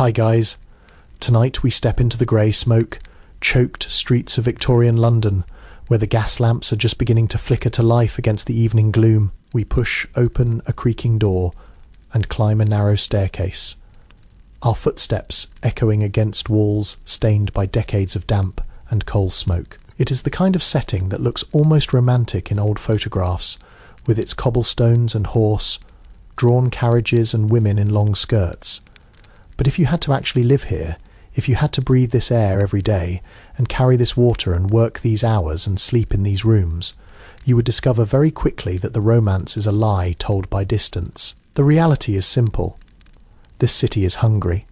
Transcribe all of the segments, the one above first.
Hi guys. Tonight we step into the grey smoke, choked streets of Victorian London, where the gas lamps are just beginning to flicker to life against the evening gloom. We push open a creaking door and climb a narrow staircase, our footsteps echoing against walls stained by decades of damp and coal smoke. It is the kind of setting that looks almost romantic in old photographs, with its cobblestones and horse, drawn carriages and women in long skirts. But if you had to actually live here, if you had to breathe this air every day and carry this water and work these hours and sleep in these rooms, you would discover very quickly that the romance is a lie told by distance. The reality is simple. This city is hungry.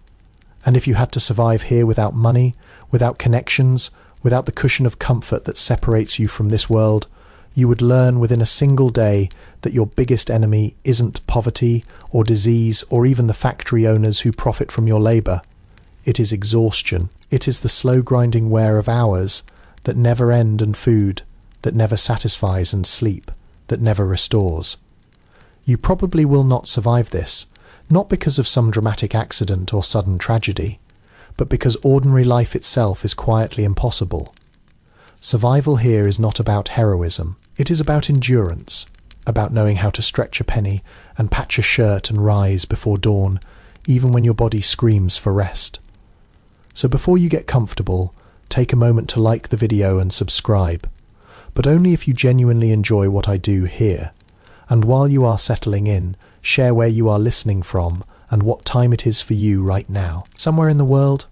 And if you had to survive here without money, without connections, without the cushion of comfort that separates you from this world, you would learn within a single day that your biggest enemy isn't poverty or disease or even the factory owners who profit from your labour. It is exhaustion. It is the slow grinding wear of hours that never end, and food that never satisfies, and sleep that never restores. You probably will not survive this, not because of some dramatic accident or sudden tragedy, but because ordinary life itself is quietly impossible. Survival here is not about heroism. It is about endurance, about knowing how to stretch a penny and patch a shirt and rise before dawn, even when your body screams for rest. So before you get comfortable, take a moment to like the video and subscribe, but only if you genuinely enjoy what I do here. And while you are settling in, share where you are listening from and what time it is for you right now. Somewhere in the world,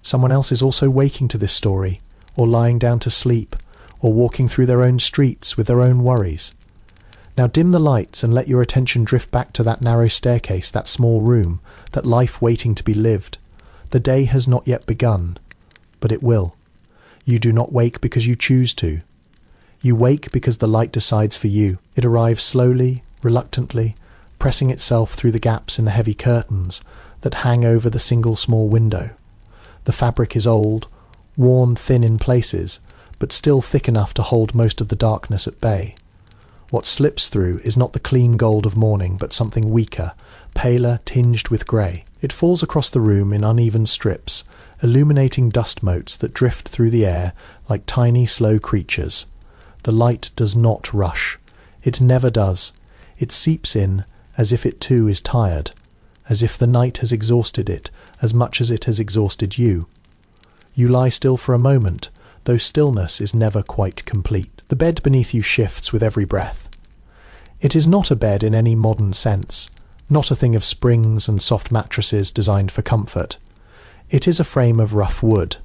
someone else is also waking to this story, or lying down to sleep, or walking through their own streets with their own worries. Now dim the lights and let your attention drift back to that narrow staircase, that small room, that life waiting to be lived. The day has not yet begun, but it will. You do not wake because you choose to. You wake because the light decides for you. It arrives slowly, reluctantly, pressing itself through the gaps in the heavy curtains that hang over the single small window. The fabric is old, worn thin in places, but still thick enough to hold most of the darkness at bay. What slips through is not the clean gold of morning, but something weaker, paler, tinged with grey. It falls across the room in uneven strips, illuminating dust motes that drift through the air like tiny, slow creatures. The light does not rush. It never does. It seeps in as if it too is tired, as if the night has exhausted it as much as it has exhausted you. You lie still for a moment, though stillness is never quite complete. The bed beneath you shifts with every breath. It is not a bed in any modern sense, not a thing of springs and soft mattresses designed for comfort. It is a frame of rough wood,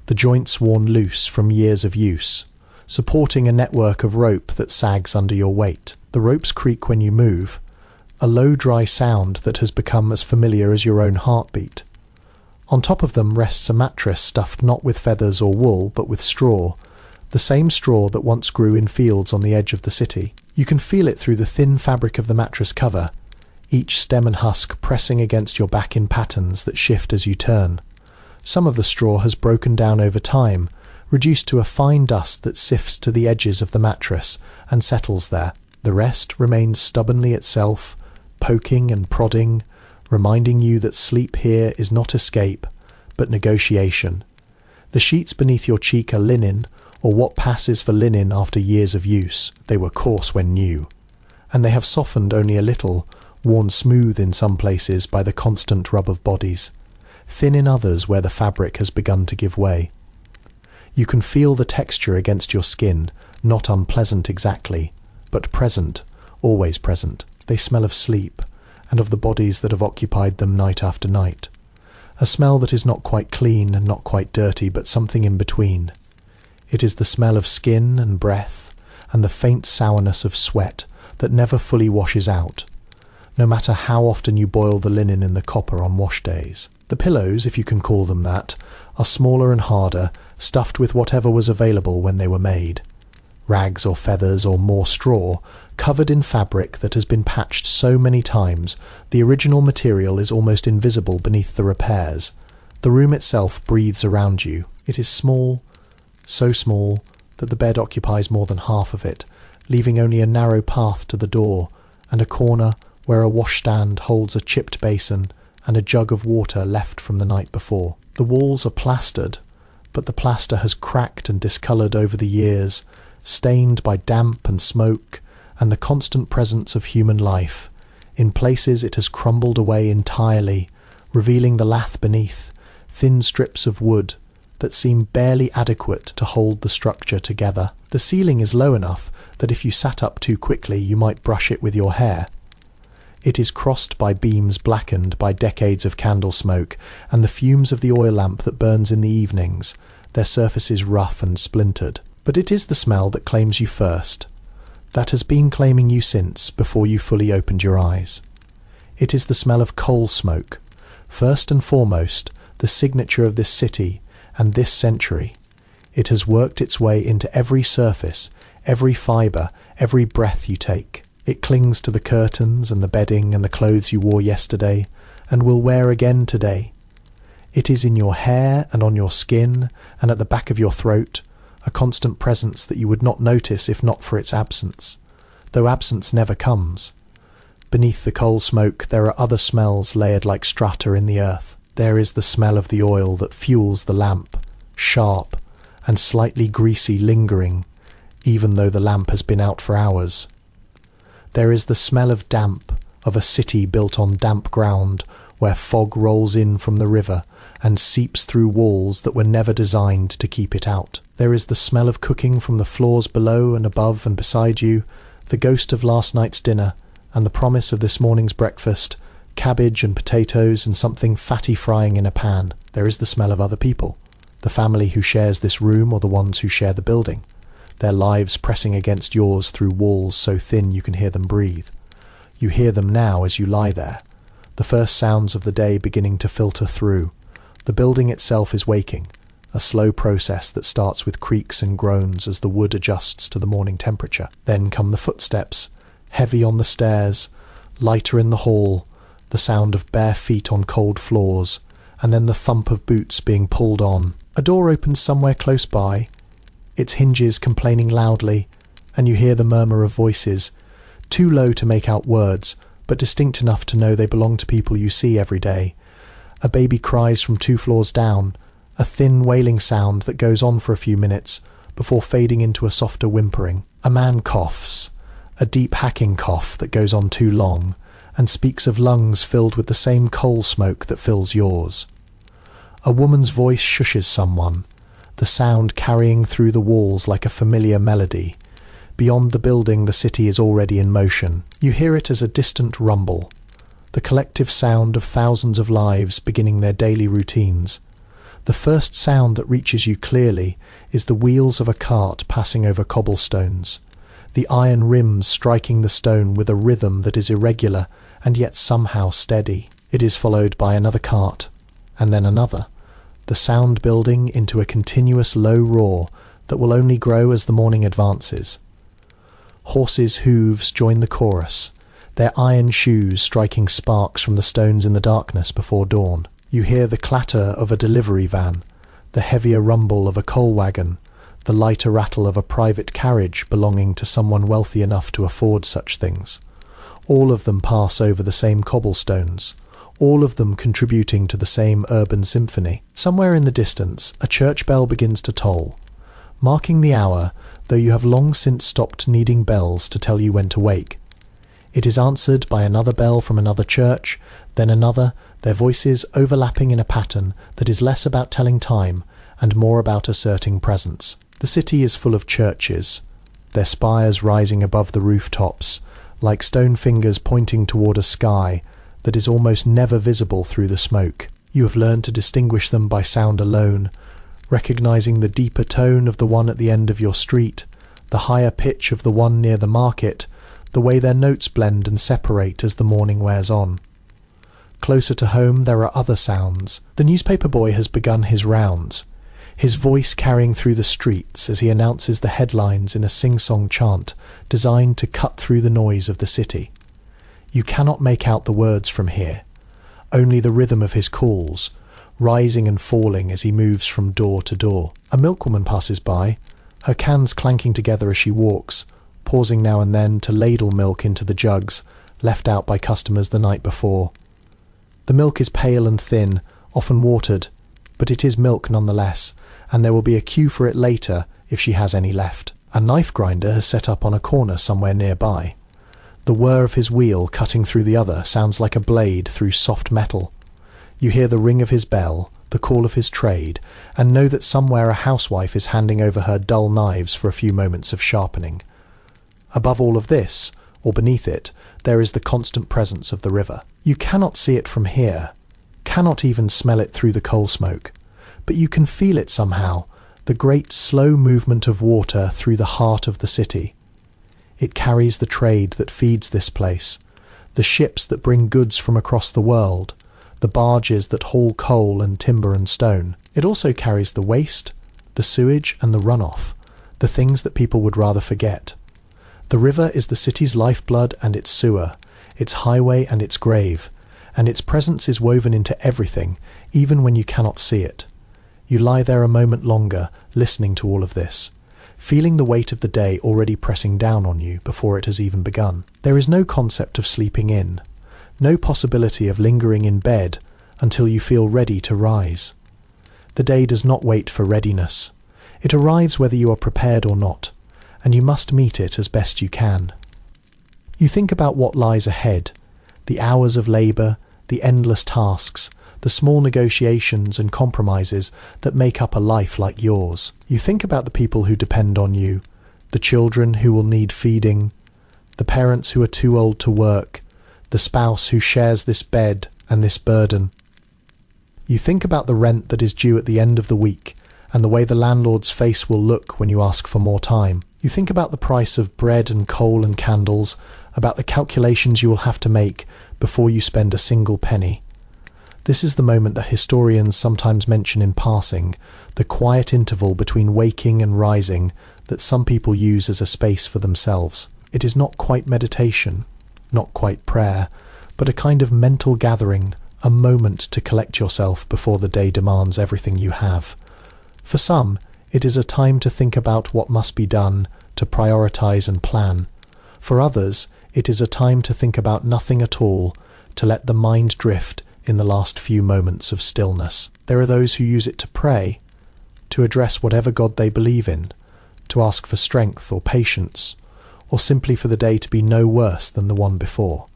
the joints worn loose from years of use, supporting a network of rope that sags under your weight. The ropes creak when you move, a low dry sound that has become as familiar as your own heartbeat. On top of them rests a mattress stuffed not with feathers or wool, but with straw, the same straw that once grew in fields on the edge of the city. You can feel it through the thin fabric of the mattress cover, each stem and husk pressing against your back in patterns that shift as you turn. Some of the straw has broken down over time, reduced to a fine dust that sifts to the edges of the mattress and settles there. The rest remains stubbornly itself, poking and prodding, reminding you that sleep here is not escape, but negotiation. The sheets beneath your cheek are linen, or what passes for linen after years of use. They were coarse when new, and they have softened only a little, worn smooth in some places by the constant rub of bodies, thin in others where the fabric has begun to give way. You can feel the texture against your skin, not unpleasant exactly, but present, always present. They smell of sleep, and of the bodies that have occupied them night after night. A smell that is not quite clean and not quite dirty, but something in between. It is the smell of skin and breath, and the faint sourness of sweat that never fully washes out, no matter how often you boil the linen in the copper on wash days. The pillows, if you can call them that, are smaller and harder, stuffed with whatever was available when they were made. Rags or feathers or more straw, covered in fabric that has been patched so many times, the original material is almost invisible beneath the repairs. The room itself breathes around you. It is small, so small that the bed occupies more than half of it, leaving only a narrow path to the door and a corner where a washstand holds a chipped basin and a jug of water left from the night before. The walls are plastered, but the plaster has cracked and discoloured over the years, stained by damp and smoke and the constant presence of human life. In places it has crumbled away entirely, revealing the lath beneath, thin strips of wood that seem barely adequate to hold the structure together. The ceiling is low enough that if you sat up too quickly you might brush it with your hair. It is crossed by beams blackened by decades of candle smoke and the fumes of the oil lamp that burns in the evenings, their surfaces rough and splintered. But it is the smell that claims you first, that has been claiming you since before you fully opened your eyes. It is the smell of coal smoke, first and foremost the signature of this city and this century. It has worked its way into every surface, every fibre, every breath you take. It clings to the curtains and the bedding and the clothes you wore yesterday and will wear again today. It is in your hair and on your skin and at the back of your throat, a constant presence that you would not notice if not for its absence, though absence never comes. Beneath the coal smoke there are other smells layered like strata in the earth. There is the smell of the oil that fuels the lamp, sharp and slightly greasy lingering, even though the lamp has been out for hours. There is the smell of damp, of a city built on damp ground, where fog rolls in from the river and seeps through walls that were never designed to keep it out. There is the smell of cooking from the floors below and above and beside you, the ghost of last night's dinner, and the promise of this morning's breakfast, cabbage and potatoes and something fatty frying in a pan. There is the smell of other people, the family who shares this room or the ones who share the building, their lives pressing against yours through walls so thin you can hear them breathe. You hear them now as you lie there, the first sounds of the day beginning to filter through. The building itself is waking, a slow process that starts with creaks and groans as the wood adjusts to the morning temperature. Then come the footsteps, heavy on the stairs, lighter in the hall, the sound of bare feet on cold floors, and then the thump of boots being pulled on. A door opens somewhere close by, its hinges complaining loudly, and you hear the murmur of voices, too low to make out words, but distinct enough to know they belong to people you see every day. A baby cries from 2 floors down, a thin wailing sound that goes on for a few minutes before fading into a softer whimpering. A man coughs, a deep hacking cough that goes on too long, and speaks of lungs filled with the same coal smoke that fills yours. A woman's voice shushes someone, the sound carrying through the walls like a familiar melody. Beyond the building the city is already in motion. You hear it as a distant rumble, the collective sound of thousands of lives beginning their daily routines. The first sound that reaches you clearly is the wheels of a cart passing over cobblestones, the iron rims striking the stone with a rhythm that is irregular and yet somehow steady. It is followed by another cart, and then another, the sound building into a continuous low roar that will only grow as the morning advances. Horses' hooves join the chorus, their iron shoes striking sparks from the stones in the darkness before dawn. You hear the clatter of a delivery van, the heavier rumble of a coal wagon, the lighter rattle of a private carriage belonging to someone wealthy enough to afford such things. All of them pass over the same cobblestones, all of them contributing to the same urban symphony. Somewhere in the distance, a church bell begins to toll, marking the hour, though you have long since stopped needing bells to tell you when to wake. It is answered by another bell from another church, then another, their voices overlapping in a pattern that is less about telling time and more about asserting presence. The city is full of churches, their spires rising above the rooftops, like stone fingers pointing toward a sky that is almost never visible through the smoke. You have learned to distinguish them by sound alone, recognizing the deeper tone of the one at the end of your street, the higher pitch of the one near the market, the way their notes blend and separate as the morning wears on. Closer to home there are other sounds. The newspaper boy has begun his rounds, his voice carrying through the streets as he announces the headlines in a sing-song chant designed to cut through the noise of the city. You cannot make out the words from here, only the rhythm of his calls, rising and falling as he moves from door to door. A milkwoman passes by, her cans clanking together as she walks, pausing now and then to ladle milk into the jugs left out by customers the night before. The milk is pale and thin, often watered, but it is milk nonetheless, and there will be a queue for it later if she has any left. A knife grinder has set up on a corner somewhere nearby. The whir of his wheel cutting through the other sounds like a blade through soft metal. You hear the ring of his bell, the call of his trade, and know that somewhere a housewife is handing over her dull knives for a few moments of sharpening. Above all of this, or beneath it, there is the constant presence of the river. You cannot see it from here, cannot even smell it through the coal smoke, but you can feel it somehow, the great slow movement of water through the heart of the city. It carries the trade that feeds this place, the ships that bring goods from across the world, the barges that haul coal and timber and stone. It also carries the waste, the sewage and the runoff, the things that people would rather forget. The river is the city's lifeblood and its sewer, its highway and its grave, and its presence is woven into everything, even when you cannot see it. You lie there a moment longer, listening to all of this, feeling the weight of the day already pressing down on you before it has even begun. There is no concept of sleeping in, no possibility of lingering in bed until you feel ready to rise. The day does not wait for readiness. It arrives whether you are prepared or not, and you must meet it as best you can. You think about what lies ahead, the hours of labour, the endless tasks, the small negotiations and compromises that make up a life like yours. You think about the people who depend on you, the children who will need feeding, the parents who are too old to work, the spouse who shares this bed and this burden. You think about the rent that is due at the end of the week and the way the landlord's face will look when you ask for more time. You think about the price of bread and coal and candles, about the calculations you will have to make before you spend a single penny. This is the moment that historians sometimes mention in passing, the quiet interval between waking and rising that some people use as a space for themselves. It is not quite meditation, not quite prayer, but a kind of mental gathering, a moment to collect yourself before the day demands everything you have. For some, it is a time to think about what must be done, to prioritize and plan. For others, it is a time to think about nothing at all, to let the mind drift in the last few moments of stillness. There are those who use it to pray, to address whatever God they believe in, to ask for strength or patience, or simply for the day to be no worse than the one before.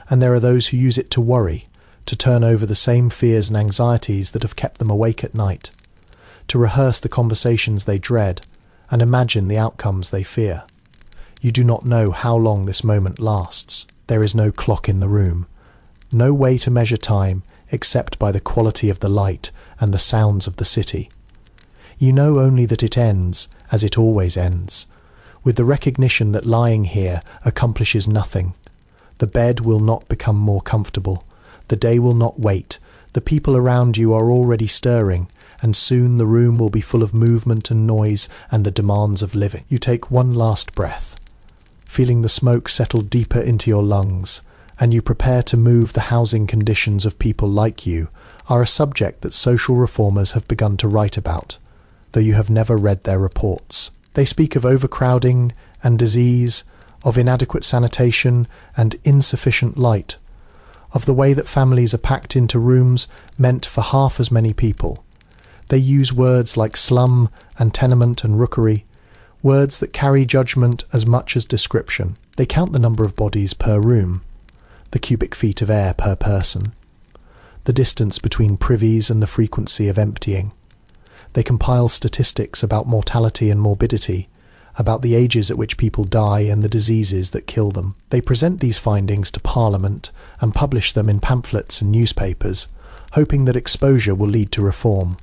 And there are those who use it to worry, to turn over the same fears and anxieties that have kept them awake at night, to rehearse the conversations they dread and imagine the outcomes they fear. You do not know how long this moment lasts. There is no clock in the room, no way to measure time except by the quality of the light and the sounds of the city. You know only that it ends, as it always ends, with the recognition that lying here accomplishes nothing. The bed will not become more comfortable. The day will not wait. The people around you are already stirring, and soon the room will be full of movement and noise and the demands of living. You take one last breath, feeling the smoke settle deeper into your lungs, and you prepare to move. The housing conditions of people like you are a subject that social reformers have begun to write about, though you have never read their reports. They speak of overcrowding and disease, of inadequate sanitation and insufficient light, of the way that families are packed into rooms meant for half as many people. They use words like slum and tenement and rookery, words that carry judgment as much as description. They count the number of bodies per room, the cubic feet of air per person, the distance between privies and the frequency of emptying. They compile statistics about mortality and morbidity, about the ages at which people die and the diseases that kill them. They present these findings to Parliament and publish them in pamphlets and newspapers, hoping that exposure will lead to reform.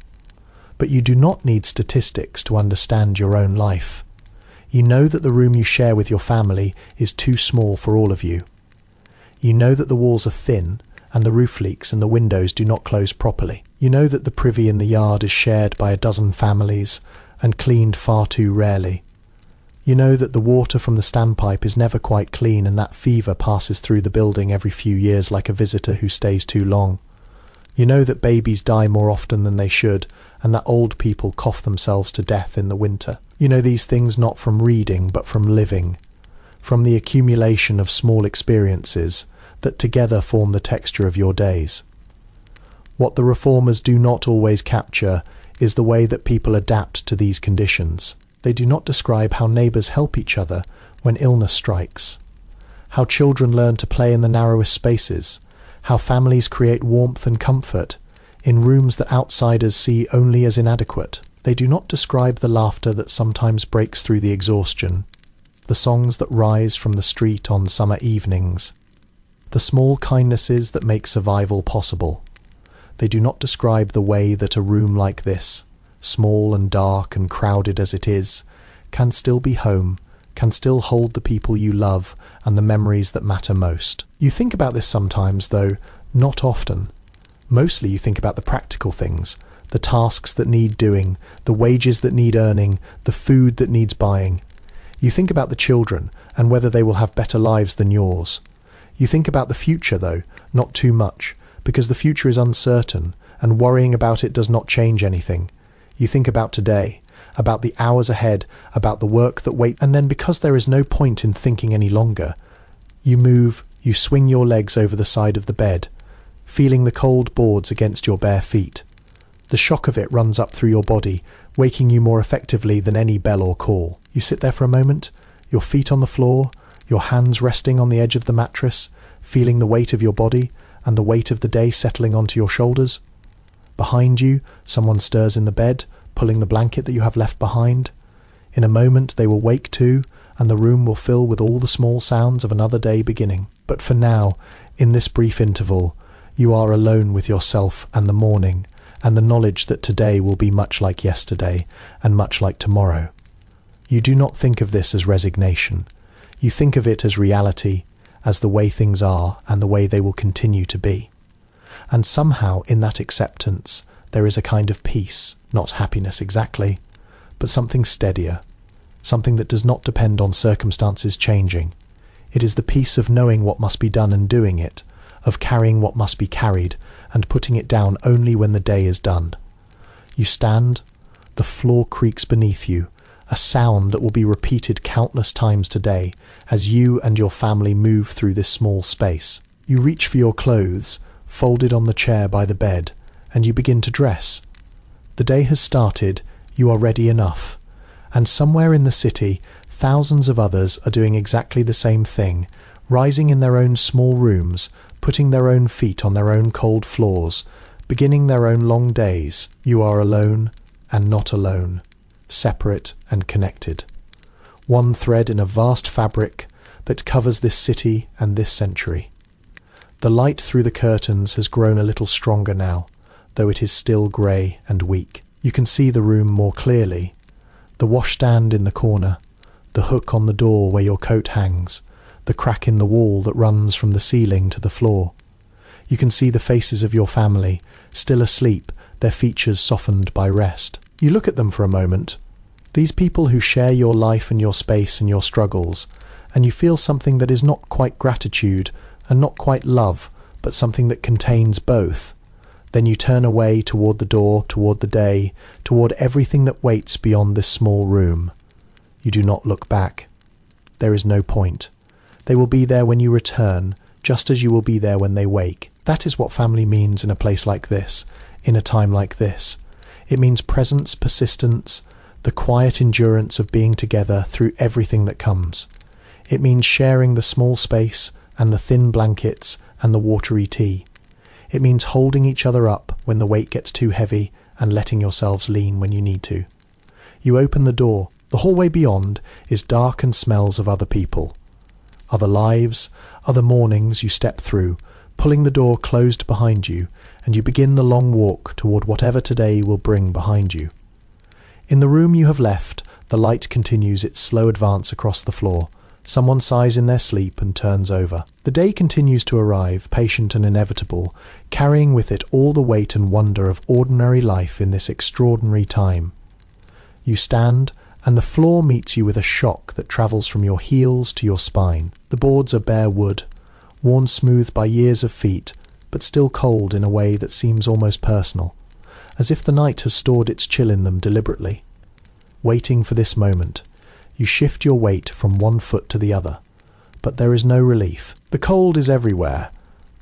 But you do not need statistics to understand your own life. You know that the room you share with your family is too small for all of you. You know that the walls are thin and the roof leaks and the windows do not close properly. You know that the privy in the yard is shared by a dozen families and cleaned far too rarely. You know that the water from the standpipe is never quite clean and that fever passes through the building every few years like a visitor who stays too long. You know that babies die more often than they should and that old people cough themselves to death in the winter. You know these things not from reading but from living, from the accumulation of small experiences, that together form the texture of your days. What the reformers do not always capture is the way that people adapt to these conditions. They do not describe how neighbours help each other when illness strikes, how children learn to play in the narrowest spaces, how families create warmth and comfort in rooms that outsiders see only as inadequate. They do not describe the laughter that sometimes breaks through the exhaustion, the songs that rise from the street on summer evenings, the small kindnesses that make survival possible. They do not describe the way that a room like this, small and dark and crowded as it is, can still be home, can still hold the people you love and the memories that matter most. You think about this sometimes, though not often. Mostly you think about the practical things, the tasks that need doing, the wages that need earning, the food that needs buying. You think about the children and whether they will have better lives than yours. You think about the future, though, not too much, because the future is uncertain, and worrying about it does not change anything. You think about today, about the hours ahead, about the work that waits, and then because there is no point in thinking any longer, you move, you swing your legs over the side of the bed, feeling the cold boards against your bare feet. The shock of it runs up through your body, waking you more effectively than any bell or call. You sit there for a moment, your feet on the floor, your hands resting on the edge of the mattress, feeling the weight of your body and the weight of the day settling onto your shoulders. Behind you, someone stirs in the bed, pulling the blanket that you have left behind. In a moment they will wake too, and the room will fill with all the small sounds of another day beginning. But for now, in this brief interval, you are alone with yourself and the morning, and the knowledge that today will be much like yesterday, and much like tomorrow. You do not think of this as resignation. You think of it as reality, as the way things are, and the way they will continue to be. And somehow in that acceptance, there is a kind of peace, not happiness exactly, but something steadier, something that does not depend on circumstances changing. It is the peace of knowing what must be done and doing it, of carrying what must be carried, and putting it down only when the day is done. You stand, the floor creaks beneath you, a sound that will be repeated countless times today as you and your family move through this small space. You reach for your clothes, folded on the chair by the bed, and you begin to dress. The day has started, you are ready enough, and somewhere in the city, thousands of others are doing exactly the same thing, rising in their own small rooms, putting their own feet on their own cold floors, beginning their own long days. You are alone and not alone, separate and connected. One thread in a vast fabric that covers this city and this century. The light through the curtains has grown a little stronger now, though it is still grey and weak. You can see the room more clearly. The washstand in the corner, the hook on the door where your coat hangs, the crack in the wall that runs from the ceiling to the floor. You can see the faces of your family, still asleep, their features softened by rest. You look at them for a moment, these people who share your life and your space and your struggles, and you feel something that is not quite gratitude and not quite love, but something that contains both. Then you turn away toward the door, toward the day, toward everything that waits beyond this small room. You do not look back. There is no point. They will be there when you return, just as you will be there when they wake. That is what family means in a place like this, in a time like this. It means presence, persistence, the quiet endurance of being together through everything that comes. It means sharing the small space and the thin blankets and the watery tea. It means holding each other up when the weight gets too heavy and letting yourselves lean when you need to. You open the door. The hallway beyond is dark and smells of other people. Other lives, other mornings you step through, pulling the door closed behind you, and you begin the long walk toward whatever today will bring behind you. In the room you have left, the light continues its slow advance across the floor. Someone sighs in their sleep and turns over. The day continues to arrive, patient and inevitable, carrying with it all the weight and wonder of ordinary life in this extraordinary time. You stand, and the floor meets you with a shock that travels from your heels to your spine. The boards are bare wood, worn smooth by years of feet, but still cold in a way that seems almost personal, as if the night has stored its chill in them deliberately. Waiting for this moment, you shift your weight from one foot to the other, but there is no relief. The cold is everywhere,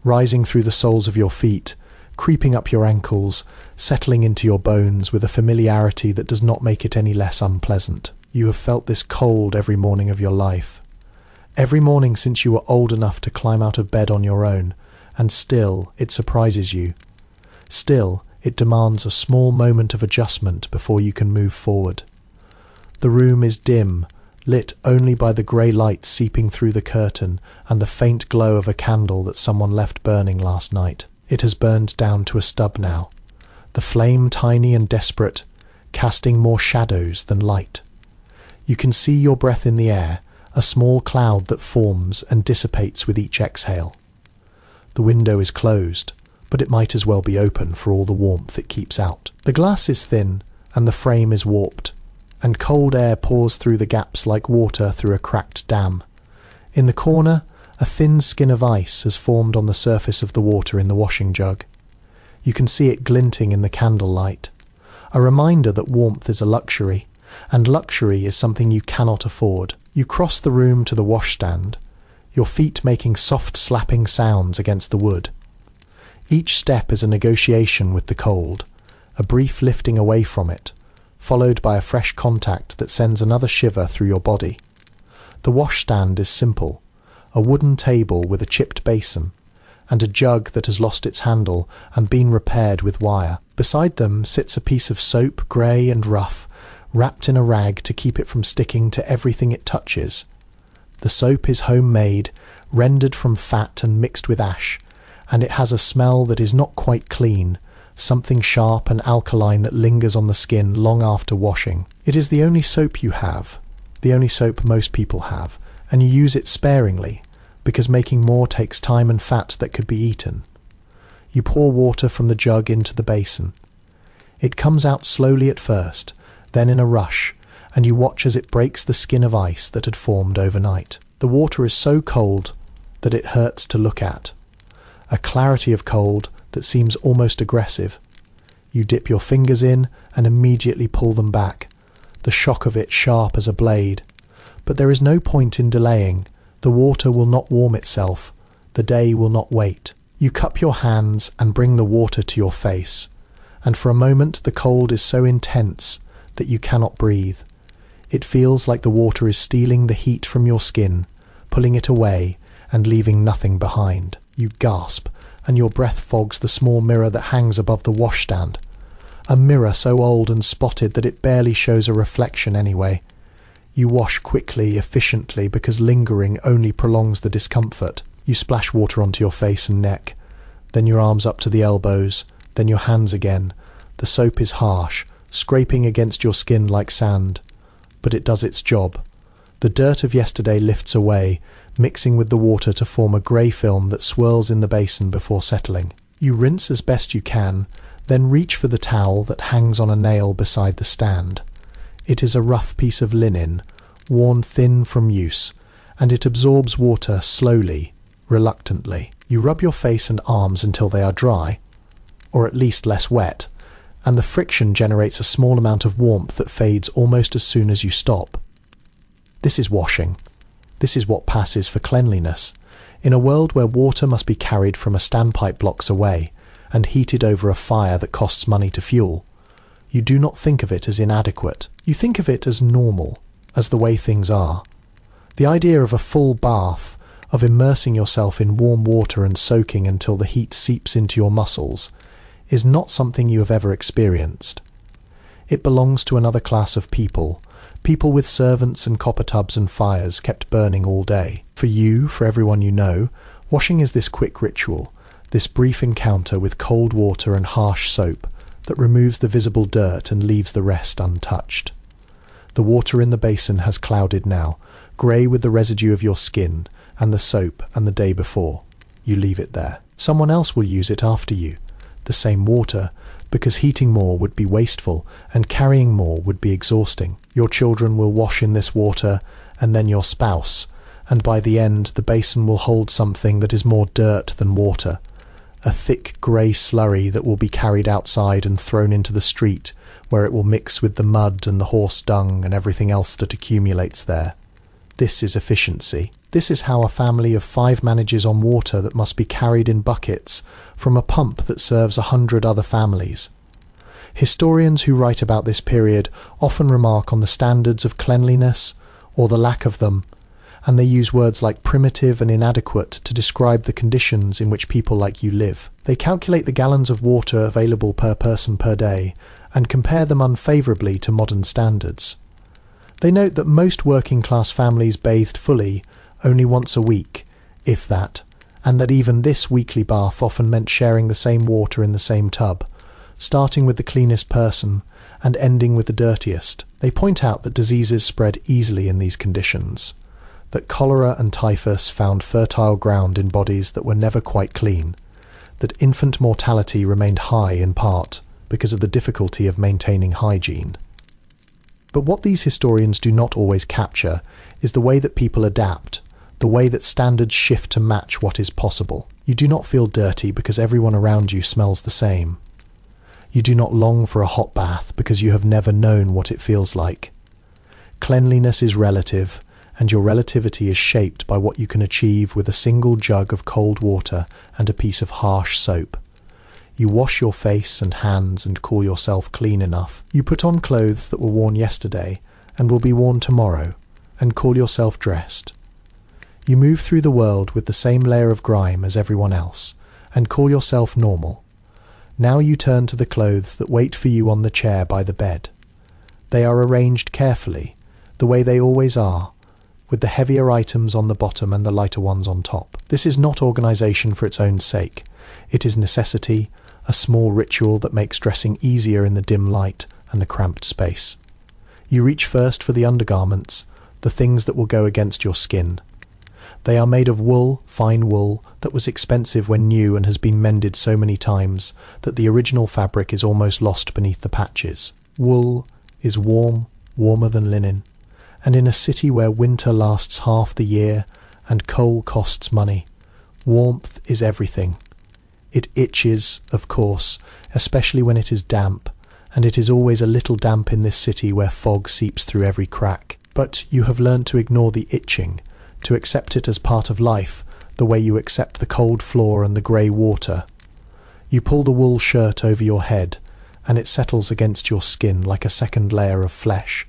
rising through the soles of your feet, creeping up your ankles, settling into your bones with a familiarity that does not make it any less unpleasant. You have felt this cold every morning of your life. Every morning since you were old enough to climb out of bed on your own, and still it surprises you. Still, it demands a small moment of adjustment before you can move forward. The room is dim, lit only by the grey light seeping through the curtain and the faint glow of a candle that someone left burning last night. It has burned down to a stub now, the flame tiny and desperate, casting more shadows than light. You can see your breath in the air, a small cloud that forms and dissipates with each exhale. The window is closed, but it might as well be open for all the warmth it keeps out. The glass is thin and the frame is warped, and cold air pours through the gaps like water through a cracked dam. In the corner, a thin skin of ice has formed on the surface of the water in the washing jug. You can see it glinting in the candlelight, a reminder that warmth is a luxury, and luxury is something you cannot afford. You cross the room to the washstand, your feet making soft slapping sounds against the wood. Each step is a negotiation with the cold, a brief lifting away from it, followed by a fresh contact that sends another shiver through your body. The washstand is simple, a wooden table with a chipped basin, and a jug that has lost its handle and been repaired with wire. Beside them sits a piece of soap, grey and rough, wrapped in a rag to keep it from sticking to everything it touches. The soap is homemade, rendered from fat and mixed with ash, and it has a smell that is not quite clean, something sharp and alkaline that lingers on the skin long after washing. It is the only soap you have, the only soap most people have, and you use it sparingly, because making more takes time and fat that could be eaten. You pour water from the jug into the basin. It comes out slowly at first, then in a rush, and you watch as it breaks the skin of ice that had formed overnight. The water is so cold that it hurts to look at, a clarity of cold that seems almost aggressive. You dip your fingers in and immediately pull them back, the shock of it sharp as a blade. But there is no point in delaying. The water will not warm itself. The day will not wait. You cup your hands and bring the water to your face, and for a moment the cold is so intense that you cannot breathe. It feels like the water is stealing the heat from your skin, pulling it away and leaving nothing behind. You gasp, and your breath fogs the small mirror that hangs above the washstand. A mirror so old and spotted that it barely shows a reflection anyway. You wash quickly, efficiently, because lingering only prolongs the discomfort. You splash water onto your face and neck, then your arms up to the elbows, then your hands again. The soap is harsh, scraping against your skin like sand, but it does its job. The dirt of yesterday lifts away, mixing with the water to form a grey film that swirls in the basin before settling. You rinse as best you can, then reach for the towel that hangs on a nail beside the stand. It is a rough piece of linen, worn thin from use, and it absorbs water slowly, reluctantly. You rub your face and arms until they are dry, or at least less wet, and the friction generates a small amount of warmth that fades almost as soon as you stop. This is washing. This is what passes for cleanliness. In a world where water must be carried from a standpipe blocks away and heated over a fire that costs money to fuel, you do not think of it as inadequate. You think of it as normal, as the way things are. The idea of a full bath, of immersing yourself in warm water and soaking until the heat seeps into your muscles, is not something you have ever experienced. It belongs to another class of people, people with servants and copper tubs and fires kept burning all day. For you, for everyone you know, washing is this quick ritual, this brief encounter with cold water and harsh soap that removes the visible dirt and leaves the rest untouched. The water in the basin has clouded now, grey with the residue of your skin and the soap and the day before. You leave it there. Someone else will use it after you, the same water, because heating more would be wasteful and carrying more would be exhausting. Your children will wash in this water, and then your spouse, and by the end the basin will hold something that is more dirt than water, a thick grey slurry that will be carried outside and thrown into the street, where it will mix with the mud and the horse dung and everything else that accumulates there. This is efficiency. This is how a family of 5 manages on water that must be carried in buckets from a pump that serves 100 other families. Historians who write about this period often remark on the standards of cleanliness, or the lack of them, and they use words like primitive and inadequate to describe the conditions in which people like you live. They calculate the gallons of water available per person per day and compare them unfavourably to modern standards. They note that most working-class families bathed fully only once a week, if that, and that even this weekly bath often meant sharing the same water in the same tub, starting with the cleanest person and ending with the dirtiest. They point out that diseases spread easily in these conditions, that cholera and typhus found fertile ground in bodies that were never quite clean, that infant mortality remained high in part because of the difficulty of maintaining hygiene. But what these historians do not always capture is the way that people adapt, the way that standards shift to match what is possible. You do not feel dirty because everyone around you smells the same. You do not long for a hot bath because you have never known what it feels like. Cleanliness is relative, and your relativity is shaped by what you can achieve with a single jug of cold water and a piece of harsh soap. You wash your face and hands and call yourself clean enough. You put on clothes that were worn yesterday and will be worn tomorrow, and call yourself dressed. You move through the world with the same layer of grime as everyone else, and call yourself normal. Now you turn to the clothes that wait for you on the chair by the bed. They are arranged carefully, the way they always are, with the heavier items on the bottom and the lighter ones on top. This is not organisation for its own sake. It is necessity, a small ritual that makes dressing easier in the dim light and the cramped space. You reach first for the undergarments, the things that will go against your skin. They are made of wool, fine wool, that was expensive when new and has been mended so many times that the original fabric is almost lost beneath the patches. Wool is warm, warmer than linen, and in a city where winter lasts half the year and coal costs money, warmth is everything. It itches, of course, especially when it is damp, and it is always a little damp in this city where fog seeps through every crack. But you have learned to ignore the itching, to accept it as part of life, the way you accept the cold floor and the grey water. You pull the wool shirt over your head, and it settles against your skin like a second layer of flesh.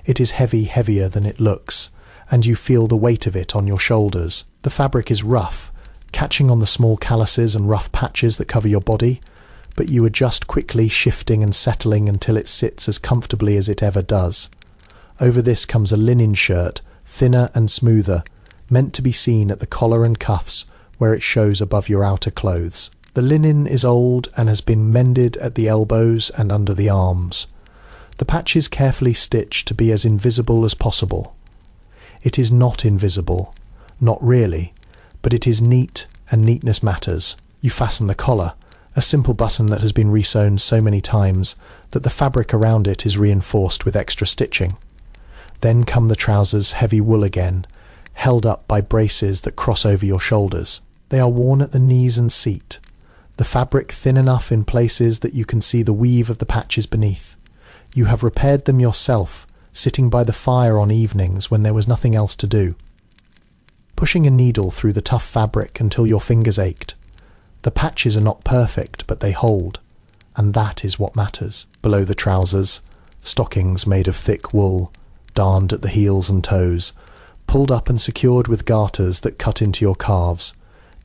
It is heavy, heavier than it looks, and you feel the weight of it on your shoulders. The fabric is rough, catching on the small calluses and rough patches that cover your body, but you adjust quickly, shifting and settling until it sits as comfortably as it ever does. Over this comes a linen shirt, thinner and smoother, meant to be seen at the collar and cuffs where it shows above your outer clothes. The linen is old and has been mended at the elbows and under the arms. The patches carefully stitched to be as invisible as possible. It is not invisible, not really, but it is neat, and neatness matters. You fasten the collar, a simple button that has been resewn so many times that the fabric around it is reinforced with extra stitching. Then come the trousers, heavy wool again, held up by braces that cross over your shoulders. They are worn at the knees and seat, the fabric thin enough in places that you can see the weave of the patches beneath. You have repaired them yourself, sitting by the fire on evenings when there was nothing else to do, pushing a needle through the tough fabric until your fingers ached. The patches are not perfect, but they hold, and that is what matters. Below the trousers, stockings made of thick wool, darned at the heels and toes, pulled up and secured with garters that cut into your calves,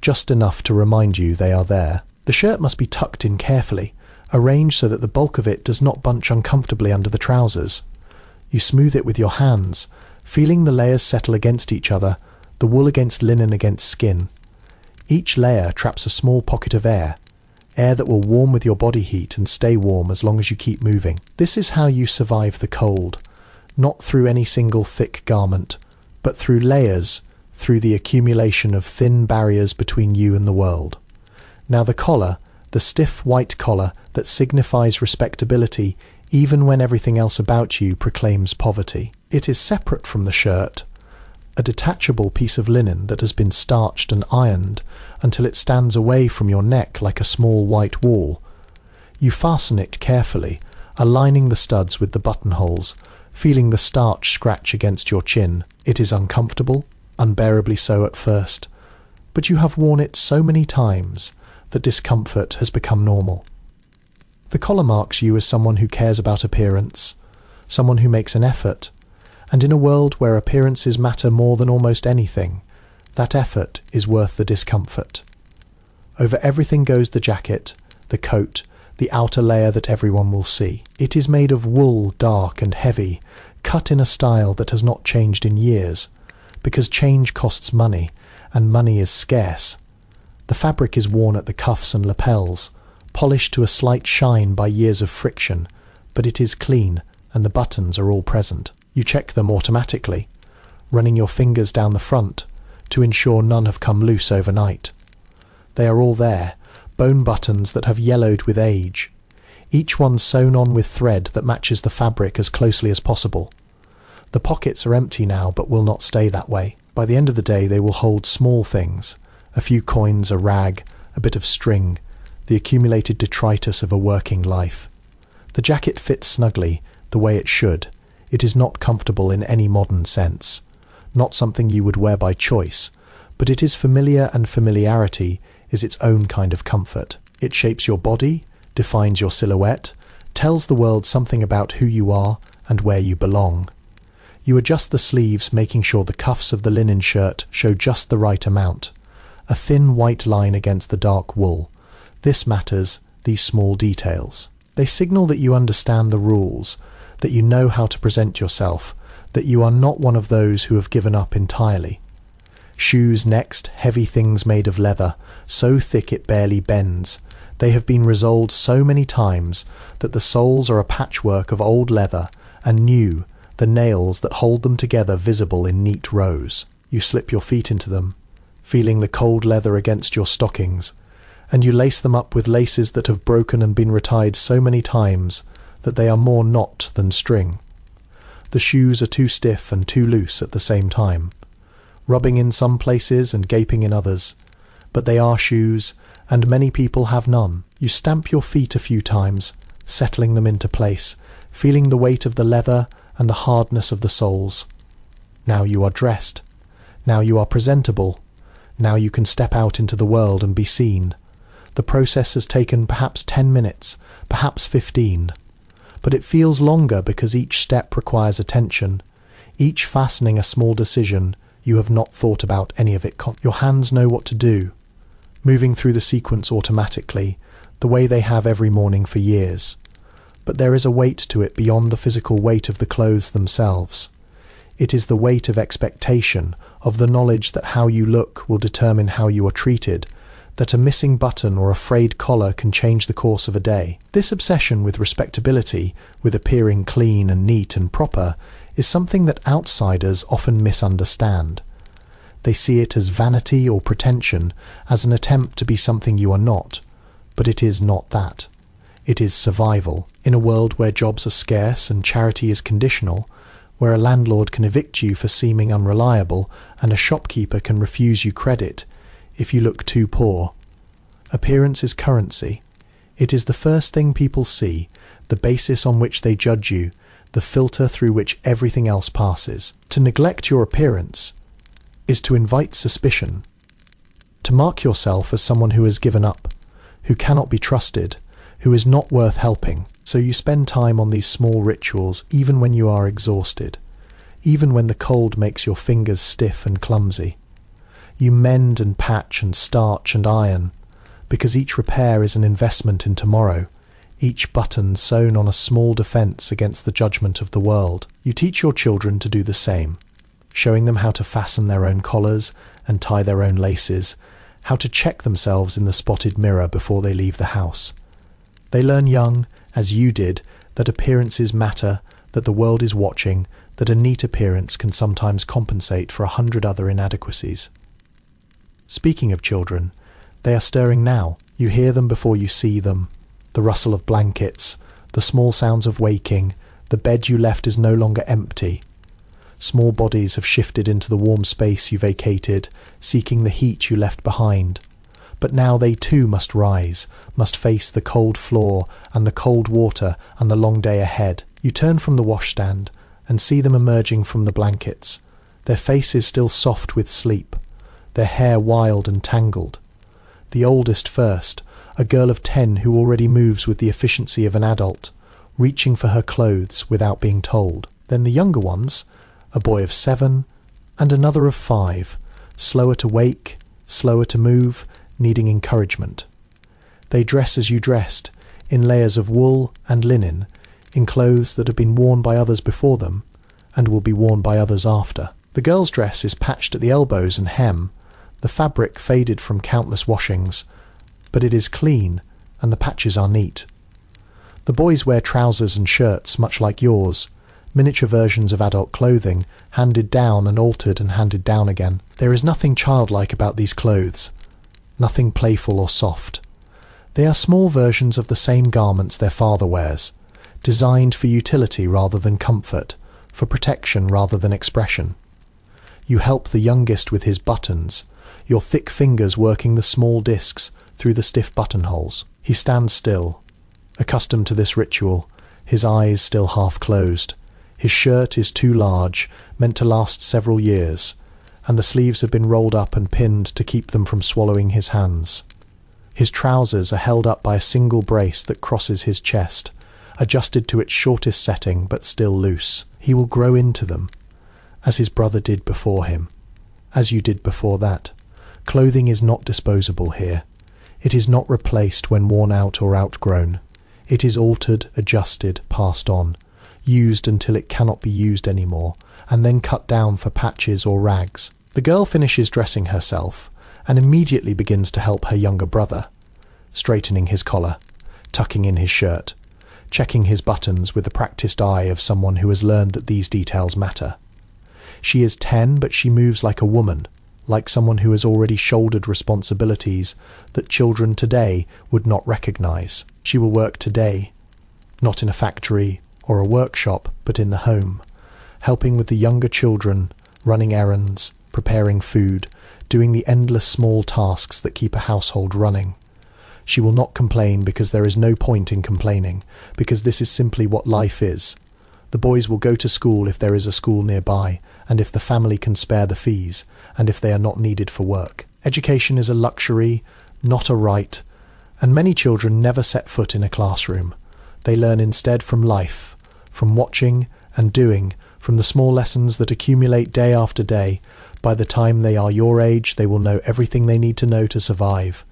just enough to remind you they are there. The shirt must be tucked in carefully, arranged so that the bulk of it does not bunch uncomfortably under the trousers. You smooth it with your hands, feeling the layers settle against each other, the wool against linen against skin. Each layer traps a small pocket of air that will warm with your body heat and stay warm as long as you keep moving. This is how you survive the cold, not through any single thick garment, but through layers, through the accumulation of thin barriers between you and the world. Now the collar, the stiff white collar that signifies respectability even when everything else about you proclaims poverty. It is separate from the shirt, a detachable piece of linen that has been starched and ironed until it stands away from your neck like a small white wall. You fasten it carefully, aligning the studs with the buttonholes, feeling the starch scratch against your chin. It is uncomfortable, unbearably so at first, but you have worn it so many times that discomfort has become normal. The collar marks you as someone who cares about appearance, someone who makes an effort, and in a world where appearances matter more than almost anything, that effort is worth the discomfort. Over everything goes the jacket, the coat, the outer layer that everyone will see. It is made of wool, dark and heavy, cut in a style that has not changed in years, because change costs money, and money is scarce. The fabric is worn at the cuffs and lapels, polished to a slight shine by years of friction, but it is clean, and the buttons are all present. You check them automatically, running your fingers down the front to ensure none have come loose overnight. They are all there, bone buttons that have yellowed with age, each one sewn on with thread that matches the fabric as closely as possible. The pockets are empty now, but will not stay that way. By the end of the day they will hold small things, a few coins, a rag, a bit of string, the accumulated detritus of a working life. The jacket fits snugly, the way it should. It is not comfortable in any modern sense, not something you would wear by choice, but it is familiar, and familiarity is its own kind of comfort. It shapes your body, defines your silhouette, tells the world something about who you are and where you belong. You adjust the sleeves, making sure the cuffs of the linen shirt show just the right amount. A thin white line against the dark wool. This matters, these small details. They signal that you understand the rules, that you know how to present yourself, that you are not one of those who have given up entirely. Shoes next, heavy things made of leather, so thick it barely bends. They have been resoled so many times that the soles are a patchwork of old leather and new, the nails that hold them together visible in neat rows. You slip your feet into them, feeling the cold leather against your stockings, and you lace them up with laces that have broken and been retied so many times that they are more knot than string. The shoes are too stiff and too loose at the same time, rubbing in some places and gaping in others, but they are shoes, and many people have none. You stamp your feet a few times, settling them into place, feeling the weight of the leather and the hardness of the soles. Now you are dressed. Now you are presentable. Now you can step out into the world and be seen. The process has taken perhaps 10 minutes, perhaps 15. But it feels longer because each step requires attention, each fastening a small decision. You have not thought about any of it. Your hands know what to do, moving through the sequence automatically, the way they have every morning for years. But there is a weight to it beyond the physical weight of the clothes themselves. It is the weight of expectation, of the knowledge that how you look will determine how you are treated, that a missing button or a frayed collar can change the course of a day. This obsession with respectability, with appearing clean and neat and proper, is something that outsiders often misunderstand. They see it as vanity or pretension, as an attempt to be something you are not. But it is not that. It is survival. In a world where jobs are scarce and charity is conditional, where a landlord can evict you for seeming unreliable and a shopkeeper can refuse you credit if you look too poor. Appearance is currency. It is the first thing people see, the basis on which they judge you, the filter through which everything else passes. To neglect your appearance is to invite suspicion, to mark yourself as someone who has given up, who cannot be trusted, who is not worth helping. So you spend time on these small rituals even when you are exhausted, even when the cold makes your fingers stiff and clumsy. You mend and patch and starch and iron, because each repair is an investment in tomorrow, each button sewn on a small defence against the judgment of the world. You teach your children to do the same, showing them how to fasten their own collars and tie their own laces, how to check themselves in the spotted mirror before they leave the house. They learn young, as you did, that appearances matter, that the world is watching, that a neat appearance can sometimes compensate for 100 other inadequacies. Speaking of children, they are stirring now. You hear them before you see them. The rustle of blankets, the small sounds of waking, the bed you left is no longer empty. Small bodies have shifted into the warm space you vacated, seeking the heat you left behind. But now they too must rise, must face the cold floor and the cold water and the long day ahead. You turn from the washstand and see them emerging from the blankets, their faces still soft with sleep, their hair wild and tangled. The oldest first, a girl of 10 who already moves with the efficiency of an adult, reaching for her clothes without being told. Then the younger ones, a boy of 7 and another of 5, slower to wake, slower to move, needing encouragement. They dress as you dressed, in layers of wool and linen, in clothes that have been worn by others before them and will be worn by others after. The girl's dress is patched at the elbows and hem, the fabric faded from countless washings, but it is clean and the patches are neat. The boys wear trousers and shirts much like yours, miniature versions of adult clothing, handed down and altered and handed down again. There is nothing childlike about these clothes, nothing playful or soft. They are small versions of the same garments their father wears, designed for utility rather than comfort, for protection rather than expression. You help the youngest with his buttons, your thick fingers working the small discs through the stiff buttonholes. He stands still, accustomed to this ritual, his eyes still half closed. His shirt is too large, meant to last several years, and the sleeves have been rolled up and pinned to keep them from swallowing his hands. His trousers are held up by a single brace that crosses his chest, adjusted to its shortest setting but still loose. He will grow into them, as his brother did before him, as you did before that. Clothing is not disposable here. It is not replaced when worn out or outgrown. It is altered, adjusted, passed on, used until it cannot be used anymore, and then cut down for patches or rags. The girl finishes dressing herself and immediately begins to help her younger brother, straightening his collar, tucking in his shirt, checking his buttons with the practiced eye of someone who has learned that these details matter. She is 10, but she moves like a woman, like someone who has already shouldered responsibilities that children today would not recognize. She will work today, not in a factory or a workshop, but in the home, helping with the younger children, running errands, preparing food, doing the endless small tasks that keep a household running. She will not complain because there is no point in complaining, because this is simply what life is. The boys will go to school if there is a school nearby, and if the family can spare the fees, and if they are not needed for work. Education is a luxury, not a right, and many children never set foot in a classroom. They learn instead from life, from watching and doing, from the small lessons that accumulate day after day. By the time they are your age, they will know everything they need to know to survive,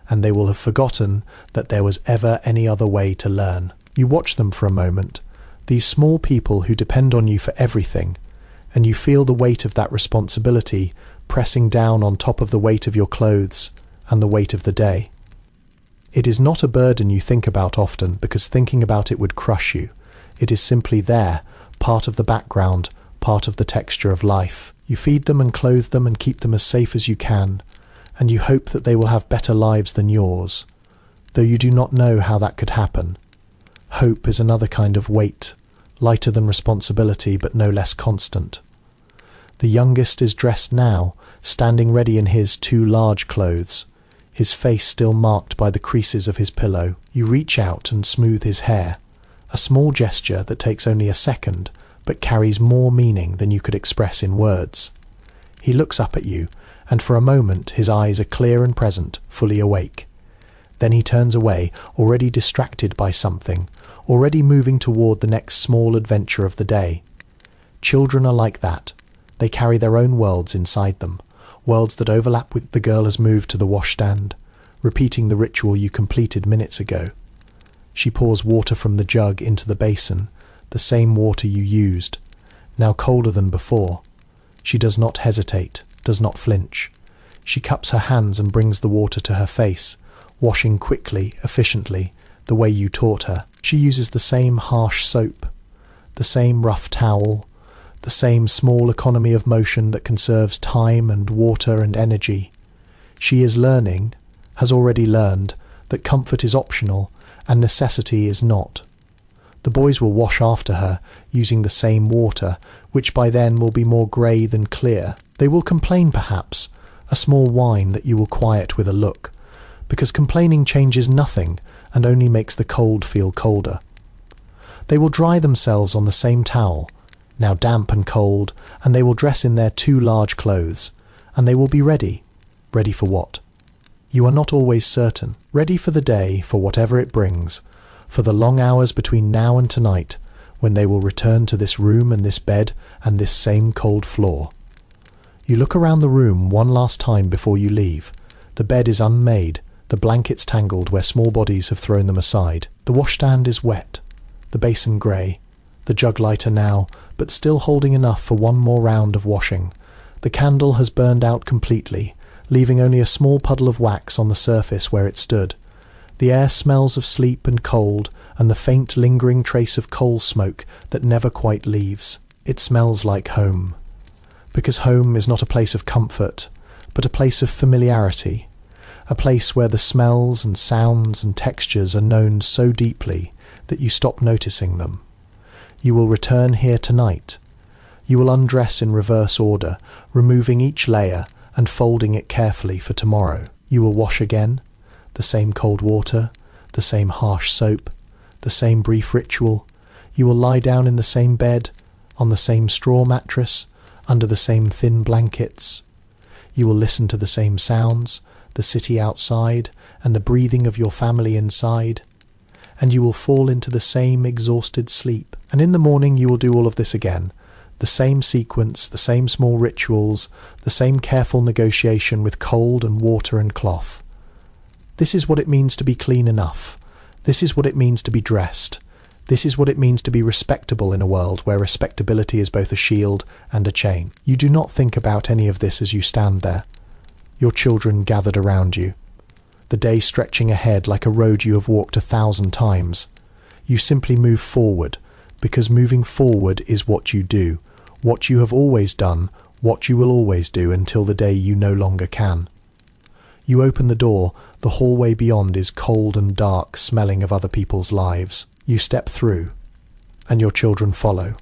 and they will have forgotten that there was ever any other way to learn. You watch them for a moment, these small people who depend on you for everything, and you feel the weight of that responsibility pressing down on top of the weight of your clothes and the weight of the day. It is not a burden you think about often, because thinking about it would crush you. It is simply there, part of the background, part of the texture of life. You feed them and clothe them and keep them as safe as you can, and you hope that they will have better lives than yours, though you do not know how that could happen. Hope is another kind of weight, lighter than responsibility but no less constant. The youngest is dressed now, standing ready in his too large clothes, his face still marked by the creases of his pillow. You reach out and smooth his hair, a small gesture that takes only a second but carries more meaning than you could express in words. He looks up at you, and for a moment his eyes are clear and present, fully awake. Then he turns away, already distracted by something, already moving toward the next small adventure of the day. Children are like that. They carry their own worlds inside them, worlds that overlap with the girl has moved to the washstand, repeating the ritual you completed minutes ago. She pours water from the jug into the basin, the same water you used, now colder than before. She does not hesitate, does not flinch. She cups her hands and brings the water to her face, washing quickly, efficiently, the way you taught her. She uses the same harsh soap, the same rough towel, the same small economy of motion that conserves time and water and energy. She is learning, has already learned, that comfort is optional and necessity is not. The boys will wash after her, using the same water, which by then will be more grey than clear. They will complain perhaps, a small whine that you will quiet with a look, because complaining changes nothing and only makes the cold feel colder. They will dry themselves on the same towel, now damp and cold, and they will dress in their 2 large clothes, and they will be ready. Ready for what? You are not always certain. Ready for the day, for whatever it brings, for the long hours between now and tonight, when they will return to this room and this bed and this same cold floor. You look around the room one last time before you leave. The bed is unmade, the blankets tangled where small bodies have thrown them aside. The washstand is wet, the basin grey, the jug lighter now, but still holding enough for one more round of washing. The candle has burned out completely, leaving only a small puddle of wax on the surface where it stood. The air smells of sleep and cold, and the faint lingering trace of coal smoke that never quite leaves. It smells like home. Because home is not a place of comfort, but a place of familiarity, a place where the smells and sounds and textures are known so deeply that you stop noticing them. You will return here tonight. You will undress in reverse order, removing each layer and folding it carefully for tomorrow. You will wash again, the same cold water, the same harsh soap, the same brief ritual. You will lie down in the same bed, on the same straw mattress, under the same thin blankets. You will listen to the same sounds, the city outside, and the breathing of your family inside. And you will fall into the same exhausted sleep. And in the morning you will do all of this again. The same sequence, the same small rituals, the same careful negotiation with cold and water and cloth. This is what it means to be clean enough. This is what it means to be dressed. This is what it means to be respectable in a world where respectability is both a shield and a chain. You do not think about any of this as you stand there. Your children gathered around you. The day stretching ahead like a road you have walked 1,000 times. You simply move forward, because moving forward is what you do, what you have always done, what you will always do until the day you no longer can. You open the door, the hallway beyond is cold and dark, smelling of other people's lives. You step through, and your children follow,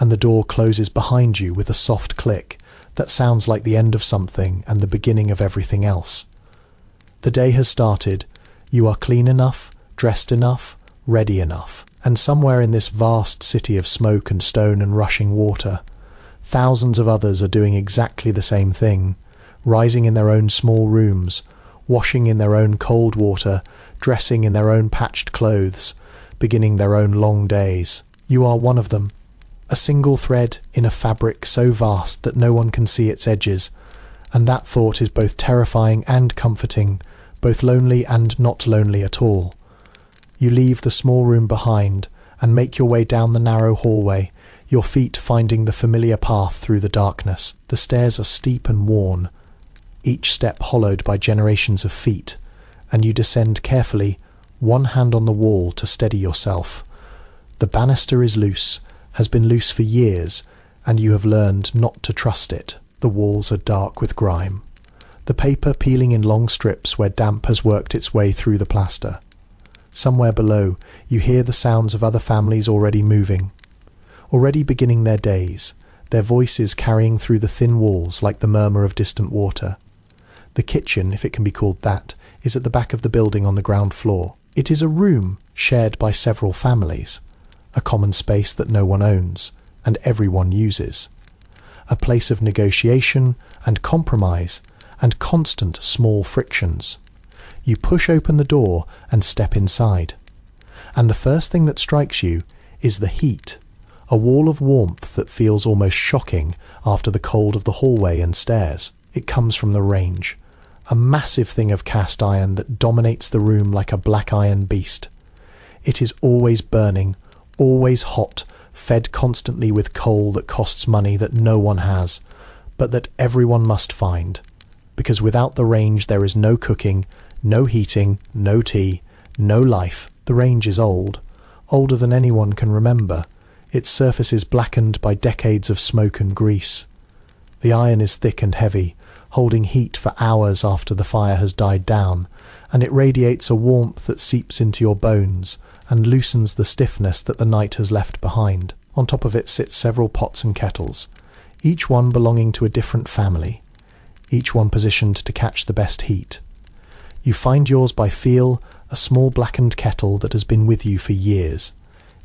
and the door closes behind you with a soft click that sounds like the end of something and the beginning of everything else. The day has started. You are clean enough, dressed enough, ready enough. And somewhere in this vast city of smoke and stone and rushing water, thousands of others are doing exactly the same thing, rising in their own small rooms, washing in their own cold water, dressing in their own patched clothes, beginning their own long days. You are one of them, a single thread in a fabric so vast that no one can see its edges, and that thought is both terrifying and comforting, both lonely and not lonely at all. You leave the small room behind and make your way down the narrow hallway, your feet finding the familiar path through the darkness. The stairs are steep and worn, each step hollowed by generations of feet, and you descend carefully, one hand on the wall to steady yourself. The banister is loose, has been loose for years, and you have learned not to trust it. The walls are dark with grime, the paper peeling in long strips where damp has worked its way through the plaster. Somewhere below, you hear the sounds of other families already moving, already beginning their days, their voices carrying through the thin walls like the murmur of distant water. The kitchen, if it can be called that, is at the back of the building on the ground floor. It is a room shared by several families, a common space that no one owns and everyone uses, a place of negotiation and compromise and constant small frictions. You push open the door and step inside, and the first thing that strikes you is the heat, a wall of warmth that feels almost shocking after the cold of the hallway and stairs. It comes from the range, a massive thing of cast iron that dominates the room like a black iron beast. It is always burning, always hot, fed constantly with coal that costs money that no one has, but that everyone must find, because without the range there is no cooking, no heating, no tea, no life. The range is old, older than anyone can remember, its surface is blackened by decades of smoke and grease. The iron is thick and heavy, holding heat for hours after the fire has died down, and it radiates a warmth that seeps into your bones and loosens the stiffness that the night has left behind. On top of it sit several pots and kettles, each one belonging to a different family, each one positioned to catch the best heat. You find yours by feel, a small blackened kettle that has been with you for years.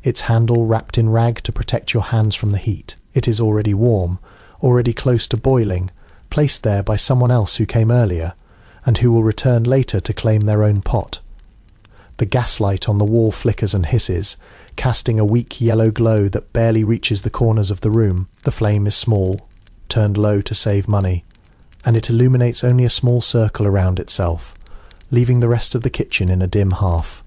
its handle wrapped in rag to protect your hands from the heat. It is already warm, already close to boiling, placed there by someone else who came earlier, and who will return later to claim their own pot. The gaslight on the wall flickers and hisses, casting a weak yellow glow that barely reaches the corners of the room. The flame is small, turned low to save money, and it illuminates only a small circle around itself, leaving the rest of the kitchen in a dim half,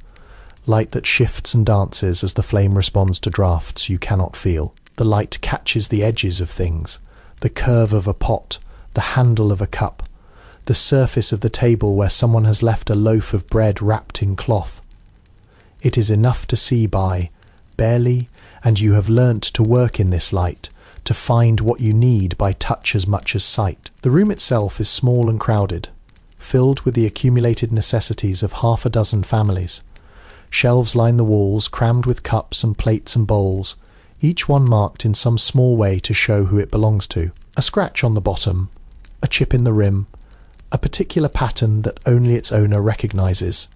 light that shifts and dances as the flame responds to drafts you cannot feel. The light catches the edges of things, the curve of a pot, the handle of a cup, the surface of the table where someone has left a loaf of bread wrapped in cloth. It is enough to see by, barely, and you have learnt to work in this light, to find what you need by touch as much as sight. The room itself is small and crowded, filled with the accumulated necessities of half a dozen families. Shelves line the walls, crammed with cups and plates and bowls, each one marked in some small way to show who it belongs to. A scratch on the bottom, a chip in the rim, a particular pattern that only its owner recognises.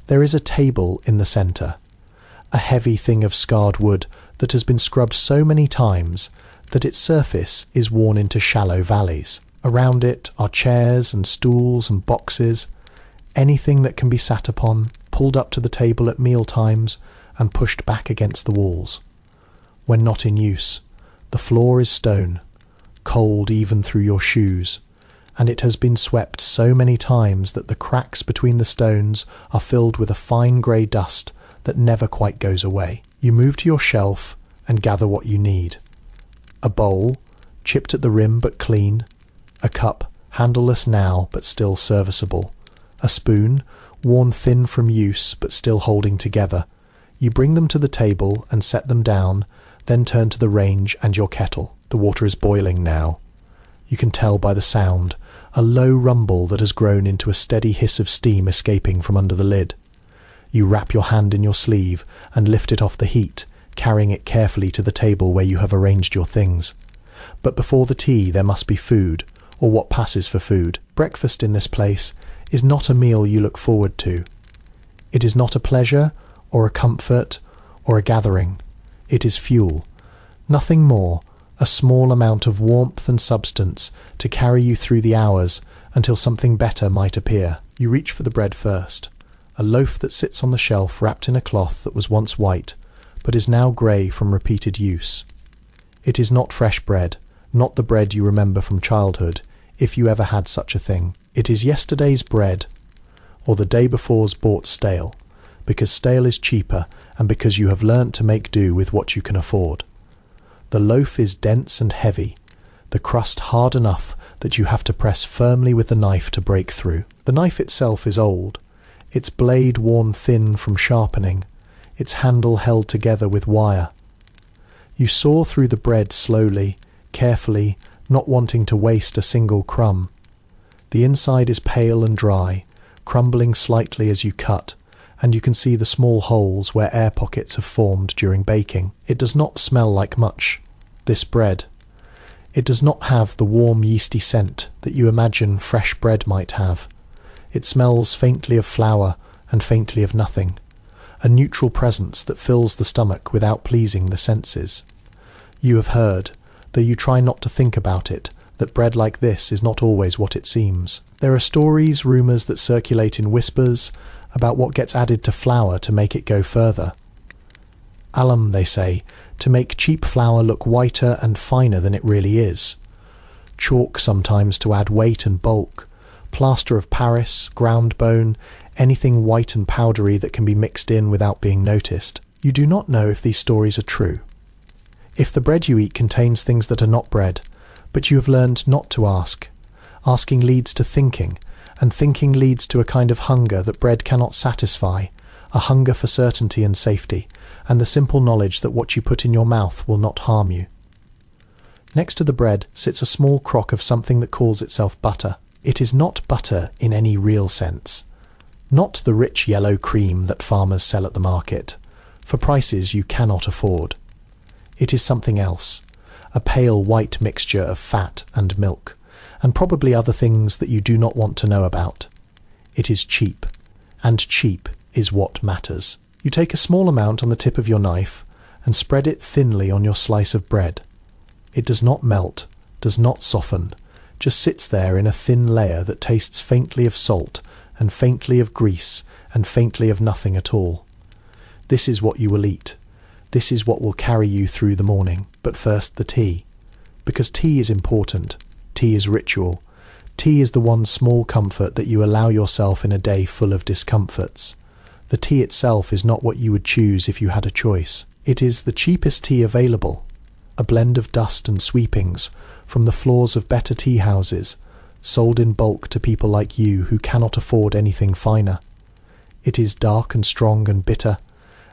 There is a table in the centre, a heavy thing of scarred wood that has been scrubbed so many times that its surface is worn into shallow valleys. Around it are chairs and stools and boxes, anything that can be sat upon, pulled up to the table at meal times and pushed back against the walls. When not in use, the floor is stone, cold even through your shoes, and it has been swept so many times that the cracks between the stones are filled with a fine grey dust that never quite goes away. You move to your shelf and gather what you need. A bowl, chipped at the rim but clean. A cup, handleless now but still serviceable. A spoon, worn thin from use but still holding together. You bring them to the table and set them down, then turn to the range and your kettle. The water is boiling now. You can tell by the sound, a low rumble that has grown into a steady hiss of steam escaping from under the lid. You wrap your hand in your sleeve and lift it off the heat, carrying it carefully to the table where you have arranged your things. But before the tea there must be food, or what passes for food. Breakfast in this place is not a meal you look forward to. It is not a pleasure, or a comfort, or a gathering. It is fuel. Nothing more, a small amount of warmth and substance to carry you through the hours until something better might appear. You reach for the bread first, a loaf that sits on the shelf wrapped in a cloth that was once white, but is now grey from repeated use. It is not fresh bread, not the bread you remember from childhood, if you ever had such a thing. It is yesterday's bread, or the day before's bought stale, because stale is cheaper and because you have learnt to make do with what you can afford. The loaf is dense and heavy, the crust hard enough that you have to press firmly with the knife to break through. The knife itself is old, its blade worn thin from sharpening, its handle held together with wire. You saw through the bread slowly, carefully, not wanting to waste a single crumb. The inside is pale and dry, crumbling slightly as you cut, and you can see the small holes where air pockets have formed during baking. It does not smell like much, this bread. It does not have the warm yeasty scent that you imagine fresh bread might have. It smells faintly of flour and faintly of nothing, a neutral presence that fills the stomach without pleasing the senses. You have heard, though you try not to think about it, that bread like this is not always what it seems. There are stories, rumours that circulate in whispers about what gets added to flour to make it go further. Alum, they say, to make cheap flour look whiter and finer than it really is. Chalk sometimes to add weight and bulk. Plaster of Paris, ground bone, anything white and powdery that can be mixed in without being noticed. You do not know if these stories are true. If the bread you eat contains things that are not bread, but you have learned not to ask. Asking leads to thinking, and thinking leads to a kind of hunger that bread cannot satisfy, a hunger for certainty and safety, and the simple knowledge that what you put in your mouth will not harm you. Next to the bread sits a small crock of something that calls itself butter. It is not butter in any real sense. Not the rich yellow cream that farmers sell at the market, for prices you cannot afford. It is something else, a pale white mixture of fat and milk, and probably other things that you do not want to know about. It is cheap, and cheap is what matters. You take a small amount on the tip of your knife, and spread it thinly on your slice of bread. It does not melt, does not soften, just sits there in a thin layer that tastes faintly of salt and faintly of grease and faintly of nothing at all. This is what you will eat. This is what will carry you through the morning. But first the tea. Because tea is important. Tea is ritual. Tea is the one small comfort that you allow yourself in a day full of discomforts. The tea itself is not what you would choose if you had a choice. It is the cheapest tea available. A blend of dust and sweepings from the floors of better tea houses, sold in bulk to people like you who cannot afford anything finer. It is dark and strong and bitter,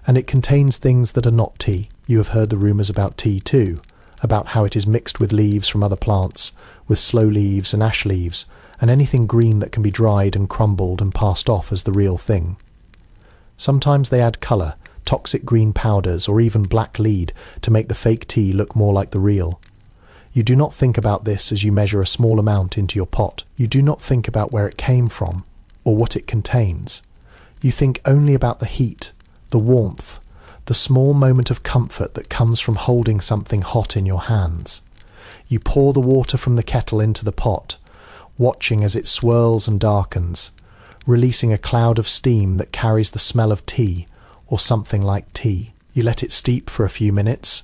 and it contains things that are not tea. You have heard the rumours about tea too, about how it is mixed with leaves from other plants, with slow leaves and ash leaves, and anything green that can be dried and crumbled and passed off as the real thing. Sometimes they add colour, toxic green powders, or even black lead to make the fake tea look more like the real. You do not think about this as you measure a small amount into your pot. You do not think about where it came from, or what it contains. You think only about the heat, the warmth, the small moment of comfort that comes from holding something hot in your hands. You pour the water from the kettle into the pot, watching as it swirls and darkens, releasing a cloud of steam that carries the smell of tea, or something like tea. You let it steep for a few minutes,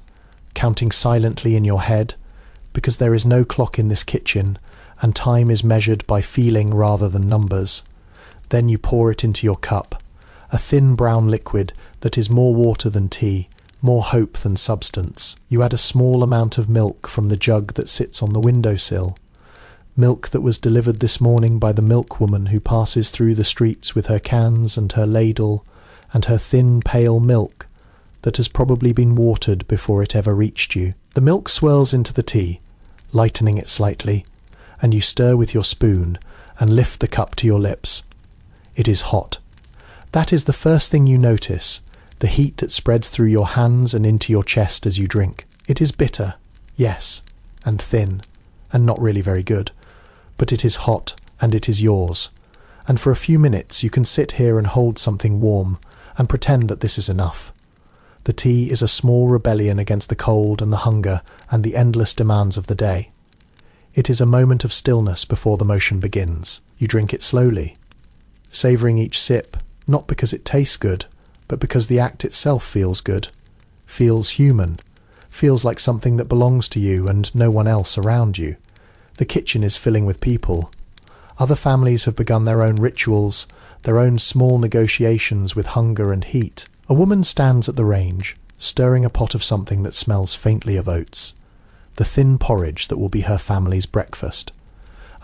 counting silently in your head, because there is no clock in this kitchen, and time is measured by feeling rather than numbers. Then you pour it into your cup, a thin brown liquid that is more water than tea, more hope than substance. You add a small amount of milk from the jug that sits on the windowsill. Milk that was delivered this morning by the milkwoman who passes through the streets with her cans and her ladle and her thin pale milk that has probably been watered before it ever reached you. The milk swirls into the tea, lightening it slightly, and you stir with your spoon and lift the cup to your lips. It is hot. That is the first thing you notice, the heat that spreads through your hands and into your chest as you drink. It is bitter, yes, and thin, and not really very good, but it is hot, and it is yours. And for a few minutes you can sit here and hold something warm, and pretend that this is enough. The tea is a small rebellion against the cold and the hunger and the endless demands of the day. It is a moment of stillness before the motion begins. You drink it slowly, savouring each sip, not because it tastes good, but because the act itself feels good, feels human, feels like something that belongs to you and no one else around you. The kitchen is filling with people. Other families have begun their own rituals, their own small negotiations with hunger and heat. A woman stands at the range, stirring a pot of something that smells faintly of oats, the thin porridge that will be her family's breakfast.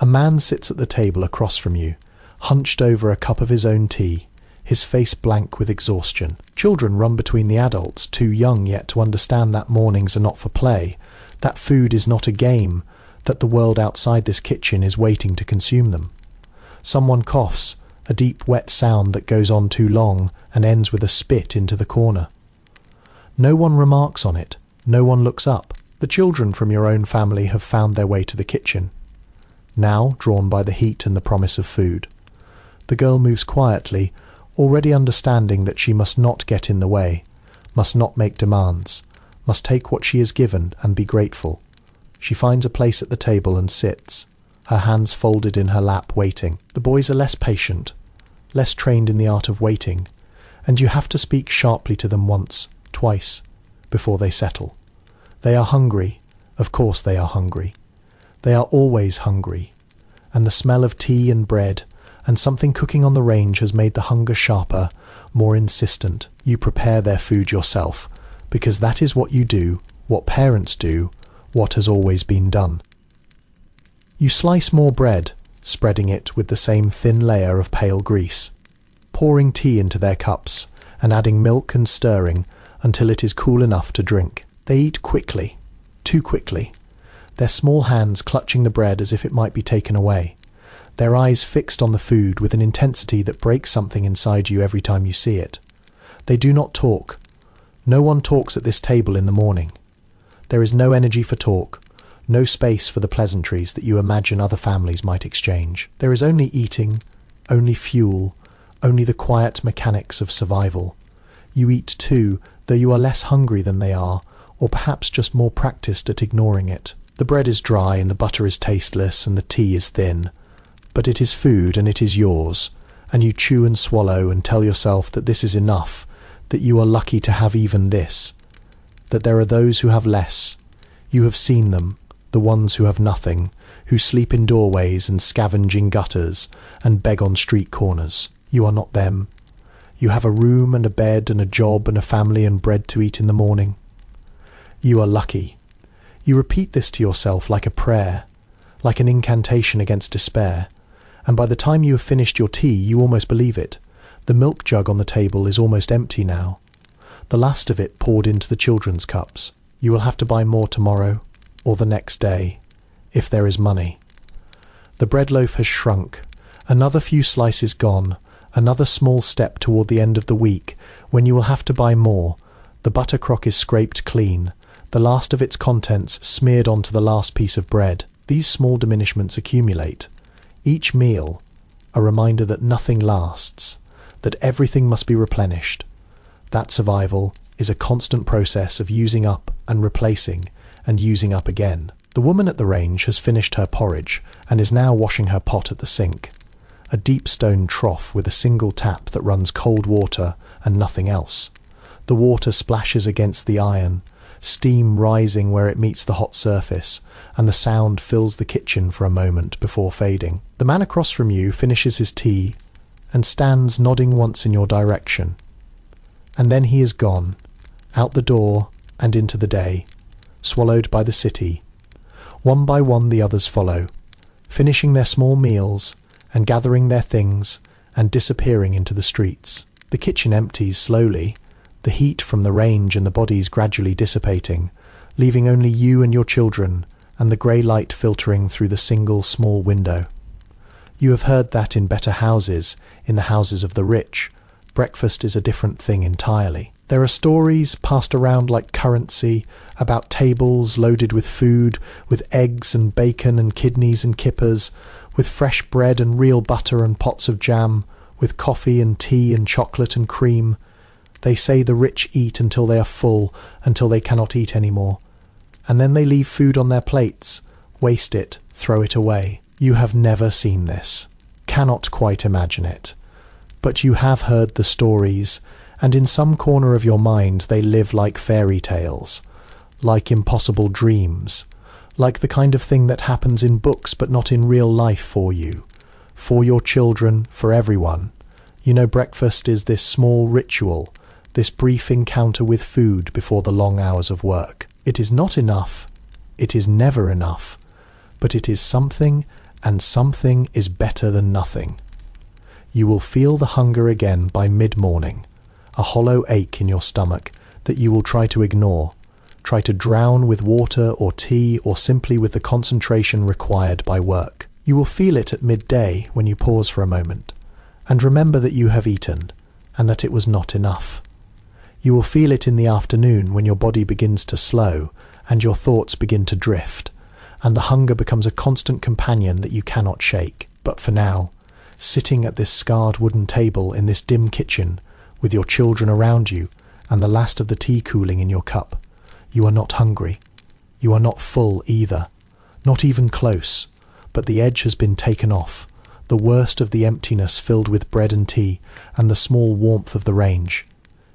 A man sits at the table across from you, hunched over a cup of his own tea, his face blank with exhaustion. Children run between the adults, too young yet to understand that mornings are not for play, that food is not a game, that the world outside this kitchen is waiting to consume them. Someone coughs, a deep wet sound that goes on too long and ends with a spit into the corner. No one remarks on it, no one looks up. The children from your own family have found their way to the kitchen, now drawn by the heat and the promise of food. The girl moves quietly, already understanding that she must not get in the way, must not make demands, must take what she is given and be grateful. She finds a place at the table and sits, her hands folded in her lap, waiting. The boys are less patient, less trained in the art of waiting, and you have to speak sharply to them once, twice, before they settle. They are hungry, of course they are hungry. They are always hungry, and the smell of tea and bread and something cooking on the range has made the hunger sharper, more insistent. You prepare their food yourself, because that is what you do, what parents do, what has always been done. You slice more bread, spreading it with the same thin layer of pale grease, pouring tea into their cups and adding milk and stirring until it is cool enough to drink. They eat quickly, too quickly, their small hands clutching the bread as if it might be taken away, their eyes fixed on the food with an intensity that breaks something inside you every time you see it. They do not talk. No one talks at this table in the morning. There is no energy for talk, no space for the pleasantries that you imagine other families might exchange. There is only eating, only fuel, only the quiet mechanics of survival. You eat too, though you are less hungry than they are, or perhaps just more practiced at ignoring it. The bread is dry and the butter is tasteless and the tea is thin, but it is food and it is yours, and you chew and swallow and tell yourself that this is enough, that you are lucky to have even this, that there are those who have less. You have seen them, the ones who have nothing, who sleep in doorways and scavenge in gutters and beg on street corners. You are not them. You have a room and a bed and a job and a family and bread to eat in the morning. You are lucky. You repeat this to yourself like a prayer, like an incantation against despair, and by the time you have finished your tea you almost believe it. The milk jug on the table is almost empty now, the last of it poured into the children's cups. You will have to buy more tomorrow, or the next day, if there is money. The bread loaf has shrunk, another few slices gone, another small step toward the end of the week, when you will have to buy more. The butter crock is scraped clean, the last of its contents smeared onto the last piece of bread. These small diminishments accumulate. Each meal, a reminder that nothing lasts, that everything must be replenished. That survival is a constant process of using up and replacing and using up again. The woman at the range has finished her porridge and is now washing her pot at the sink, a deep stone trough with a single tap that runs cold water and nothing else. The water splashes against the iron, steam rising where it meets the hot surface, and the sound fills the kitchen for a moment before fading. The man across from you finishes his tea and stands nodding once in your direction. And then he is gone, out the door and into the day, swallowed by the city. One by one the others follow, finishing their small meals and gathering their things and disappearing into the streets. The kitchen empties slowly, the heat from the range and the bodies gradually dissipating, leaving only you and your children and the grey light filtering through the single small window. You have heard that in better houses, in the houses of the rich, breakfast is a different thing entirely. There are stories passed around like currency about tables loaded with food, with eggs and bacon and kidneys and kippers, with fresh bread and real butter and pots of jam, with coffee and tea and chocolate and cream. They say the rich eat until they are full, until they cannot eat any more. And then they leave food on their plates, waste it, throw it away. You have never seen this, cannot quite imagine it. But you have heard the stories, and in some corner of your mind they live like fairy tales, like impossible dreams, like the kind of thing that happens in books but not in real life for you, for your children, for everyone. You know, breakfast is this small ritual, this brief encounter with food before the long hours of work. It is not enough, it is never enough, but it is something, and something is better than nothing. You will feel the hunger again by mid-morning, a hollow ache in your stomach that you will try to ignore, try to drown with water or tea or simply with the concentration required by work. You will feel it at midday when you pause for a moment, and remember that you have eaten, and that it was not enough. You will feel it in the afternoon when your body begins to slow, and your thoughts begin to drift, and the hunger becomes a constant companion that you cannot shake. But for now, sitting at this scarred wooden table in this dim kitchen, with your children around you, and the last of the tea cooling in your cup, you are not hungry. You are not full either, not even close, but the edge has been taken off, the worst of the emptiness filled with bread and tea, and the small warmth of the range.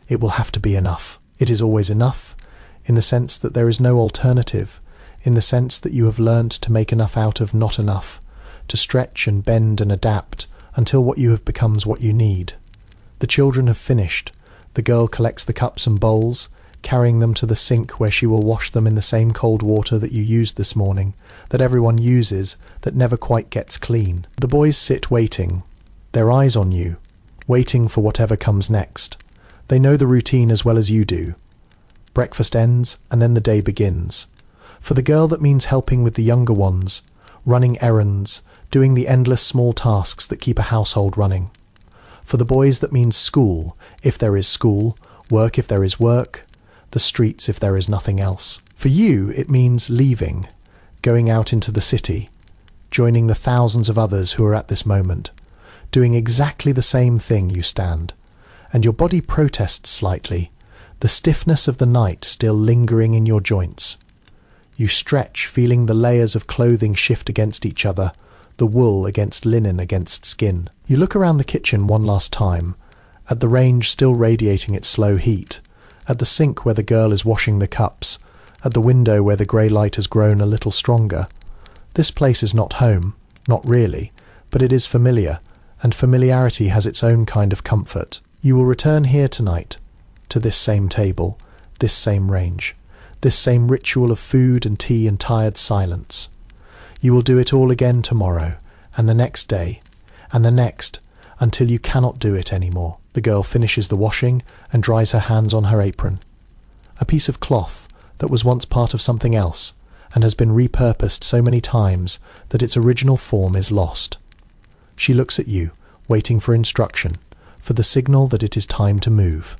It will have to be enough. It is always enough, in the sense that there is no alternative, in the sense that you have learnt to make enough out of not enough, to stretch and bend and adapt until what you have becomes what you need. The children have finished. The girl collects the cups and bowls, carrying them to the sink where she will wash them in the same cold water that you used this morning, that everyone uses, that never quite gets clean. The boys sit waiting, their eyes on you, waiting for whatever comes next. They know the routine as well as you do. Breakfast ends, and then the day begins. For the girl that means helping with the younger ones, running errands, doing the endless small tasks that keep a household running. For the boys that means school, if there is school, work if there is work, the streets if there is nothing else. For you, it means leaving, going out into the city, joining the thousands of others who are at this moment, doing exactly the same thing you stand, and your body protests slightly, the stiffness of the night still lingering in your joints. You stretch, feeling the layers of clothing shift against each other, the wool against linen against skin. You look around the kitchen one last time, at the range still radiating its slow heat, at the sink where the girl is washing the cups, at the window where the grey light has grown a little stronger. This place is not home, not really, but it is familiar, and familiarity has its own kind of comfort. You will return here tonight, to this same table, this same range, this same ritual of food and tea and tired silence. You will do it all again tomorrow, and the next day, and the next, until you cannot do it anymore. The girl finishes the washing and dries her hands on her apron. A piece of cloth that was once part of something else, and has been repurposed so many times that its original form is lost. She looks at you, waiting for instruction, for the signal that it is time to move.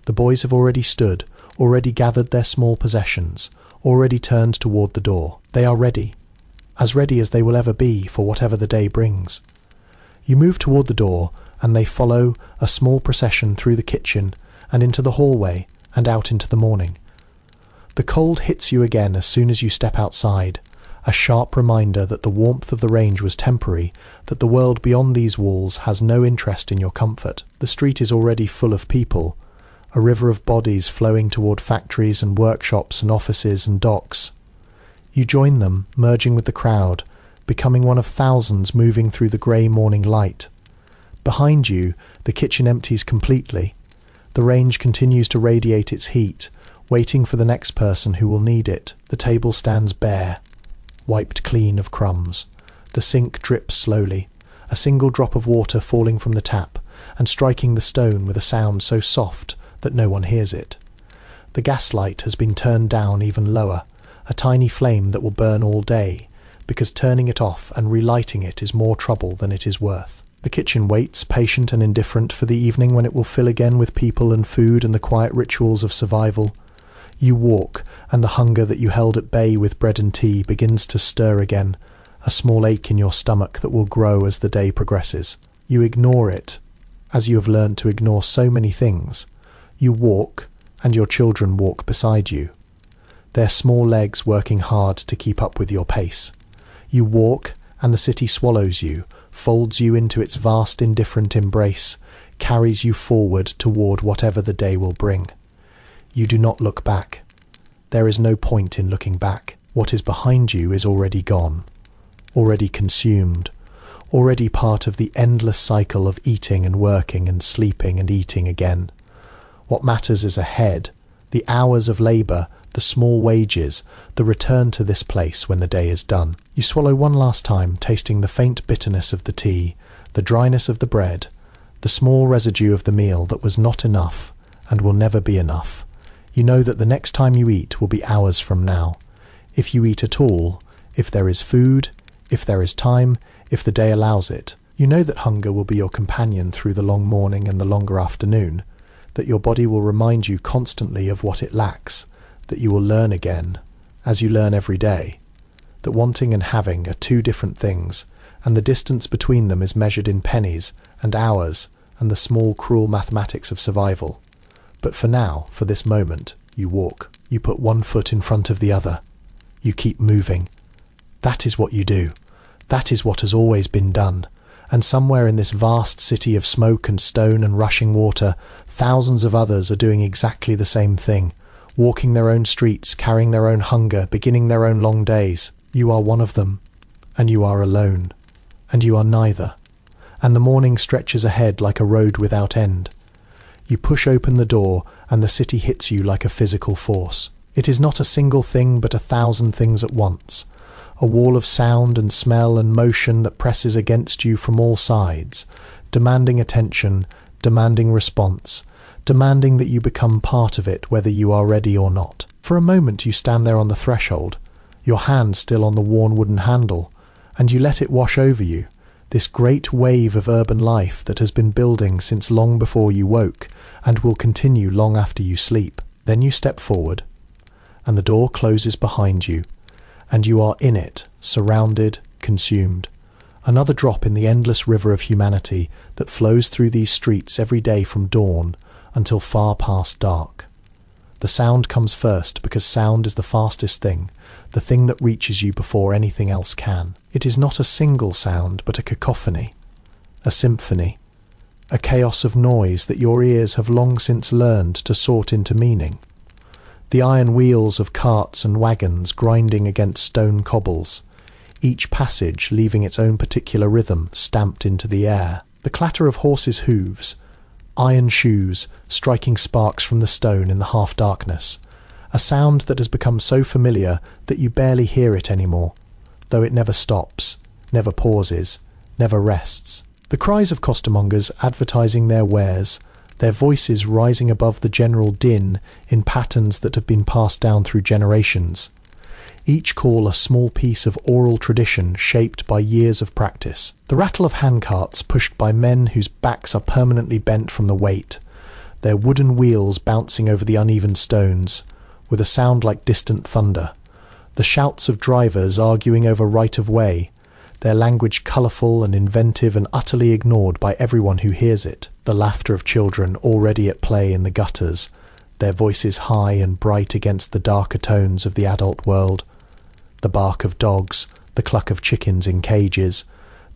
The boys have already stood, already gathered their small possessions, already turned toward the door. They are ready, as ready as they will ever be for whatever the day brings. You move toward the door, and they follow, a small procession through the kitchen and into the hallway and out into the morning. The cold hits you again as soon as you step outside, a sharp reminder that the warmth of the range was temporary, that the world beyond these walls has no interest in your comfort. The street is already full of people, a river of bodies flowing toward factories and workshops and offices and docks. You join them, merging with the crowd, becoming one of thousands moving through the grey morning light. Behind you, the kitchen empties completely. The range continues to radiate its heat, waiting for the next person who will need it. The table stands bare, wiped clean of crumbs. The sink drips slowly, a single drop of water falling from the tap and striking the stone with a sound so soft that no one hears it. The gas light has been turned down even lower, a tiny flame that will burn all day, because turning it off and relighting it is more trouble than it is worth. The kitchen waits, patient and indifferent, for the evening when it will fill again with people and food and the quiet rituals of survival. You walk, and the hunger that you held at bay with bread and tea begins to stir again, a small ache in your stomach that will grow as the day progresses. You ignore it, as you have learned to ignore so many things. You walk, and your children walk beside you, their small legs working hard to keep up with your pace. You walk, and the city swallows you, folds you into its vast indifferent embrace, carries you forward toward whatever the day will bring. You do not look back. There is no point in looking back. What is behind you is already gone, already consumed, already part of the endless cycle of eating and working and sleeping and eating again. What matters is ahead, the hours of labour, the small wages, the return to this place when the day is done. You swallow one last time, tasting the faint bitterness of the tea, the dryness of the bread, the small residue of the meal that was not enough and will never be enough. You know that the next time you eat will be hours from now. If you eat at all, if there is food, if there is time, if the day allows it, you know that hunger will be your companion through the long morning and the longer afternoon, that your body will remind you constantly of what it lacks, that you will learn again, as you learn every day, that wanting and having are two different things, and the distance between them is measured in pennies and hours and the small cruel mathematics of survival. But for now, for this moment, you walk. You put one foot in front of the other. You keep moving. That is what you do. That is what has always been done. And somewhere in this vast city of smoke and stone and rushing water, thousands of others are doing exactly the same thing, walking their own streets, carrying their own hunger, beginning their own long days. You are one of them, and you are alone, and you are neither. And the morning stretches ahead like a road without end. You push open the door, and the city hits you like a physical force. It is not a single thing, but 1,000 things at once. A wall of sound and smell and motion that presses against you from all sides, demanding attention, demanding response, demanding that you become part of it whether you are ready or not. For a moment you stand there on the threshold, your hand still on the worn wooden handle, and you let it wash over you, this great wave of urban life that has been building since long before you woke and will continue long after you sleep. Then you step forward, and the door closes behind you, and you are in it, surrounded, consumed, Another drop in the endless river of humanity that flows through these streets every day from dawn until far past dark. The sound comes first because sound is the fastest thing, the thing that reaches you before anything else can. It is not a single sound, but a cacophony, a symphony, a chaos of noise that your ears have long since learned to sort into meaning. The iron wheels of carts and wagons grinding against stone cobbles, each passage leaving its own particular rhythm stamped into the air. The clatter of horses' hooves, iron shoes striking sparks from the stone in the half-darkness, a sound that has become so familiar that you barely hear it anymore, though it never stops, never pauses, never rests. The cries of costermongers advertising their wares, their voices rising above the general din in patterns that have been passed down through generations, each call a small piece of oral tradition shaped by years of practice. The rattle of handcarts pushed by men whose backs are permanently bent from the weight, their wooden wheels bouncing over the uneven stones, with a sound like distant thunder. The shouts of drivers arguing over right-of-way, their language colourful and inventive and utterly ignored by everyone who hears it. The laughter of children already at play in the gutters, their voices high and bright against the darker tones of the adult world. The bark of dogs, the cluck of chickens in cages,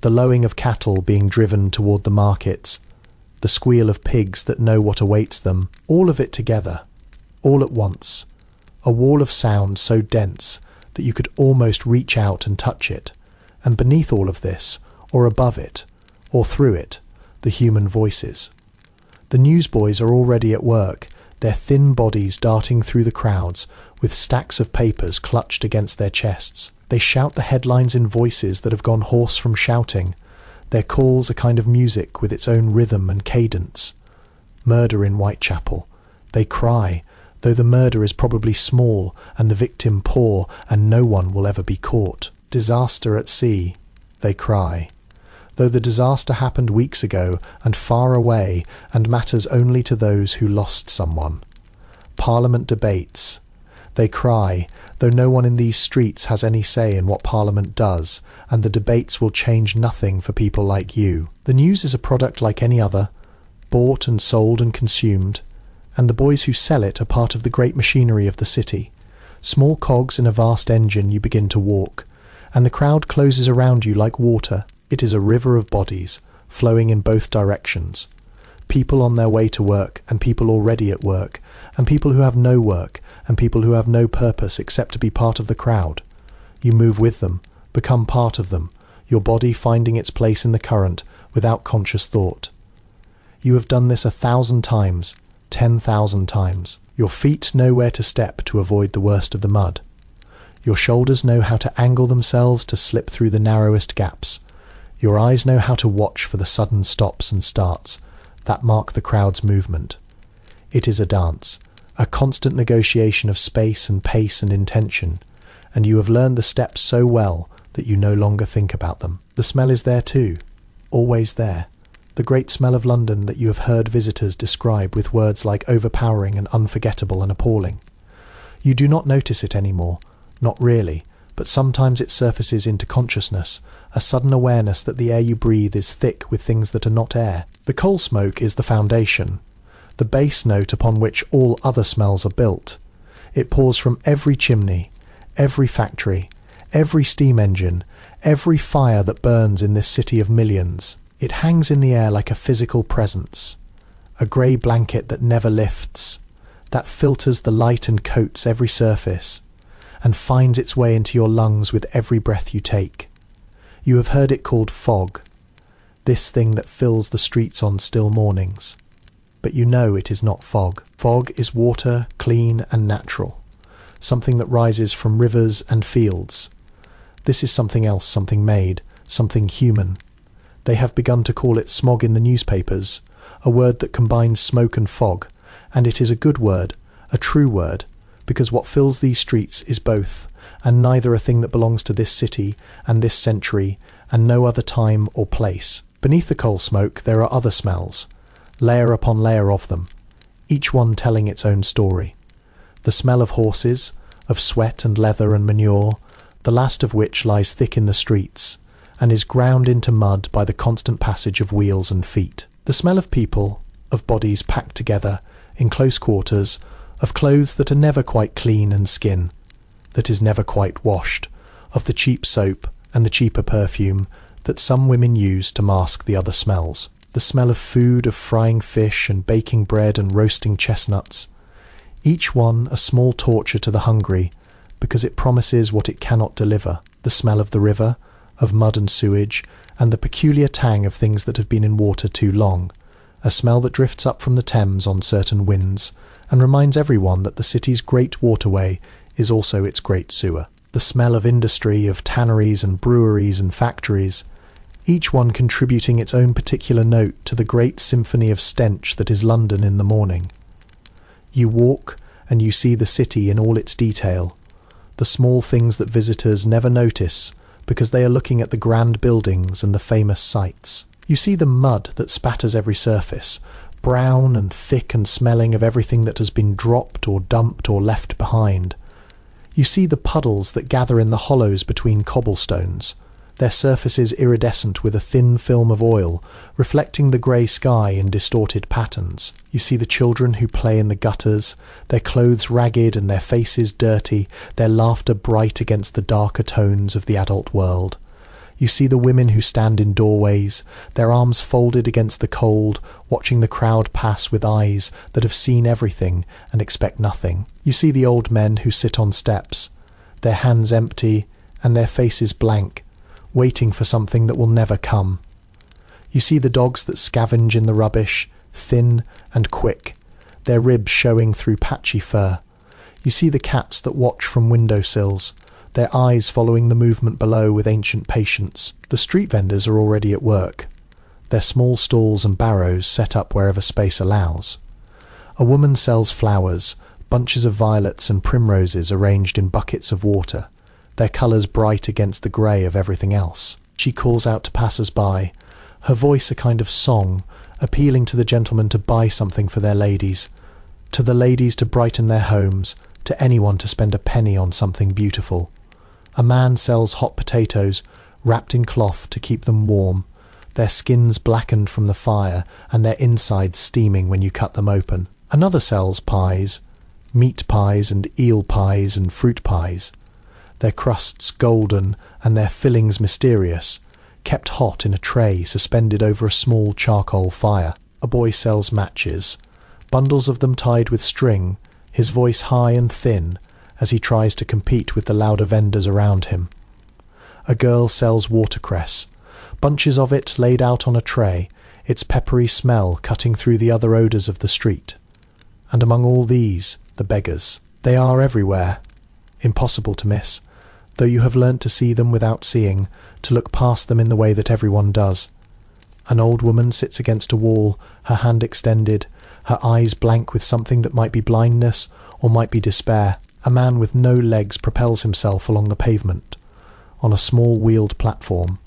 the lowing of cattle being driven toward the markets, the squeal of pigs that know what awaits them, all of it together, all at once, a wall of sound so dense that you could almost reach out and touch it, and beneath all of this, or above it, or through it, the human voices. The newsboys are already at work, their thin bodies darting through the crowds with stacks of papers clutched against their chests. They shout the headlines in voices that have gone hoarse from shouting, their calls a kind of music with its own rhythm and cadence. Murder in Whitechapel. They cry, though the murder is probably small and the victim poor and no one will ever be caught. Disaster at sea. They cry, though the disaster happened weeks ago and far away and matters only to those who lost someone. Parliament debates. They cry, though no one in these streets has any say in what Parliament does, and the debates will change nothing for people like you. The news is a product like any other, bought and sold and consumed, and the boys who sell it are part of the great machinery of the city. Small cogs in a vast engine you begin to walk, and the crowd closes around you like water. It is a river of bodies, flowing in both directions. People on their way to work, and people already at work, and people who have no work, and people who have no purpose except to be part of the crowd. You move with them, become part of them, your body finding its place in the current without conscious thought. You have done this 1,000 times, 10,000 times. Your feet know where to step to avoid the worst of the mud. Your shoulders know how to angle themselves to slip through the narrowest gaps. Your eyes know how to watch for the sudden stops and starts that mark the crowd's movement. It is a dance, a constant negotiation of space and pace and intention, and you have learned the steps so well that you no longer think about them. The smell is there too, always there. The great smell of London that you have heard visitors describe with words like overpowering and unforgettable and appalling. You do not notice it anymore, not really, but sometimes it surfaces into consciousness, a sudden awareness that the air you breathe is thick with things that are not air. The coal smoke is the foundation, the base note upon which all other smells are built. It pours from every chimney, every factory, every steam engine, every fire that burns in this city of millions. It hangs in the air like a physical presence, a grey blanket that never lifts, that filters the light and coats every surface, and finds its way into your lungs with every breath you take. You have heard it called fog, this thing that fills the streets on still mornings. But you know it is not fog. Fog is water, clean and natural, something that rises from rivers and fields. This is something else, something made, something human. They have begun to call it smog in the newspapers, a word that combines smoke and fog, and it is a good word, a true word, because what fills these streets is both, and neither a thing that belongs to this city and this century and no other time or place. Beneath the coal smoke there are other smells, layer upon layer of them, each one telling its own story. The smell of horses, of sweat and leather and manure, the last of which lies thick in the streets, and is ground into mud by the constant passage of wheels and feet. The smell of people, of bodies packed together in close quarters, of clothes that are never quite clean and skin that is never quite washed, of the cheap soap and the cheaper perfume that some women use to mask the other smells. The smell of food, of frying fish and baking bread and roasting chestnuts, each one a small torture to the hungry because it promises what it cannot deliver. The smell of the river, of mud and sewage, and the peculiar tang of things that have been in water too long, a smell that drifts up from the Thames on certain winds and reminds everyone that the city's great waterway is also its great sewer. The smell of industry, of tanneries and breweries and factories, each one contributing its own particular note to the great symphony of stench that is London in the morning. You walk and you see the city in all its detail, the small things that visitors never notice because they are looking at the grand buildings and the famous sights. You see the mud that spatters every surface, brown and thick and smelling of everything that has been dropped or dumped or left behind. You see the puddles that gather in the hollows between cobblestones, their surfaces iridescent with a thin film of oil, reflecting the grey sky in distorted patterns. You see the children who play in the gutters, their clothes ragged and their faces dirty, their laughter bright against the darker tones of the adult world. You see the women who stand in doorways, their arms folded against the cold, watching the crowd pass with eyes that have seen everything and expect nothing. You see the old men who sit on steps, their hands empty and their faces blank, waiting for something that will never come. You see the dogs that scavenge in the rubbish, thin and quick, their ribs showing through patchy fur. You see the cats that watch from windowsills, their eyes following the movement below with ancient patience. The street vendors are already at work, their small stalls and barrows set up wherever space allows. A woman sells flowers, bunches of violets and primroses arranged in buckets of water, their colours bright against the grey of everything else. She calls out to passers-by, her voice a kind of song, appealing to the gentlemen to buy something for their ladies, to the ladies to brighten their homes, to anyone to spend a penny on something beautiful. A man sells hot potatoes, wrapped in cloth to keep them warm, their skins blackened from the fire and their insides steaming when you cut them open. Another sells pies, meat pies and eel pies and fruit pies, their crusts golden and their fillings mysterious, kept hot in a tray suspended over a small charcoal fire. A boy sells matches, bundles of them tied with string, his voice high and thin as he tries to compete with the louder vendors around him. A girl sells watercress, bunches of it laid out on a tray, its peppery smell cutting through the other odours of the street. And among all these, the beggars. They are everywhere, impossible to miss, though you have learnt to see them without seeing, to look past them in the way that everyone does. An old woman sits against a wall, her hand extended, her eyes blank with something that might be blindness or might be despair. A man with no legs propels himself along the pavement, on a small wheeled platform,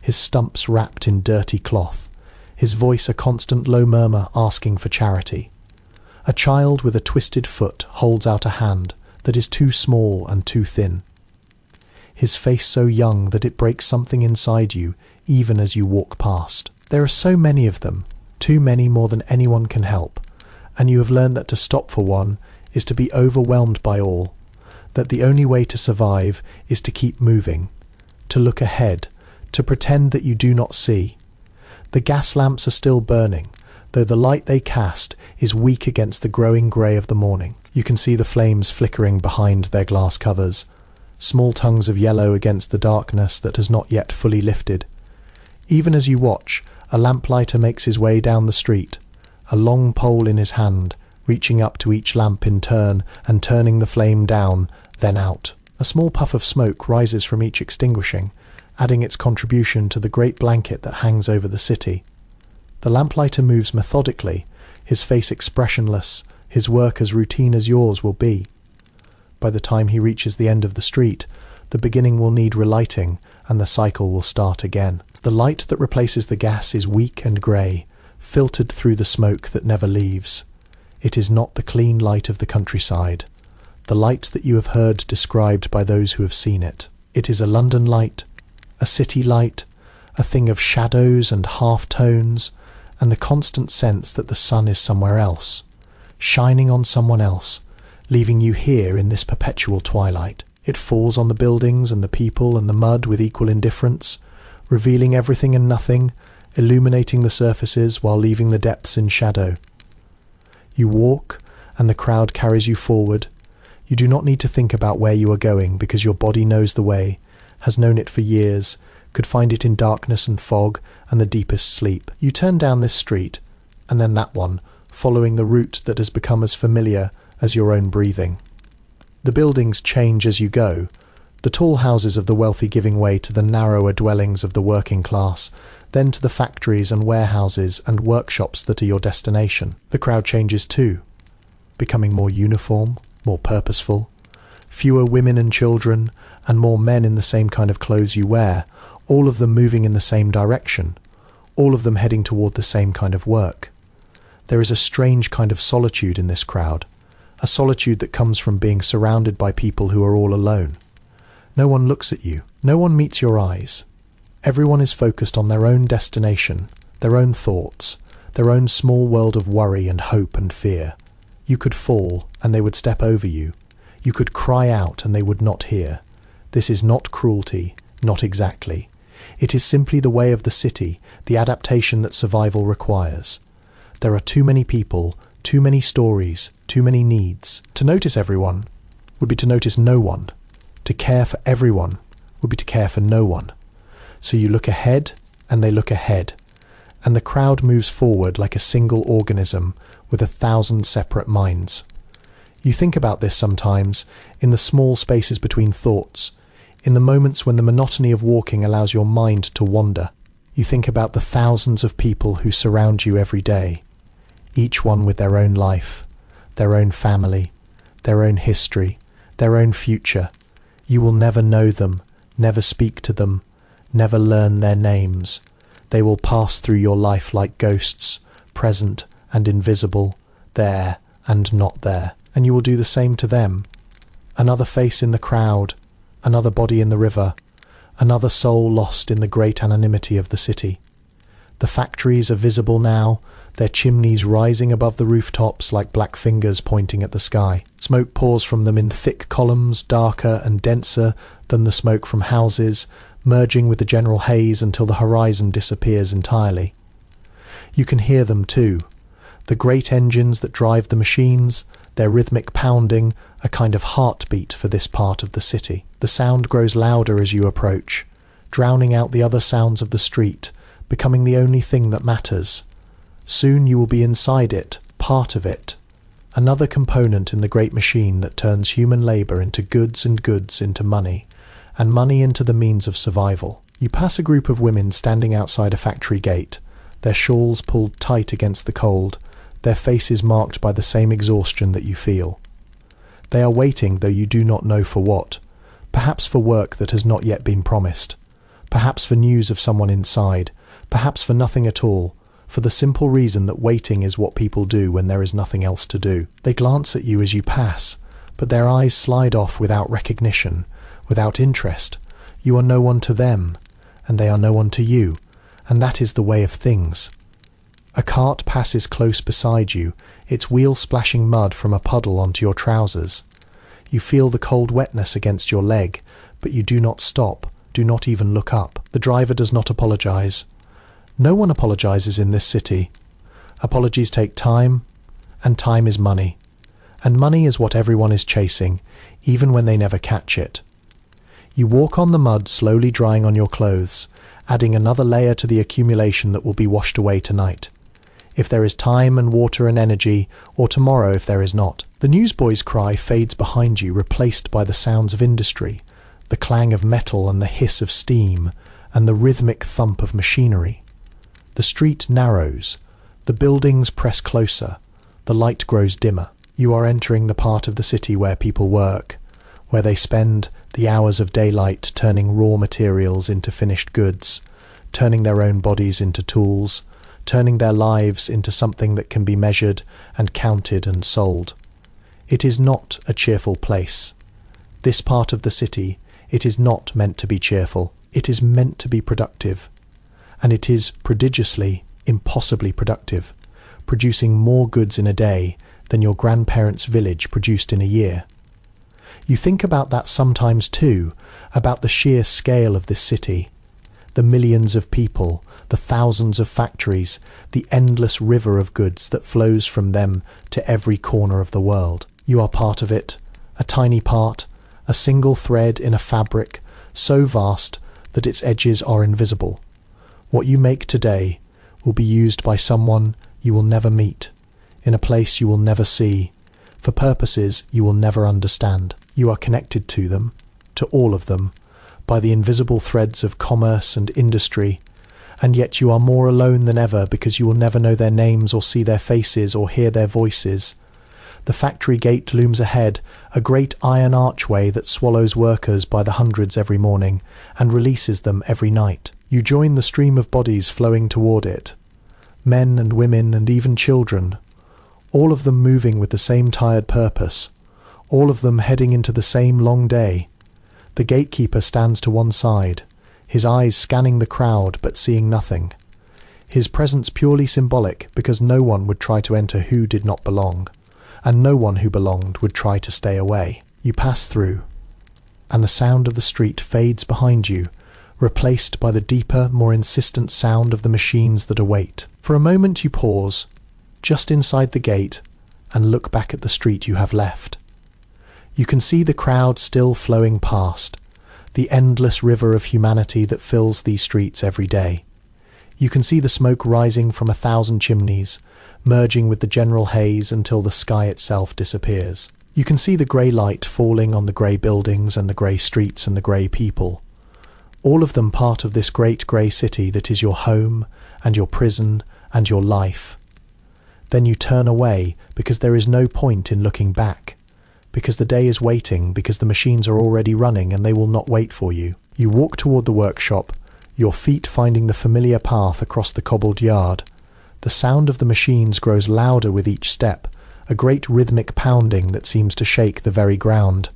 his stumps wrapped in dirty cloth, his voice a constant low murmur asking for charity. A child with a twisted foot holds out a hand that is too small and too thin, his face so young that it breaks something inside you even as you walk past. There are so many of them, too many more than anyone can help, and you have learned that to stop for one is to be overwhelmed by all, that the only way to survive is to keep moving, to look ahead, to pretend that you do not see. The gas lamps are still burning, though the light they cast is weak against the growing grey of the morning. You can see the flames flickering behind their glass covers, small tongues of yellow against the darkness that has not yet fully lifted. Even as you watch, a lamplighter makes his way down the street, a long pole in his hand, reaching up to each lamp in turn and turning the flame down, then out. A small puff of smoke rises from each extinguishing, adding its contribution to the great blanket that hangs over the city. The lamplighter moves methodically, his face expressionless, his work as routine as yours will be. By the time he reaches the end of the street, the beginning will need relighting, and the cycle will start again. The light that replaces the gas is weak and grey, filtered through the smoke that never leaves. It is not the clean light of the countryside, the light that you have heard described by those who have seen it. It is a London light, a city light, a thing of shadows and half-tones, and the constant sense that the sun is somewhere else, shining on someone else, leaving you here in this perpetual twilight. It falls on the buildings and the people and the mud with equal indifference, revealing everything and nothing, illuminating the surfaces while leaving the depths in shadow. You walk, and the crowd carries you forward. You do not need to think about where you are going because your body knows the way, has known it for years, could find it in darkness and fog and the deepest sleep. You turn down this street, and then that one, following the route that has become as familiar as your own breathing. The buildings change as you go, the tall houses of the wealthy giving way to the narrower dwellings of the working class, then to the factories and warehouses and workshops that are your destination. The crowd changes too, becoming more uniform, more purposeful, fewer women and children, and more men in the same kind of clothes you wear, all of them moving in the same direction, all of them heading toward the same kind of work. There is a strange kind of solitude in this crowd, a solitude that comes from being surrounded by people who are all alone. No one looks at you, no one meets your eyes. Everyone is focused on their own destination, their own thoughts, their own small world of worry and hope and fear. You could fall, and they would step over you. You could cry out, and they would not hear. This is not cruelty, not exactly. It is simply the way of the city, the adaptation that survival requires. There are too many people, too many stories, too many needs. To notice everyone would be to notice no one. To care for everyone would be to care for no one. So you look ahead, and they look ahead, and the crowd moves forward like a single organism with 1,000 separate minds. You think about this sometimes, in the small spaces between thoughts, in the moments when the monotony of walking allows your mind to wander. You think about the thousands of people who surround you every day, each one with their own life, their own family, their own history, their own future. You will never know them, never speak to them, never learn their names. They will pass through your life like ghosts, present and invisible, there and not there. And you will do the same to them. Another face in the crowd, another body in the river, another soul lost in the great anonymity of the city. The factories are visible now, their chimneys rising above the rooftops like black fingers pointing at the sky. Smoke pours from them in thick columns, darker and denser than the smoke from houses, merging with the general haze until the horizon disappears entirely. You can hear them too. The great engines that drive the machines, their rhythmic pounding, a kind of heartbeat for this part of the city. The sound grows louder as you approach, drowning out the other sounds of the street, becoming the only thing that matters. Soon you will be inside it, part of it, another component in the great machine that turns human labour into goods and goods into money, and money into the means of survival. You pass a group of women standing outside a factory gate, their shawls pulled tight against the cold, their faces marked by the same exhaustion that you feel. They are waiting, though you do not know for what, perhaps for work that has not yet been promised, perhaps for news of someone inside, perhaps for nothing at all, for the simple reason that waiting is what people do when there is nothing else to do. They glance at you as you pass, but their eyes slide off without recognition, without interest. You are no one to them, and they are no one to you, and that is the way of things. A cart passes close beside you, its wheel splashing mud from a puddle onto your trousers. You feel the cold wetness against your leg, but you do not stop, do not even look up. The driver does not apologize. No one apologizes in this city. Apologies take time, and time is money. And money is what everyone is chasing, even when they never catch it. You walk on the mud slowly drying on your clothes, adding another layer to the accumulation that will be washed away tonight. If there is time and water and energy, or tomorrow if there is not. The newsboy's cry fades behind you, replaced by the sounds of industry, the clang of metal and the hiss of steam, and the rhythmic thump of machinery. The street narrows, the buildings press closer, the light grows dimmer. You are entering the part of the city where people work, where they spend the hours of daylight turning raw materials into finished goods, turning their own bodies into tools, turning their lives into something that can be measured and counted and sold. It is not a cheerful place. This part of the city, it is not meant to be cheerful. It is meant to be productive, and it is prodigiously, impossibly productive, producing more goods in a day than your grandparents' village produced in a year. You think about that sometimes too, about the sheer scale of this city, the millions of people, the thousands of factories, the endless river of goods that flows from them to every corner of the world. You are part of it, a tiny part, a single thread in a fabric so vast that its edges are invisible. What you make today will be used by someone you will never meet, in a place you will never see, for purposes you will never understand. You are connected to them, to all of them, by the invisible threads of commerce and industry, and yet you are more alone than ever because you will never know their names or see their faces or hear their voices. The factory gate looms ahead, a great iron archway that swallows workers by the hundreds every morning and releases them every night. You join the stream of bodies flowing toward it, men and women and even children, all of them moving with the same tired purpose, all of them heading into the same long day. The gatekeeper stands to one side, his eyes scanning the crowd but seeing nothing, his presence purely symbolic because no one would try to enter who did not belong, and no one who belonged would try to stay away. You pass through, and the sound of the street fades behind you, replaced by the deeper, more insistent sound of the machines that await. For a moment you pause, just inside the gate, and look back at the street you have left. You can see the crowd still flowing past, the endless river of humanity that fills these streets every day. You can see the smoke rising from 1,000 chimneys, merging with the general haze until the sky itself disappears. You can see the grey light falling on the grey buildings and the grey streets and the grey people, all of them part of this great grey city that is your home and your prison and your life. Then you turn away because there is no point in looking back, because the day is waiting, because the machines are already running and they will not wait for you. You walk toward the workshop, your feet finding the familiar path across the cobbled yard. The sound of the machines grows louder with each step, a great rhythmic pounding that seems to shake the very ground.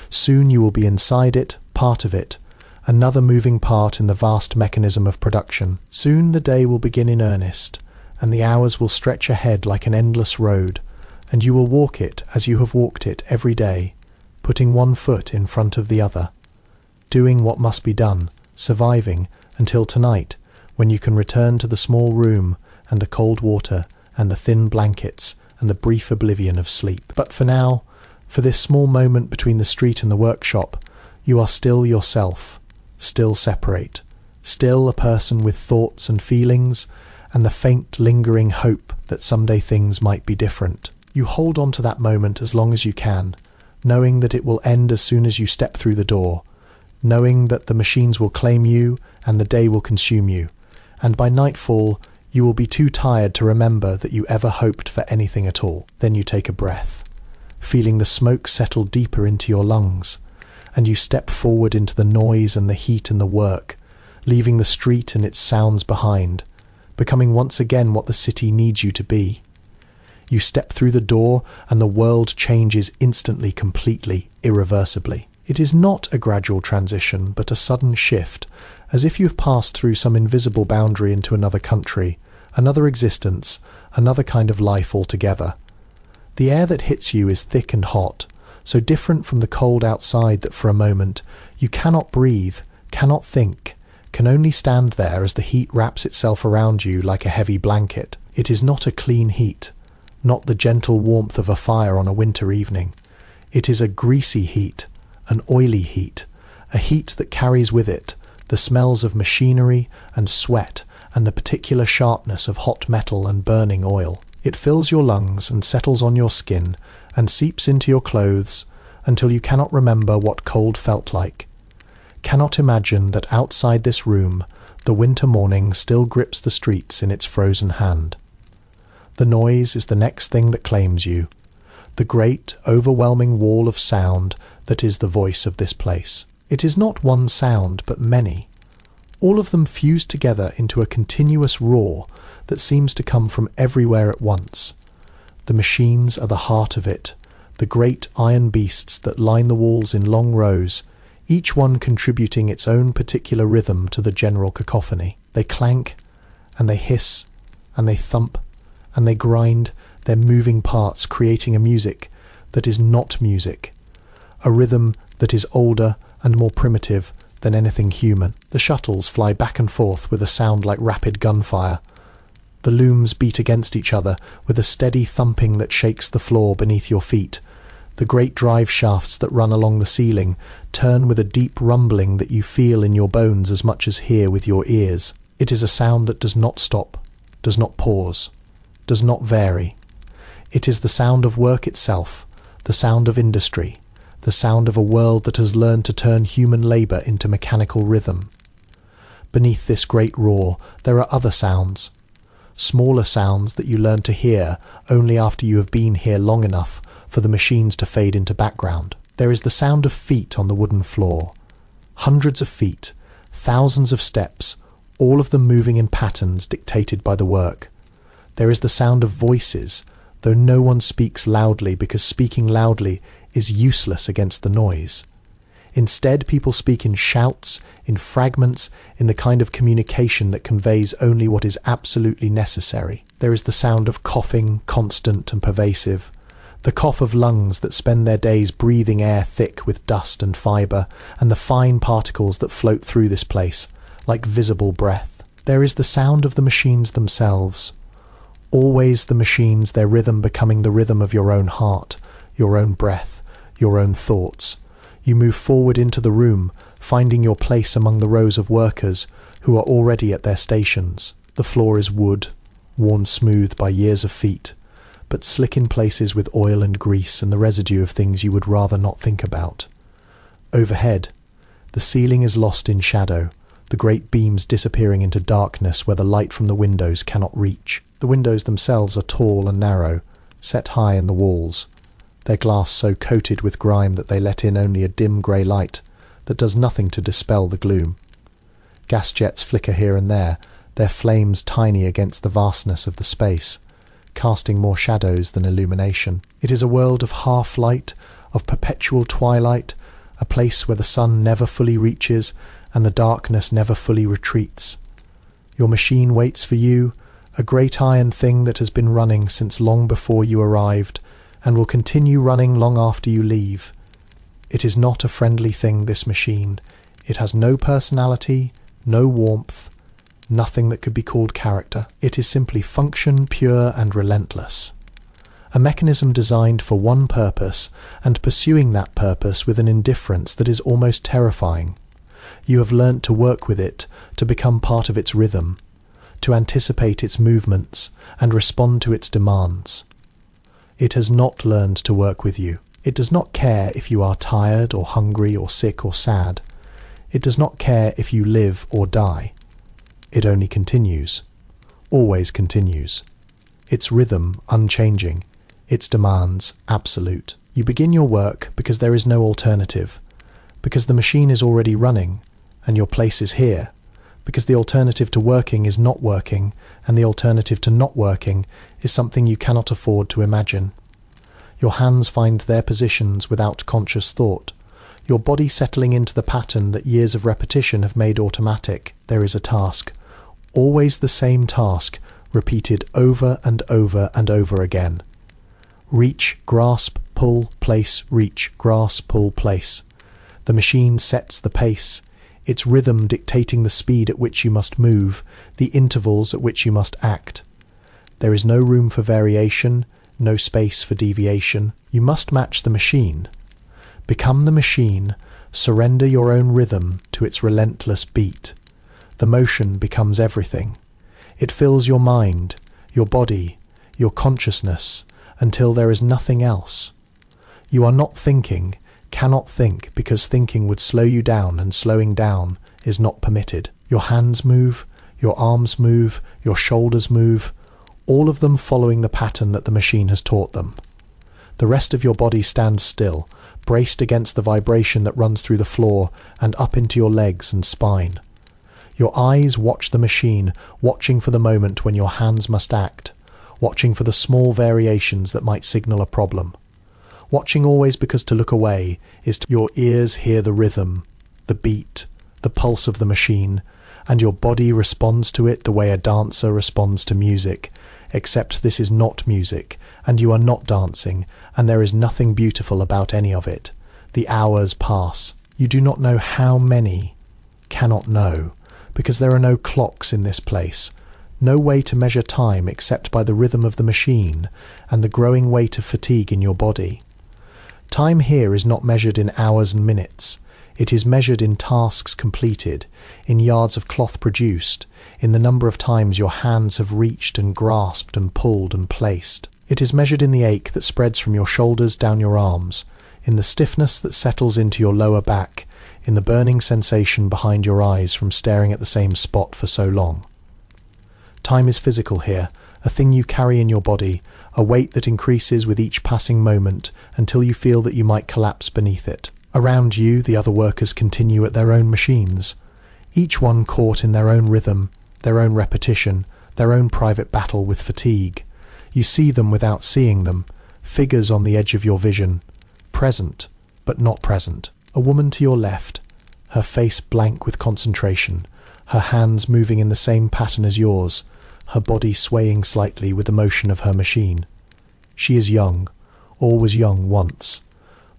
Soon you will be inside it, part of it, another moving part in the vast mechanism of production. Soon the day will begin in earnest, and the hours will stretch ahead like an endless road, and you will walk it as you have walked it every day, putting one foot in front of the other, doing what must be done, surviving until tonight, when you can return to the small room and the cold water and the thin blankets and the brief oblivion of sleep. But for now, for this small moment between the street and the workshop, you are still yourself, still separate, still a person with thoughts and feelings and the faint lingering hope that someday things might be different. You hold on to that moment as long as you can, knowing that it will end as soon as you step through the door, knowing that the machines will claim you and the day will consume you, and by nightfall you will be too tired to remember that you ever hoped for anything at all. Then you take a breath, feeling the smoke settle deeper into your lungs, and you step forward into the noise and the heat and the work, leaving the street and its sounds behind, becoming once again what the city needs you to be. You step through the door and the world changes instantly, completely, irreversibly. It is not a gradual transition, but a sudden shift, as if you've passed through some invisible boundary into another country, another existence, another kind of life altogether. The air that hits you is thick and hot, so different from the cold outside that for a moment you cannot breathe, cannot think, can only stand there as the heat wraps itself around you like a heavy blanket. It is not a clean heat, not the gentle warmth of a fire on a winter evening. It is a greasy heat, an oily heat, a heat that carries with it the smells of machinery and sweat and the particular sharpness of hot metal and burning oil. It fills your lungs and settles on your skin and seeps into your clothes until you cannot remember what cold felt like, cannot imagine that outside this room the winter morning still grips the streets in its frozen hand. The noise is the next thing that claims you, the great, overwhelming wall of sound that is the voice of this place. It is not one sound, but many, all of them fused together into a continuous roar that seems to come from everywhere at once. The machines are the heart of it, the great iron beasts that line the walls in long rows, each one contributing its own particular rhythm to the general cacophony. They clank, and they hiss, and they thump, and they grind, their moving parts creating a music that is not music, a rhythm that is older and more primitive than anything human. The shuttles fly back and forth with a sound like rapid gunfire. The looms beat against each other with a steady thumping that shakes the floor beneath your feet. The great drive shafts that run along the ceiling turn with a deep rumbling that you feel in your bones as much as hear with your ears. It is a sound that does not stop, does not pause, does not vary. It is the sound of work itself, the sound of industry, the sound of a world that has learned to turn human labour into mechanical rhythm. Beneath this great roar, there are other sounds, smaller sounds that you learn to hear only after you have been here long enough for the machines to fade into background. There is the sound of feet on the wooden floor. Hundreds of feet, thousands of steps, all of them moving in patterns dictated by the work. There is the sound of voices, though no one speaks loudly because speaking loudly is useless against the noise. Instead, people speak in shouts, in fragments, in the kind of communication that conveys only what is absolutely necessary. There is the sound of coughing, constant and pervasive. The cough of lungs that spend their days breathing air thick with dust and fibre, and the fine particles that float through this place, like visible breath. There is the sound of the machines themselves. Always the machines, their rhythm becoming the rhythm of your own heart, your own breath, your own thoughts. You move forward into the room, finding your place among the rows of workers who are already at their stations. The floor is wood, worn smooth by years of feet, but slick in places with oil and grease and the residue of things you would rather not think about. Overhead, the ceiling is lost in shadow, the great beams disappearing into darkness where the light from the windows cannot reach. The windows themselves are tall and narrow, set high in the walls, their glass so coated with grime that they let in only a dim grey light that does nothing to dispel the gloom. Gas jets flicker here and there, their flames tiny against the vastness of the space, casting more shadows than illumination. It is a world of half-light, of perpetual twilight, a place where the sun never fully reaches and the darkness never fully retreats. Your machine waits for you, a great iron thing that has been running since long before you arrived, and will continue running long after you leave. It is not a friendly thing, this machine. It has no personality, no warmth, nothing that could be called character. It is simply function, pure and relentless. A mechanism designed for one purpose, and pursuing that purpose with an indifference that is almost terrifying. You have learnt to work with it, to become part of its rhythm, to anticipate its movements and respond to its demands. It has not learned to work with you. It does not care if you are tired or hungry or sick or sad. It does not care if you live or die. It only continues, always continues. Its rhythm unchanging, its demands absolute. You begin your work because there is no alternative, because the machine is already running and your place is here, because the alternative to working is not working, and the alternative to not working is something you cannot afford to imagine. Your hands find their positions without conscious thought, your body settling into the pattern that years of repetition have made automatic. There is a task, always the same task, repeated over and over and over again. Reach, grasp, pull, place, reach, grasp, pull, place. The machine sets the pace, its rhythm dictating the speed at which you must move, the intervals at which you must act. There is no room for variation, no space for deviation. You must match the machine. Become the machine, surrender your own rhythm to its relentless beat. The motion becomes everything. It fills your mind, your body, your consciousness, until there is nothing else. You are not thinking, cannot think, because thinking would slow you down, and slowing down is not permitted. Your hands move, your arms move, your shoulders move, all of them following the pattern that the machine has taught them. The rest of your body stands still, braced against the vibration that runs through the floor and up into your legs and spine. Your eyes watch the machine, watching for the moment when your hands must act, watching for the small variations that might signal a problem. Watching always because to look away is to your ears hear the rhythm, the beat, the pulse of the machine, and your body responds to it the way a dancer responds to music, except this is not music, and you are not dancing, and there is nothing beautiful about any of it. The hours pass. You do not know how many, cannot know, because there are no clocks in this place, no way to measure time except by the rhythm of the machine and the growing weight of fatigue in your body. Time here is not measured in hours and minutes. It is measured in tasks completed, in yards of cloth produced, in the number of times your hands have reached and grasped and pulled and placed. It is measured in the ache that spreads from your shoulders down your arms, in the stiffness that settles into your lower back, in the burning sensation behind your eyes from staring at the same spot for so long. Time is physical here, a thing you carry in your body, a weight that increases with each passing moment until you feel that you might collapse beneath it. Around you, the other workers continue at their own machines, each one caught in their own rhythm, their own repetition, their own private battle with fatigue. You see them without seeing them, figures on the edge of your vision, present, but not present. A woman to your left, her face blank with concentration, her hands moving in the same pattern as yours, her body swaying slightly with the motion of her machine. She is young, or was young once,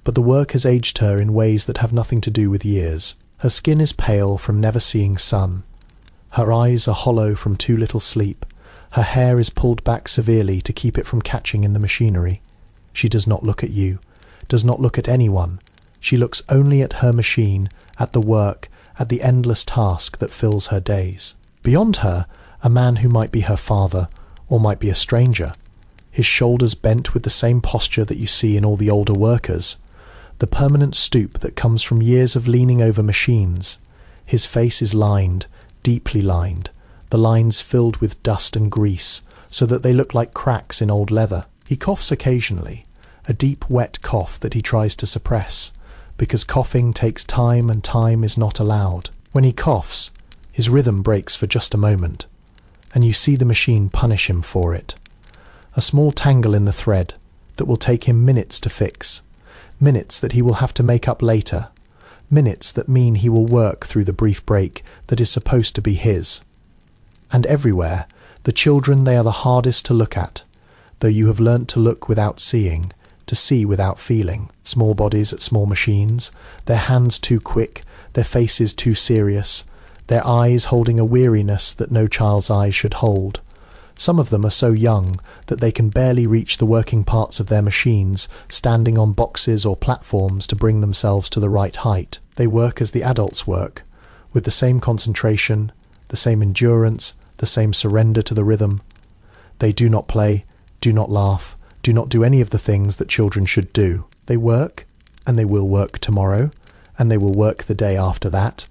but the work has aged her in ways that have nothing to do with years. Her skin is pale from never seeing sun. Her eyes are hollow from too little sleep. Her hair is pulled back severely to keep it from catching in the machinery. She does not look at you, does not look at anyone. She looks only at her machine, at the work, at the endless task that fills her days. Beyond her, a man who might be her father, or might be a stranger. His shoulders bent with the same posture that you see in all the older workers. The permanent stoop that comes from years of leaning over machines. His face is lined, deeply lined, the lines filled with dust and grease, so that they look like cracks in old leather. He coughs occasionally, a deep wet cough that he tries to suppress, because coughing takes time and time is not allowed. When he coughs, his rhythm breaks for just a moment, and you see the machine punish him for it. A small tangle in the thread that will take him minutes to fix, minutes that he will have to make up later, minutes that mean he will work through the brief break that is supposed to be his. And everywhere, the children, they are the hardest to look at, though you have learnt to look without seeing, to see without feeling. Small bodies at small machines, their hands too quick, their faces too serious, their eyes holding a weariness that no child's eyes should hold. Some of them are so young that they can barely reach the working parts of their machines, standing on boxes or platforms to bring themselves to the right height. They work as the adults work, with the same concentration, the same endurance, the same surrender to the rhythm. They do not play, do not laugh, do not do any of the things that children should do. They work, and they will work tomorrow, and they will work the day after that.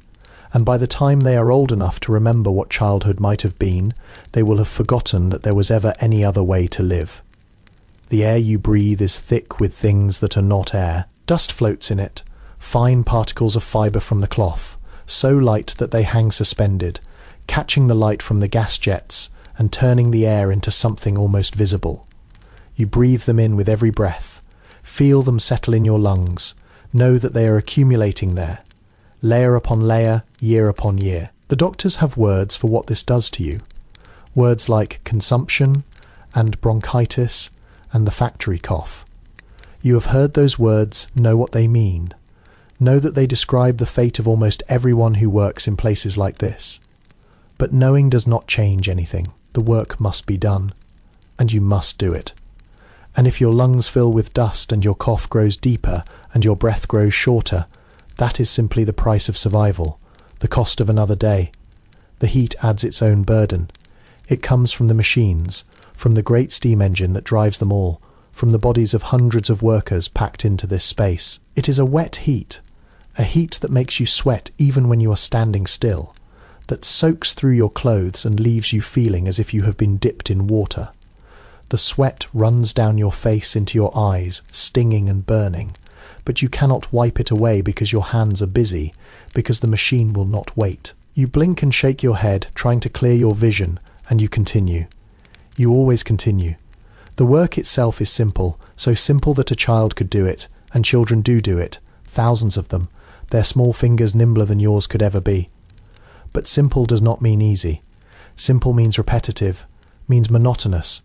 And by the time they are old enough to remember what childhood might have been, they will have forgotten that there was ever any other way to live. The air you breathe is thick with things that are not air. Dust floats in it, fine particles of fibre from the cloth, so light that they hang suspended, catching the light from the gas jets and turning the air into something almost visible. You breathe them in with every breath, feel them settle in your lungs, know that they are accumulating there, layer upon layer, year upon year. The doctors have words for what this does to you. Words like consumption and bronchitis and the factory cough. You have heard those words, know what they mean. Know that they describe the fate of almost everyone who works in places like this. But knowing does not change anything. The work must be done, and you must do it. And if your lungs fill with dust and your cough grows deeper and your breath grows shorter, that is simply the price of survival, the cost of another day. The heat adds its own burden. It comes from the machines, from the great steam engine that drives them all, from the bodies of hundreds of workers packed into this space. It is a wet heat, a heat that makes you sweat even when you are standing still, that soaks through your clothes and leaves you feeling as if you have been dipped in water. The sweat runs down your face into your eyes, stinging and burning, but you cannot wipe it away because your hands are busy, because the machine will not wait. You blink and shake your head, trying to clear your vision, and you continue. You always continue. The work itself is simple, so simple that a child could do it, and children do it, thousands of them. their small fingers nimbler than yours could ever be. But simple does not mean easy. Simple means repetitive, means monotonous,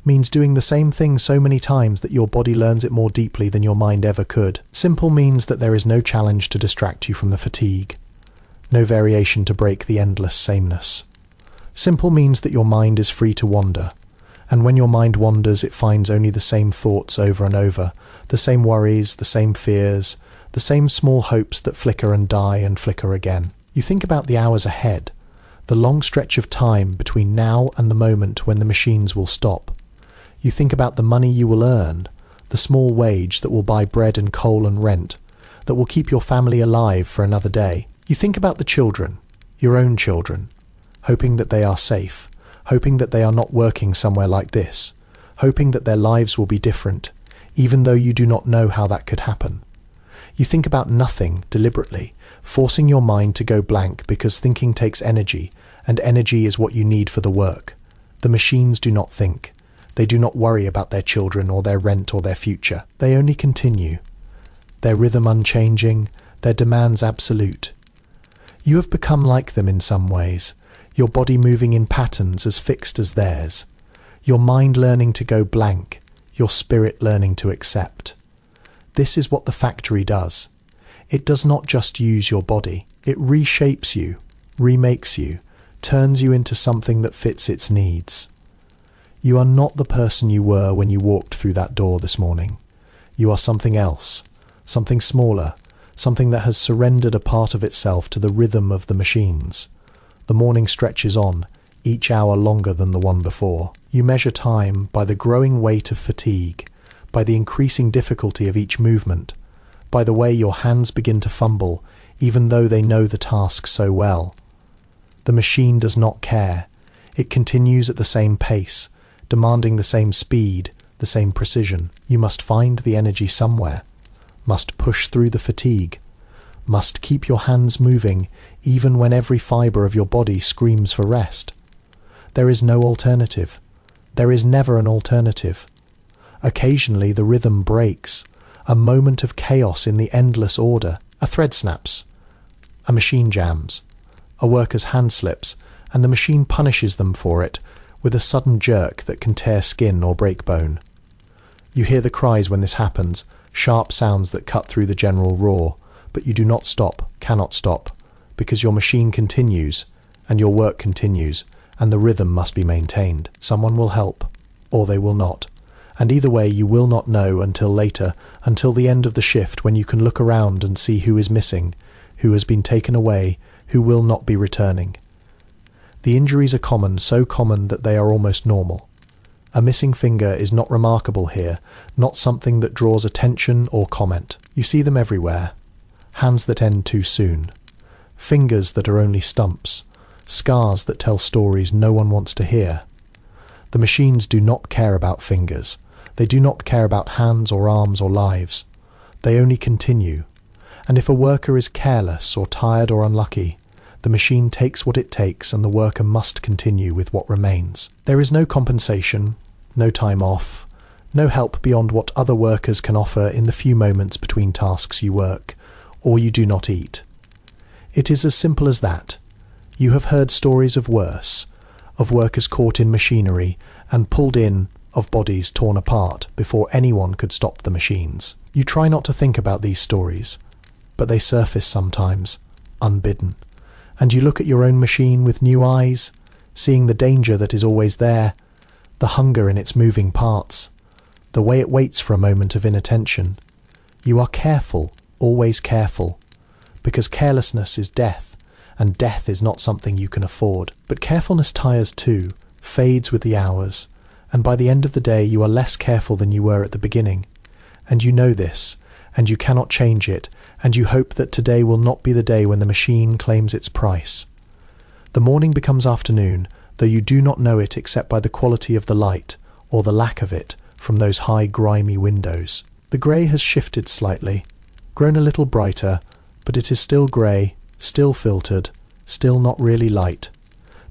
means doing the same thing so many times that your body learns it more deeply than your mind ever could. Simple means that there is no challenge to distract you from the fatigue, no variation to break the endless sameness. Simple means that your mind is free to wander, and when your mind wanders it finds only the same thoughts over and over, the same worries, the same fears, the same small hopes that flicker and die and flicker again. You think about the hours ahead, the long stretch of time between now and the moment when the machines will stop. You think about the money you will earn, the small wage that will buy bread and coal and rent, that will keep your family alive for another day. You think about the children, your own children, hoping that they are safe, hoping that they are not working somewhere like this, hoping that their lives will be different, even though you do not know how that could happen. You think about nothing deliberately, forcing your mind to go blank because thinking takes energy, and energy is what you need for the work. The machines do not think. They do not worry about their children or their rent or their future. They only continue. Their rhythm unchanging, their demands absolute. You have become like them in some ways, your body moving in patterns as fixed as theirs, your mind learning to go blank, your spirit learning to accept. This is what the factory does. It does not just use your body. It reshapes you, remakes you, turns you into something that fits its needs. You are not the person you were when you walked through that door this morning. You are something else, something smaller, something that has surrendered a part of itself to the rhythm of the machines. The morning stretches on, each hour longer than the one before. You measure time by the growing weight of fatigue, by the increasing difficulty of each movement, by the way your hands begin to fumble, even though they know the task so well. The machine does not care. It continues at the same pace, demanding the same speed, the same precision. You must find the energy somewhere, must push through the fatigue, must keep your hands moving even when every fibre of your body screams for rest. There is no alternative. There is never an alternative. Occasionally the rhythm breaks, a moment of chaos in the endless order. A thread snaps, a machine jams, a worker's hand slips, and the machine punishes them for it with a sudden jerk that can tear skin or break bone. You hear the cries when this happens, sharp sounds that cut through the general roar, but you do not stop, cannot stop, because your machine continues, and your work continues, and the rhythm must be maintained. Someone will help, or they will not. And either way you will not know until later, until the end of the shift, when you can look around and see who is missing, who has been taken away, who will not be returning. The injuries are common, so common that they are almost normal. A missing finger is not remarkable here, not something that draws attention or comment. You see them everywhere. Hands that end too soon. Fingers that are only stumps. Scars that tell stories no one wants to hear. The machines do not care about fingers. They do not care about hands or arms or lives. They only continue. And if a worker is careless or tired or unlucky, the machine takes what it takes and the worker must continue with what remains. There is no compensation, no time off, no help beyond what other workers can offer in the few moments between tasks you work, or you do not eat. It is as simple as that. You have heard stories of worse, of workers caught in machinery and pulled in, of bodies torn apart before anyone could stop the machines. You try not to think about these stories, but they surface sometimes, unbidden. And you look at your own machine with new eyes, seeing the danger that is always there, the hunger in its moving parts, the way it waits for a moment of inattention. You are careful, always careful, because carelessness is death, and death is not something you can afford. But carefulness tires too, fades with the hours, and by the end of the day you are less careful than you were at the beginning. And you know this, and you cannot change it, and you hope that today will not be the day when the machine claims its price. The morning becomes afternoon, though you do not know it except by the quality of the light, or the lack of it, from those high grimy windows. The grey has shifted slightly, grown a little brighter, but it is still grey, still filtered, still not really light.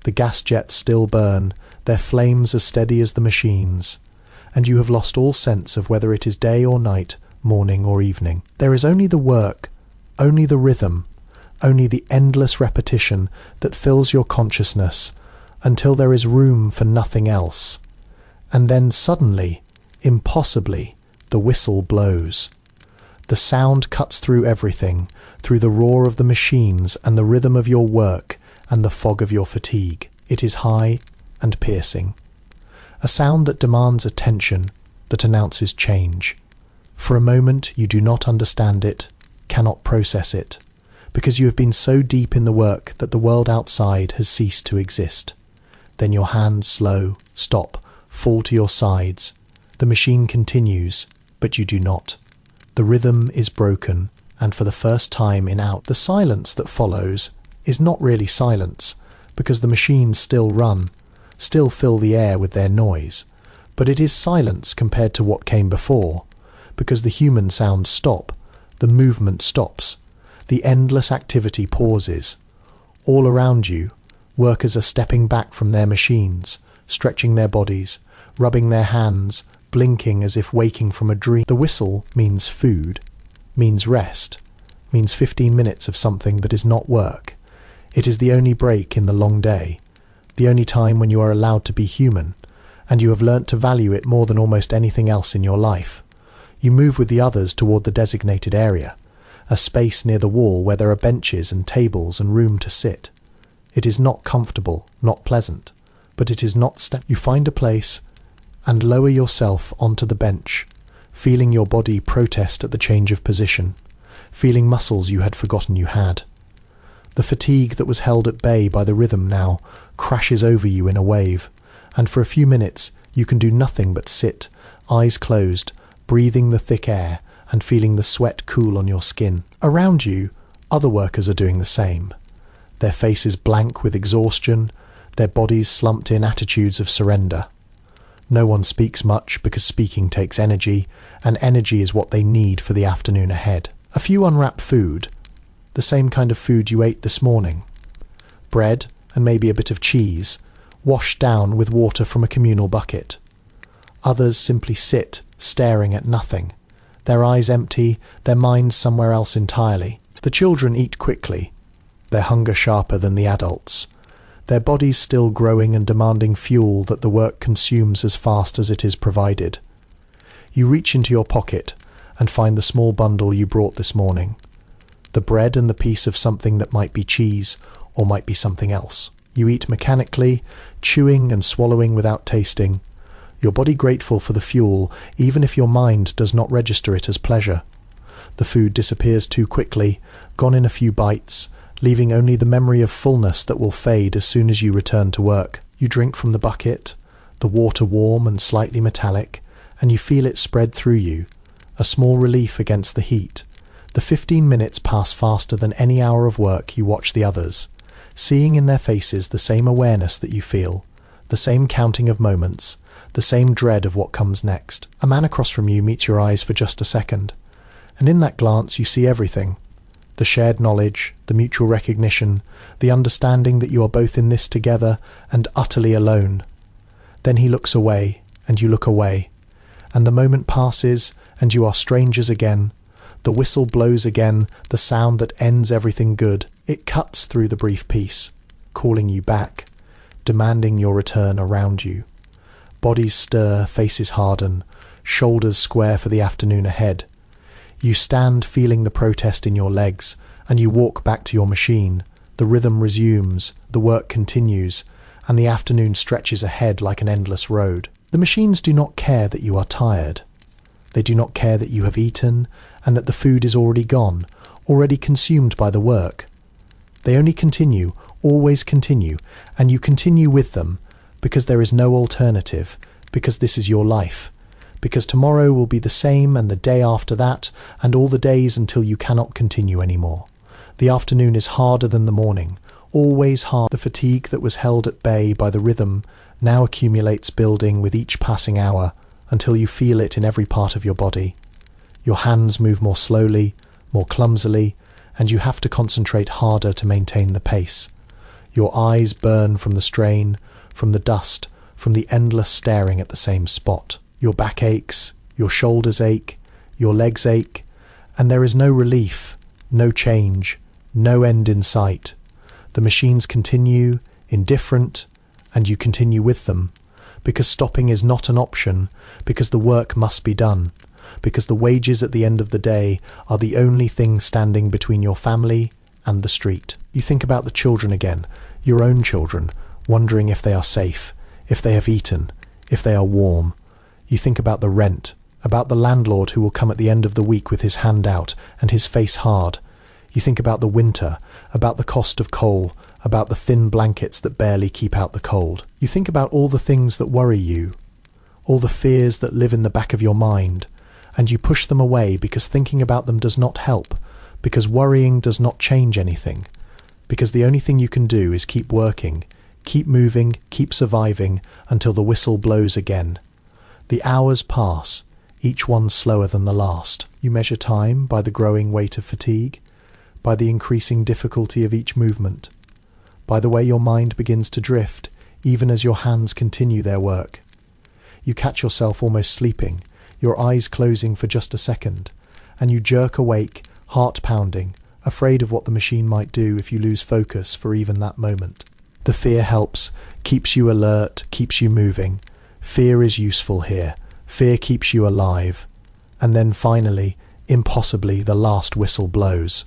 The gas jets still burn, their flames as steady as the machines, and you have lost all sense of whether it is day or night, morning or evening. There is only the work, only the rhythm, only the endless repetition that fills your consciousness until there is room for nothing else. And then suddenly, impossibly, the whistle blows. The sound cuts through everything, through the roar of the machines and the rhythm of your work and the fog of your fatigue. It is high and piercing. A sound that demands attention, that announces change. For a moment you do not understand it, cannot process it, because you have been so deep in the work that the world outside has ceased to exist. Then your hands stop, fall to your sides. The machine continues, but you do not. The rhythm is broken, and for the first time the silence that follows is not really silence, because the machines still run, still fill the air with their noise, but it is silence compared to what came before, because the human sounds stop, the movement stops, the endless activity pauses. All around you, workers are stepping back from their machines, stretching their bodies, rubbing their hands, blinking as if waking from a dream. The whistle means food, means rest, means 15 minutes of something that is not work. It is the only break in the long day, the only time when you are allowed to be human, and you have learnt to value it more than almost anything else in your life. You move with the others toward the designated area, a space near the wall where there are benches and tables and room to sit. It is not comfortable, not pleasant, but it is not You find a place and lower yourself onto the bench, feeling your body protest at the change of position, feeling muscles you had forgotten you had. The fatigue that was held at bay by the rhythm now crashes over you in a wave, and for a few minutes you can do nothing but sit, eyes closed, breathing the thick air and feeling the sweat cool on your skin. Around you, other workers are doing the same. Their faces blank with exhaustion, their bodies slumped in attitudes of surrender. No one speaks much because speaking takes energy, and energy is what they need for the afternoon ahead. A few unwrap food, the same kind of food you ate this morning. Bread and maybe a bit of cheese, washed down with water from a communal bucket. Others simply sit, staring at nothing, their eyes empty, their minds somewhere else entirely. The children eat quickly, their hunger sharper than the adults, their bodies still growing and demanding fuel that the work consumes as fast as it is provided. You reach into your pocket and find the small bundle you brought this morning, the bread and the piece of something that might be cheese or might be something else. You eat mechanically, chewing and swallowing without tasting, your body grateful for the fuel even if your mind does not register it as pleasure. The food disappears too quickly, gone in a few bites, leaving only the memory of fullness that will fade as soon as you return to work. You drink from the bucket, the water warm and slightly metallic, and you feel it spread through you, a small relief against the heat. The 15 minutes pass faster than any hour of work. You watch the others, seeing in their faces the same awareness that you feel, the same counting of moments, the same dread of what comes next. A man across from you meets your eyes for just a second, and in that glance you see everything. The shared knowledge, the mutual recognition, the understanding that you are both in this together and utterly alone. Then he looks away, and you look away, and the moment passes, and you are strangers again. The whistle blows again, the sound that ends everything good. It cuts through the brief peace, calling you back, demanding your return around you. Bodies stir, faces harden, shoulders square for the afternoon ahead. You stand feeling the protest in your legs, and you walk back to your machine. The rhythm resumes, the work continues, and the afternoon stretches ahead like an endless road. The machines do not care that you are tired. They do not care that you have eaten, and that the food is already gone, already consumed by the work. They only continue, always continue, and you continue with them, because there is no alternative, because this is your life. Because tomorrow will be the same, and the day after that, and all the days until you cannot continue anymore. The afternoon is harder than the morning, always hard. The fatigue that was held at bay by the rhythm now accumulates, building with each passing hour, until you feel it in every part of your body. Your hands move more slowly, more clumsily, and you have to concentrate harder to maintain the pace. Your eyes burn from the strain, from the dust, from the endless staring at the same spot. Your back aches, your shoulders ache, your legs ache, and there is no relief, no change, no end in sight. The machines continue, indifferent, and you continue with them, because stopping is not an option, because the work must be done, because the wages at the end of the day are the only thing standing between your family and the street. You think about the children again, your own children, wondering if they are safe, if they have eaten, if they are warm. You think about the rent, about the landlord who will come at the end of the week with his hand out and his face hard. You think about the winter, about the cost of coal, about the thin blankets that barely keep out the cold. You think about all the things that worry you, all the fears that live in the back of your mind, and you push them away because thinking about them does not help, because worrying does not change anything, because the only thing you can do is keep working, keep moving, keep surviving until the whistle blows again. The hours pass, each one slower than the last. You measure time by the growing weight of fatigue, by the increasing difficulty of each movement, by the way your mind begins to drift, even as your hands continue their work. You catch yourself almost sleeping, your eyes closing for just a second, and you jerk awake, heart pounding, afraid of what the machine might do if you lose focus for even that moment. The fear helps, keeps you alert, keeps you moving. Fear is useful here. Fear keeps you alive. And then finally, impossibly, the last whistle blows.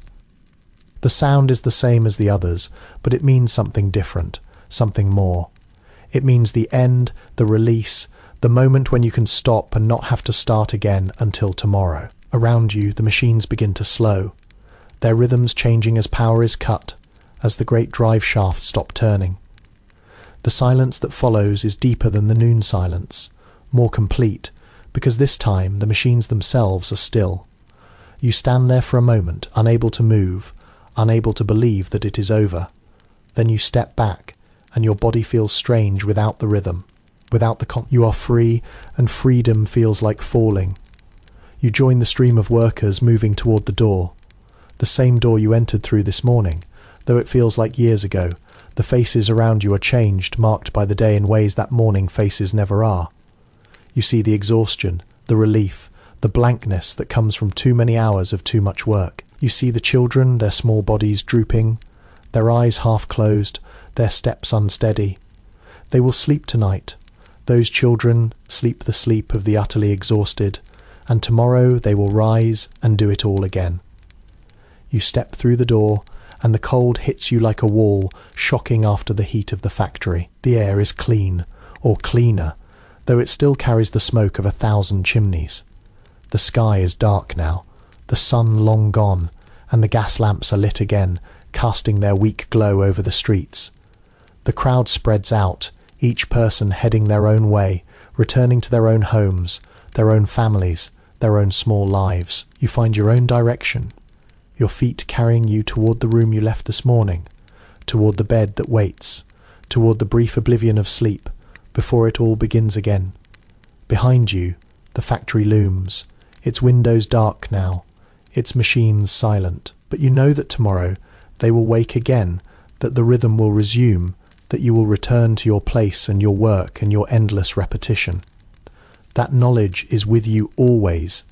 The sound is the same as the others, but it means something different, something more. It means the end, the release, the moment when you can stop and not have to start again until tomorrow. Around you, the machines begin to slow, their rhythms changing as power is cut, as the great drive shafts stop turning. The silence that follows is deeper than the noon silence, more complete, because this time the machines themselves are still. You stand there for a moment, unable to move, unable to believe that it is over. Then you step back, and your body feels strange without the rhythm, without the you are free, and freedom feels like falling. You join the stream of workers moving toward the door, the same door you entered through this morning, though it feels like years ago. The faces around you are changed, marked by the day in ways that morning faces never are. You see the exhaustion, the relief, the blankness that comes from too many hours of too much work. You see the children, their small bodies drooping, their eyes half closed, their steps unsteady. They will sleep tonight. Those children sleep the sleep of the utterly exhausted, and tomorrow they will rise and do it all again. You step through the door, and the cold hits you like a wall, shocking after the heat of the factory. The air is clean, or cleaner, though it still carries the smoke of 1,000 chimneys. The sky is dark now, the sun long gone, and the gas lamps are lit again, casting their weak glow over the streets. The crowd spreads out, each person heading their own way, returning to their own homes, their own families, their own small lives. You find your own direction, your feet carrying you toward the room you left this morning, toward the bed that waits, toward the brief oblivion of sleep, before it all begins again. Behind you, the factory looms, its windows dark now, its machines silent. But you know that tomorrow they will wake again, that the rhythm will resume, that you will return to your place and your work and your endless repetition. That knowledge is with you always,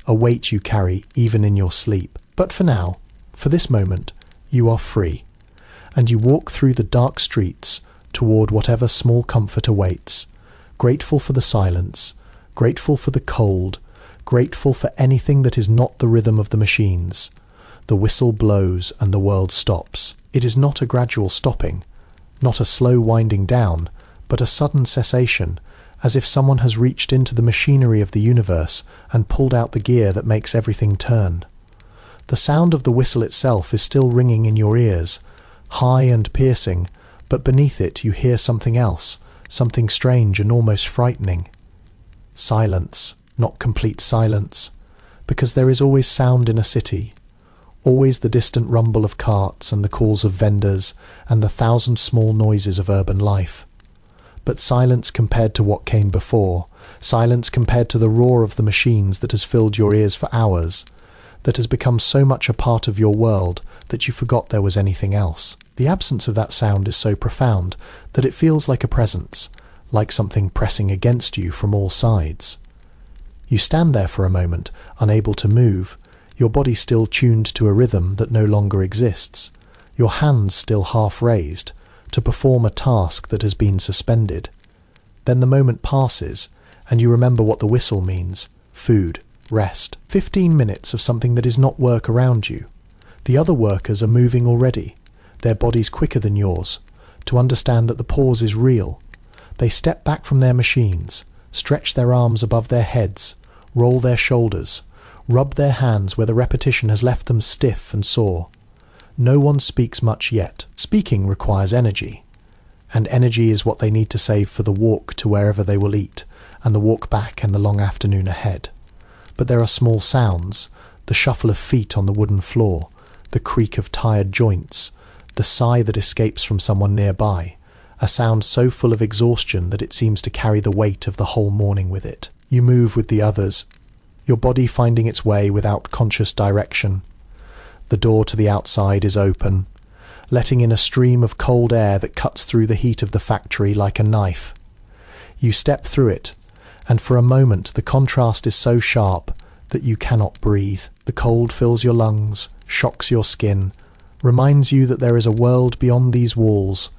a weight you carry even in your sleep. But for now, for this moment, you are free, and you walk through the dark streets toward whatever small comfort awaits, grateful for the silence, grateful for the cold, grateful for anything that is not the rhythm of the machines. The whistle blows and the world stops. It is not a gradual stopping, not a slow winding down, but a sudden cessation, as if someone has reached into the machinery of the universe and pulled out the gear that makes everything turn. The sound of the whistle itself is still ringing in your ears, high and piercing, but beneath it you hear something else, something strange and almost frightening. Silence, not complete silence, because there is always sound in a city, always the distant rumble of carts and the calls of vendors and the 1,000 small noises of urban life. But silence compared to what came before, silence compared to the roar of the machines that has filled your ears for hours, that has become so much a part of your world that you forgot there was anything else. The absence of that sound is so profound that it feels like a presence, like something pressing against you from all sides. You stand there for a moment, unable to move, Your body still tuned to a rhythm that no longer exists. Your hands still half raised to perform a task that has been suspended. Then the moment passes, and you remember what the whistle means: food, rest. 15 minutes of something that is not work around you. The other workers are moving already, their bodies quicker than yours, to understand that the pause is real. They step back from their machines, stretch their arms above their heads, roll their shoulders, rub their hands where the repetition has left them stiff and sore. No one speaks much yet. Speaking requires energy, and energy is what they need to save for the walk to wherever they will eat, and the walk back and the long afternoon ahead. But there are small sounds: the shuffle of feet on the wooden floor, the creak of tired joints, the sigh that escapes from someone nearby, a sound so full of exhaustion that it seems to carry the weight of the whole morning with it. You move with the others, your body finding its way without conscious direction. The door to the outside is open, letting in a stream of cold air that cuts through the heat of the factory like a knife. You step through it, and for a moment the contrast is so sharp that you cannot breathe. The cold fills your lungs, shocks your skin, reminds you that there is a world beyond these walls,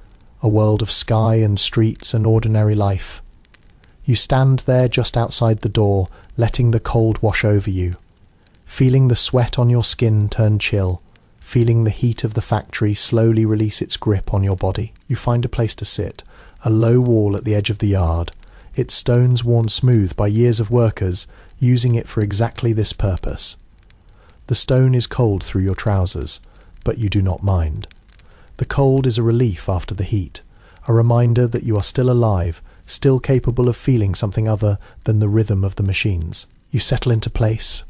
a world of sky and streets and ordinary life. You stand there just outside the door, letting the cold wash over you, feeling the sweat on your skin turn chill, feeling the heat of the factory slowly release its grip on your body. You find a place to sit, a low wall at the edge of the yard, its stones worn smooth by years of workers using it for exactly this purpose. The stone is cold through your trousers, but you do not mind. The cold is a relief after the heat, a reminder that you are still alive, still capable of feeling something other than the rhythm of the machines. You settle into place,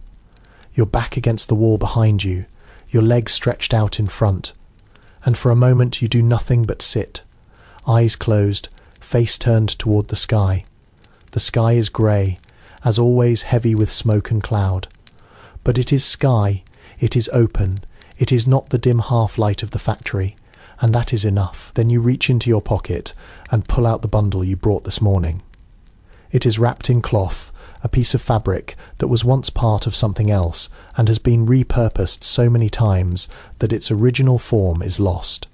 your back against the wall behind you, your legs stretched out in front, and for a moment you do nothing but sit, eyes closed, face turned toward the sky. The sky is grey, as always heavy with smoke and cloud. But it is sky, it is open, it is not the dim half-light of the factory, and that is enough. Then you reach into your pocket and pull out the bundle you brought this morning. It is wrapped in cloth, a piece of fabric that was once part of something else and has been repurposed so many times that its original form is lost.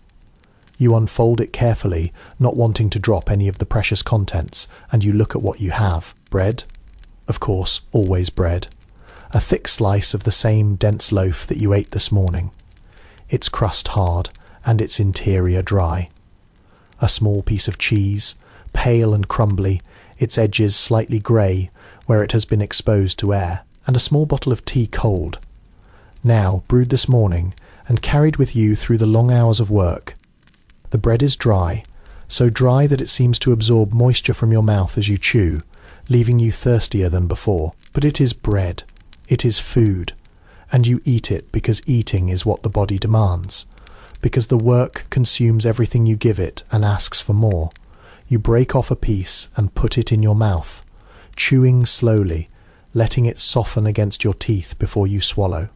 You unfold it carefully, not wanting to drop any of the precious contents, and you look at what you have. Bread? Of course, always bread. A thick slice of the same dense loaf that you ate this morning. Its crust hard, and its interior dry. A small piece of cheese, pale and crumbly, its edges slightly grey where it has been exposed to air, and a small bottle of tea cold. Now, brewed this morning, and carried with you through the long hours of work. The bread is dry, so dry that it seems to absorb moisture from your mouth as you chew, leaving you thirstier than before. But it is bread, it is food, and you eat it because eating is what the body demands. Because the work consumes everything you give it and asks for more. You break off a piece and put it in your mouth, chewing slowly, letting it soften against your teeth before you swallow.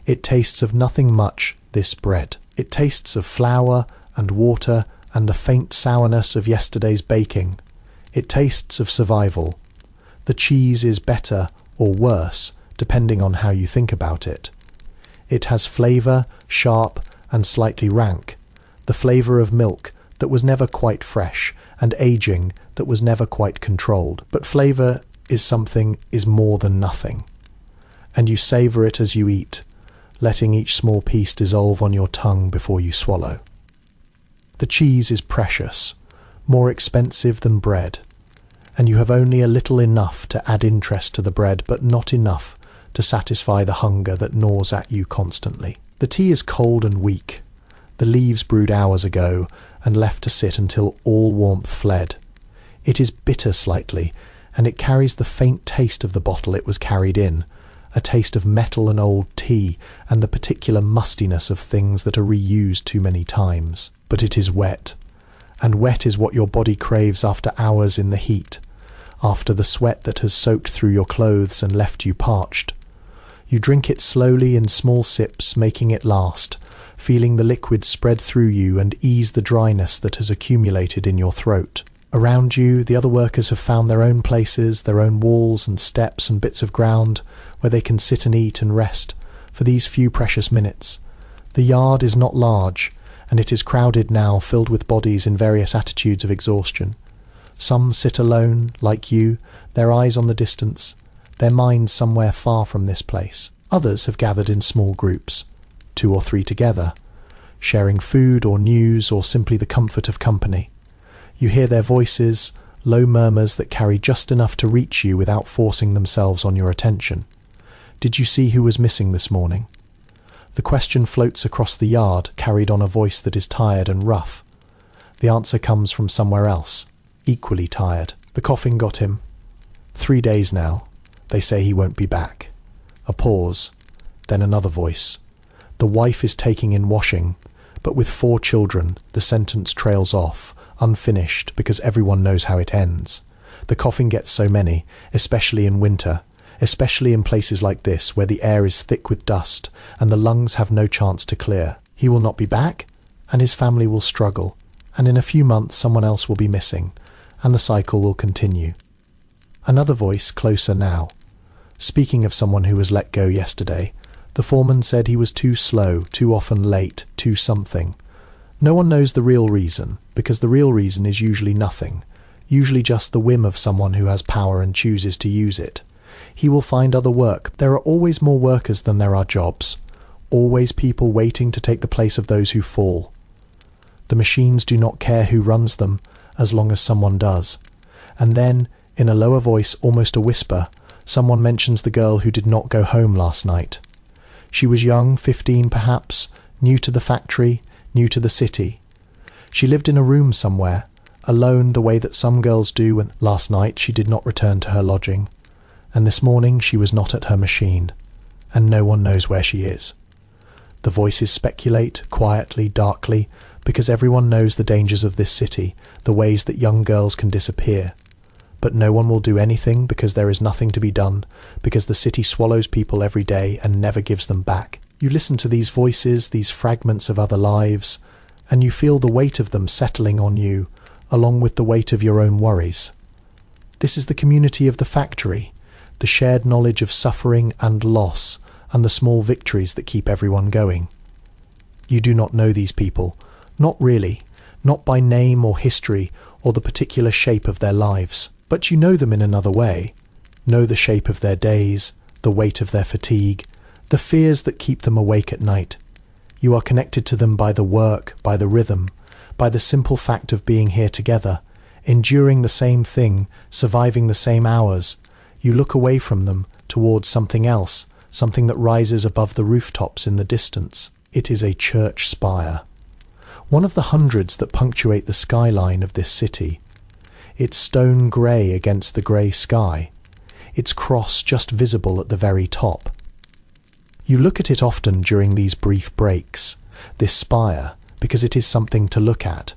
It tastes of nothing much, this bread. It tastes of flour and water and the faint sourness of yesterday's baking. It tastes of survival. The cheese is better or worse, depending on how you think about it. It has flavour, sharp and slightly rank, the flavour of milk that was never quite fresh, and aging that was never quite controlled. But flavour is more than nothing, and you savour it as you eat, letting each small piece dissolve on your tongue before you swallow. The cheese is precious, more expensive than bread, and you have only a little enough to add interest to the bread, but not enough to satisfy the hunger that gnaws at you constantly. The tea is cold and weak, the leaves brewed hours ago and left to sit until all warmth fled. It is bitter slightly, and it carries the faint taste of the bottle it was carried in, a taste of metal and old tea and the particular mustiness of things that are reused too many times. But it is wet, and wet is what your body craves after hours in the heat, after the sweat that has soaked through your clothes and left you parched. You drink it slowly in small sips, making it last, feeling the liquid spread through you and ease the dryness that has accumulated in your throat. Around you, the other workers have found their own places, their own walls and steps and bits of ground where they can sit and eat and rest for these few precious minutes. The yard is not large, and it is crowded now, filled with bodies in various attitudes of exhaustion. Some sit alone, like you, their eyes on the distance, their minds somewhere far from this place. Others have gathered in small groups, 2 or 3 together, sharing food or news or simply the comfort of company. You hear their voices, low murmurs that carry just enough to reach you without forcing themselves on your attention. Did you see who was missing this morning? The question floats across the yard, carried on a voice that is tired and rough. The answer comes from somewhere else, equally tired. The coughing got him. 3 days now. They say he won't be back. A pause, then another voice. The wife is taking in washing, but with 4 children, the sentence trails off, unfinished, because everyone knows how it ends. The coughing gets so many, especially in winter, especially in places like this where the air is thick with dust and the lungs have no chance to clear. He will not be back, and his family will struggle, and in a few months someone else will be missing, and the cycle will continue. Another voice, closer now. Speaking of someone who was let go yesterday, the foreman said he was too slow, too often late, too something. No one knows the real reason, because the real reason is usually nothing, usually just the whim of someone who has power and chooses to use it. He will find other work. There are always more workers than there are jobs, always people waiting to take the place of those who fall. The machines do not care who runs them, as long as someone does. And then, in a lower voice, almost a whisper, someone mentions the girl who did not go home last night. She was young, 15 perhaps, new to the factory, new to the city. She lived in a room somewhere, alone the way that some girls do, and last night she did not return to her lodging. And this morning she was not at her machine, and no one knows where she is. The voices speculate, quietly, darkly, because everyone knows the dangers of this city, the ways that young girls can disappear. But no one will do anything because there is nothing to be done, because the city swallows people every day and never gives them back. You listen to these voices, these fragments of other lives, and you feel the weight of them settling on you, along with the weight of your own worries. This is the community of the factory, the shared knowledge of suffering and loss, and the small victories that keep everyone going. You do not know these people, not really, not by name or history or the particular shape of their lives, but you know them in another way, know the shape of their days, the weight of their fatigue, the fears that keep them awake at night. You are connected to them by the work, by the rhythm, by the simple fact of being here together, enduring the same thing, surviving the same hours. You look away from them towards something else, something that rises above the rooftops in the distance. It is a church spire. One of the hundreds that punctuate the skyline of this city. Its stone grey against the grey sky. Its cross just visible at the very top. You look at it often during these brief breaks, this spire, because it is something to look at,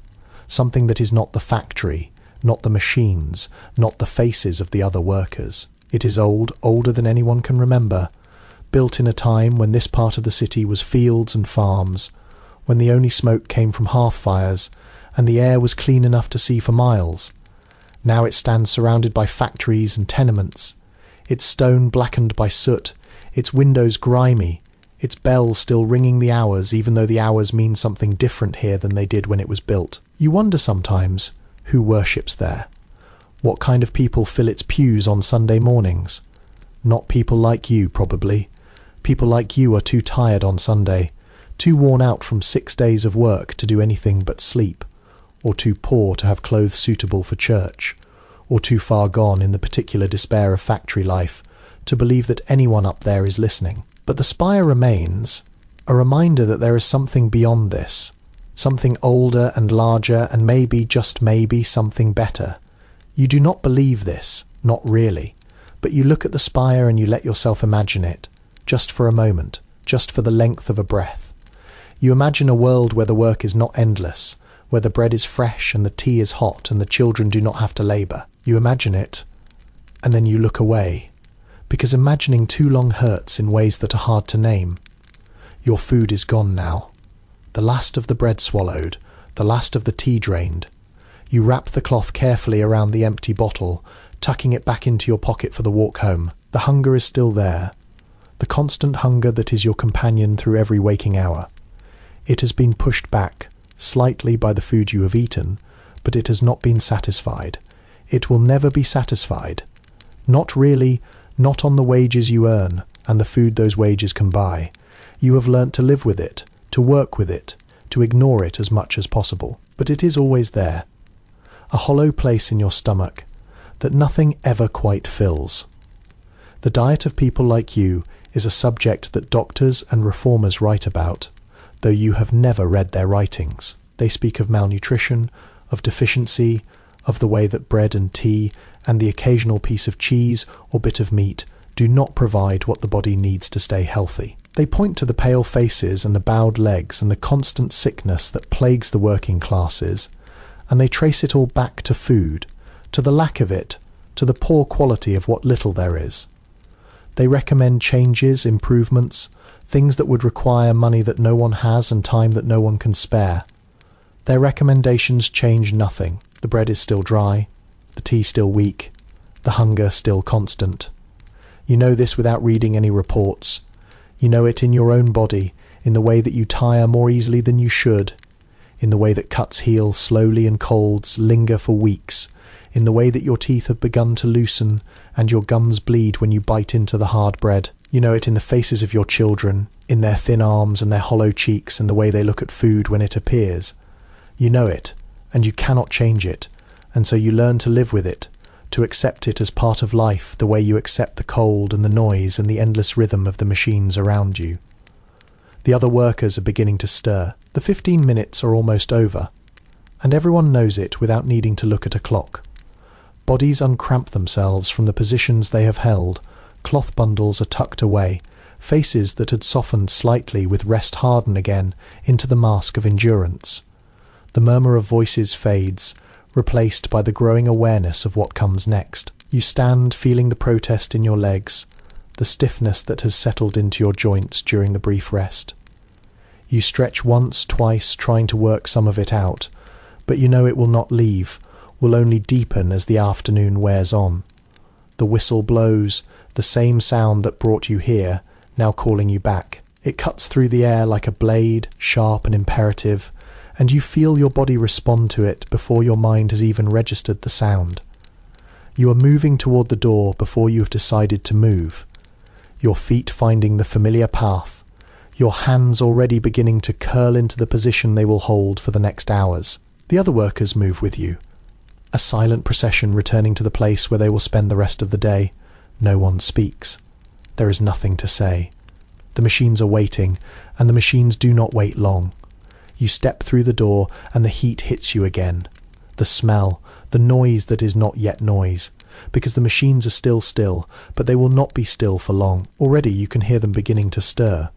something that is not the factory, not the machines, not the faces of the other workers. It is old, older than anyone can remember, built in a time when this part of the city was fields and farms, when the only smoke came from hearth fires, and the air was clean enough to see for miles. Now it stands surrounded by factories and tenements, its stone blackened by soot, its windows grimy, its bells still ringing the hours, even though the hours mean something different here than they did when it was built. You wonder sometimes who worships there, what kind of people fill its pews on Sunday mornings. Not people like you, probably. People like you are too tired on Sunday, too worn out from 6 days of work to do anything but sleep, or too poor to have clothes suitable for church, or too far gone in the particular despair of factory life to believe that anyone up there is listening. But the spire remains, a reminder that there is something beyond this, something older and larger, and maybe, just maybe, something better. You do not believe this, not really, but you look at the spire and you let yourself imagine it, just for a moment, just for the length of a breath. You imagine a world where the work is not endless, where the bread is fresh and the tea is hot and the children do not have to labour. You imagine it, and then you look away, because imagining too long hurts in ways that are hard to name. Your food is gone now, the last of the bread swallowed, the last of the tea drained. You wrap the cloth carefully around the empty bottle, tucking it back into your pocket for the walk home. The hunger is still there. The constant hunger that is your companion through every waking hour. It has been pushed back, slightly by the food you have eaten, but it has not been satisfied. It will never be satisfied. Not really, not on the wages you earn and the food those wages can buy. You have learnt to live with it, to work with it, to ignore it as much as possible. But it is always there. A hollow place in your stomach that nothing ever quite fills. The diet of people like you is a subject that doctors and reformers write about, though you have never read their writings. They speak of malnutrition, of deficiency, of the way that bread and tea and the occasional piece of cheese or bit of meat do not provide what the body needs to stay healthy. They point to the pale faces and the bowed legs and the constant sickness that plagues the working classes, and they trace it all back to food, to the lack of it, to the poor quality of what little there is. They recommend changes, improvements, things that would require money that no one has and time that no one can spare. Their recommendations change nothing. The bread is still dry, the tea still weak, the hunger still constant. You know this without reading any reports. You know it in your own body, in the way that you tire more easily than you should, in the way that cuts heal slowly and colds linger for weeks, in the way that your teeth have begun to loosen and your gums bleed when you bite into the hard bread. You know it in the faces of your children, in their thin arms and their hollow cheeks and the way they look at food when it appears. You know it, and you cannot change it, and so you learn to live with it, to accept it as part of life the way you accept the cold and the noise and the endless rhythm of the machines around you. The other workers are beginning to stir. The 15 minutes are almost over, and everyone knows it without needing to look at a clock. Bodies uncramp themselves from the positions they have held, cloth bundles are tucked away, faces that had softened slightly with rest harden again into the mask of endurance. The murmur of voices fades, replaced by the growing awareness of what comes next. You stand feeling the protest in your legs, the stiffness that has settled into your joints during the brief rest. You stretch once, twice, trying to work some of it out, but you know it will not leave, will only deepen as the afternoon wears on. The whistle blows, the same sound that brought you here, now calling you back. It cuts through the air like a blade, sharp and imperative, and you feel your body respond to it before your mind has even registered the sound. You are moving toward the door before you have decided to move, your feet finding the familiar path, your hands already beginning to curl into the position they will hold for the next hours. The other workers move with you, a silent procession returning to the place where they will spend the rest of the day. No one speaks. There is nothing to say. The machines are waiting, and the machines do not wait long. You step through the door and the heat hits you again. The smell, the noise that is not yet noise, because the machines are still, but they will not be still for long. Already you can hear them beginning to stir.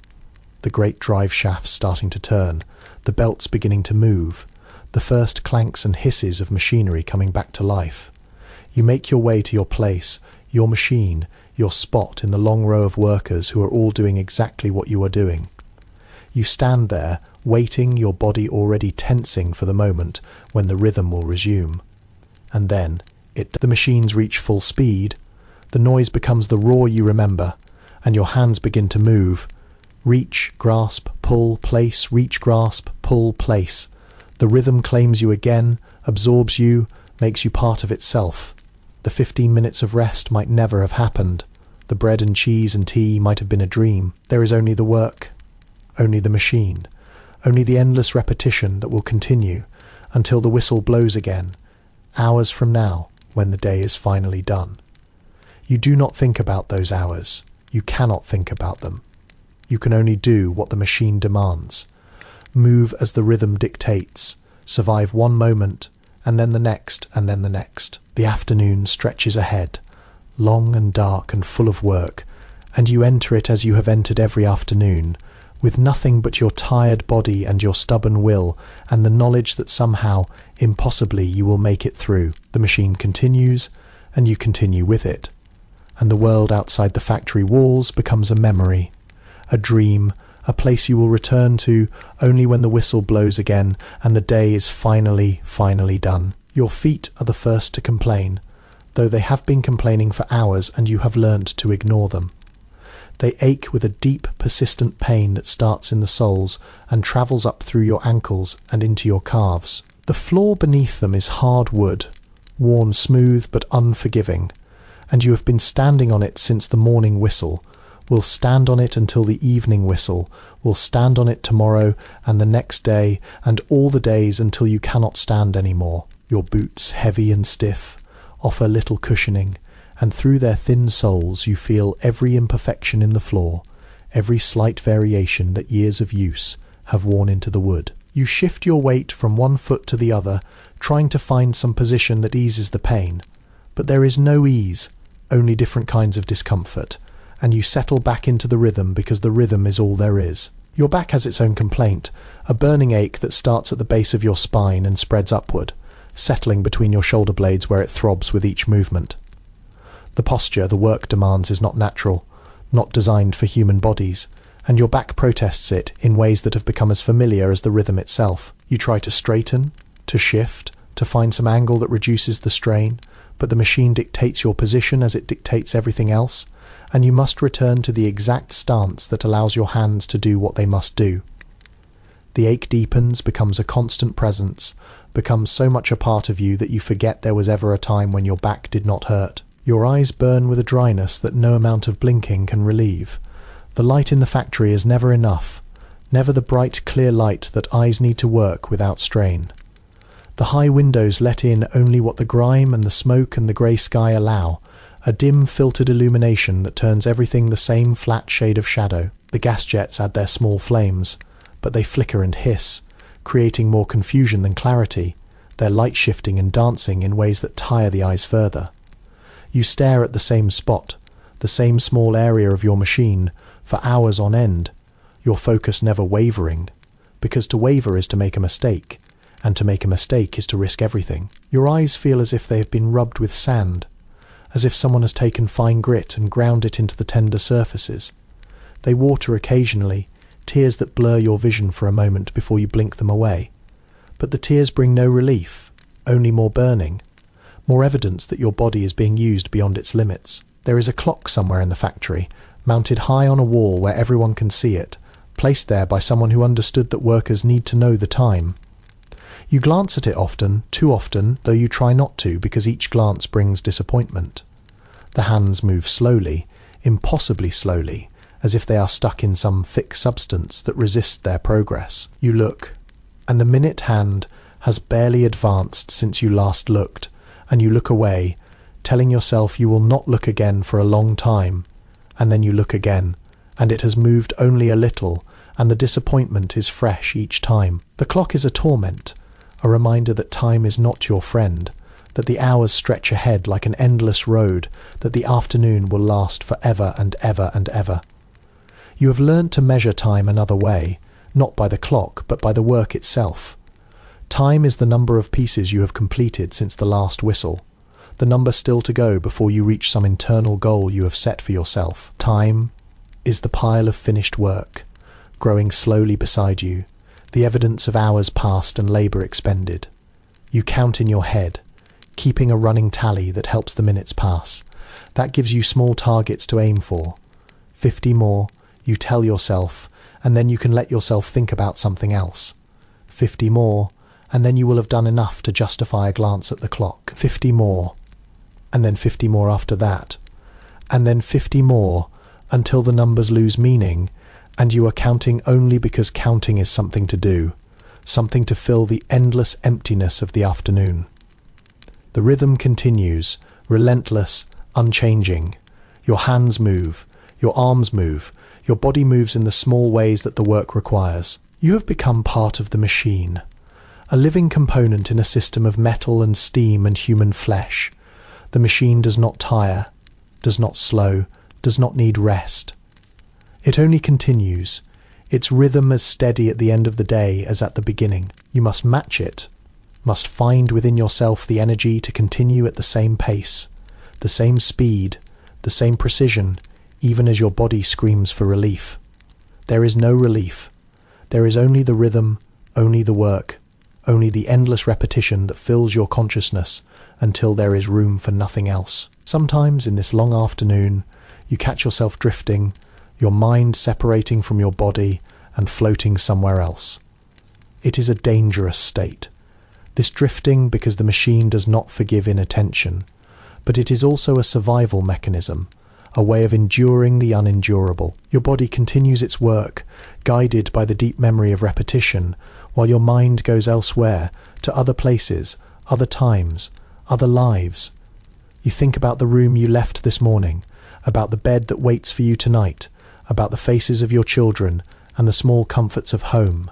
The great drive shafts starting to turn, the belts beginning to move, the first clanks and hisses of machinery coming back to life. You make your way to your place, your machine, your spot in the long row of workers who are all doing exactly what you are doing. You stand there, waiting, your body already tensing for the moment when the rhythm will resume. And then, the machines reach full speed, the noise becomes the roar you remember, and your hands begin to move. Reach, grasp, pull, place, reach, grasp, pull, place. The rhythm claims you again, absorbs you, makes you part of itself. The 15 minutes of rest might never have happened. The bread and cheese and tea might have been a dream. There is only the work, only the machine, only the endless repetition that will continue until the whistle blows again, hours from now, when the day is finally done. You do not think about those hours. You cannot think about them. You can only do what the machine demands. Move as the rhythm dictates, survive one moment, and then the next, and then the next. The afternoon stretches ahead, long and dark and full of work, and you enter it as you have entered every afternoon, with nothing but your tired body and your stubborn will, and the knowledge that somehow, impossibly, you will make it through. The machine continues, and you continue with it, and the world outside the factory walls becomes a memory, a dream, a place you will return to only when the whistle blows again and the day is finally done. Your feet are the first to complain, though they have been complaining for hours and you have learned to ignore them. They ache with a deep, persistent pain that starts in the soles and travels up through your ankles and into your calves. The floor beneath them is hard wood, worn smooth but unforgiving, and you have been standing on it since the morning whistle, will stand on it until the evening whistle, will stand on it tomorrow and the next day and all the days until you cannot stand any more. Your boots, heavy and stiff, offer little cushioning, and through their thin soles you feel every imperfection in the floor, every slight variation that years of use have worn into the wood. You shift your weight from one foot to the other, trying to find some position that eases the pain, but there is no ease, only different kinds of discomfort, and you settle back into the rhythm because the rhythm is all there is. Your back has its own complaint, a burning ache that starts at the base of your spine and spreads upward, settling between your shoulder blades where it throbs with each movement. The posture the work demands is not natural, not designed for human bodies, and your back protests it in ways that have become as familiar as the rhythm itself. You try to straighten, to shift, to find some angle that reduces the strain, but the machine dictates your position as it dictates everything else, and you must return to the exact stance that allows your hands to do what they must do. The ache deepens, becomes a constant presence, becomes so much a part of you that you forget there was ever a time when your back did not hurt. Your eyes burn with a dryness that no amount of blinking can relieve. The light in the factory is never enough, never the bright, clear light that eyes need to work without strain. The high windows let in only what the grime and the smoke and the grey sky allow, a dim filtered illumination that turns everything the same flat shade of shadow. The gas jets add their small flames, but they flicker and hiss, creating more confusion than clarity, their light shifting and dancing in ways that tire the eyes further. You stare at the same spot, the same small area of your machine, for hours on end, your focus never wavering, because to waver is to make a mistake, and to make a mistake is to risk everything. Your eyes feel as if they have been rubbed with sand, as if someone has taken fine grit and ground it into the tender surfaces. They water occasionally, tears that blur your vision for a moment before you blink them away. But the tears bring no relief, only more burning, more evidence that your body is being used beyond its limits. There is a clock somewhere in the factory, mounted high on a wall where everyone can see it, placed there by someone who understood that workers need to know the time. You glance at it often, too often, though you try not to because each glance brings disappointment. The hands move slowly, impossibly slowly, as if they are stuck in some thick substance that resists their progress. You look, and the minute hand has barely advanced since you last looked, and you look away, telling yourself you will not look again for a long time, and then you look again, and it has moved only a little, and the disappointment is fresh each time. The clock is a torment, a reminder that time is not your friend, that the hours stretch ahead like an endless road, that the afternoon will last forever and ever and ever. You have learned to measure time another way, not by the clock, but by the work itself. Time is the number of pieces you have completed since the last whistle, the number still to go before you reach some internal goal you have set for yourself. Time is the pile of finished work, growing slowly beside you, the evidence of hours passed and labour expended. You count in your head, keeping a running tally that helps the minutes pass. That gives you small targets to aim for. 50 more, you tell yourself, and then you can let yourself think about something else. 50 more, and then you will have done enough to justify a glance at the clock. 50 more, and then 50 more after that, and then 50 more, until the numbers lose meaning, and you are counting only because counting is something to do, something to fill the endless emptiness of the afternoon. The rhythm continues, relentless, unchanging. Your hands move, your arms move, your body moves in the small ways that the work requires. You have become part of the machine, a living component in a system of metal and steam and human flesh. The machine does not tire, does not slow, does not need rest. It only continues, its rhythm as steady at the end of the day as at the beginning. You must match it, must find within yourself the energy to continue at the same pace, the same speed, the same precision, even as your body screams for relief. There is no relief. There is only the rhythm, only the work, only the endless repetition that fills your consciousness until there is room for nothing else. Sometimes in this long afternoon, you catch yourself drifting, your mind separating from your body and floating somewhere else. It is a dangerous state. This drifting because the machine does not forgive inattention, but it is also a survival mechanism, a way of enduring the unendurable. Your body continues its work, guided by the deep memory of repetition, while your mind goes elsewhere, to other places, other times, other lives. You think about the room you left this morning, about the bed that waits for you tonight, about the faces of your children and the small comforts of home.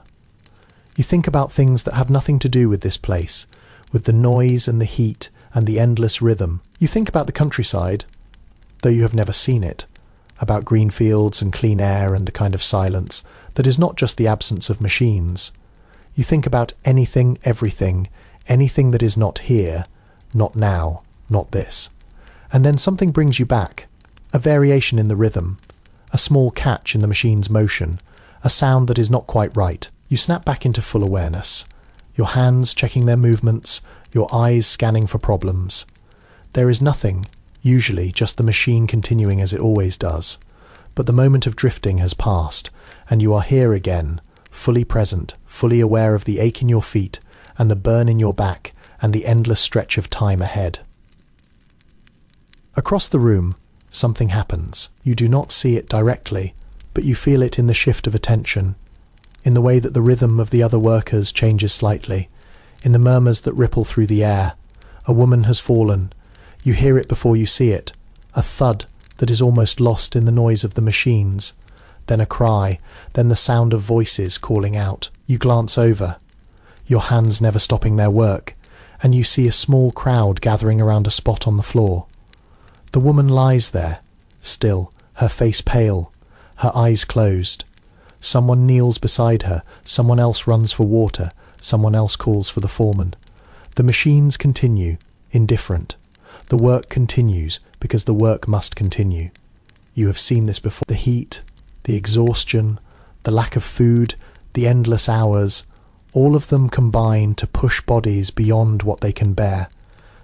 You think about things that have nothing to do with this place, with the noise and the heat and the endless rhythm. You think about the countryside, though you have never seen it, about green fields and clean air and the kind of silence that is not just the absence of machines. You think about anything, everything, anything that is not here, not now, not this. And then something brings you back, a variation in the rhythm, a small catch in the machine's motion, a sound that is not quite right. You snap back into full awareness, your hands checking their movements, your eyes scanning for problems. There is nothing, usually just the machine continuing as it always does. But the moment of drifting has passed, and you are here again, fully present, fully aware of the ache in your feet, and the burn in your back, and the endless stretch of time ahead. Across the room, something happens. You do not see it directly, but you feel it in the shift of attention, in the way that the rhythm of the other workers changes slightly, in the murmurs that ripple through the air. A woman has fallen. You hear it before you see it, a thud that is almost lost in the noise of the machines, then a cry, then the sound of voices calling out. You glance over, your hands never stopping their work, and you see a small crowd gathering around a spot on the floor. The woman lies there, still, her face pale, her eyes closed. Someone kneels beside her, someone else runs for water, someone else calls for the foreman. The machines continue, indifferent. The work continues, because the work must continue. You have seen this before. The heat, the exhaustion, the lack of food, the endless hours, all of them combine to push bodies beyond what they can bear.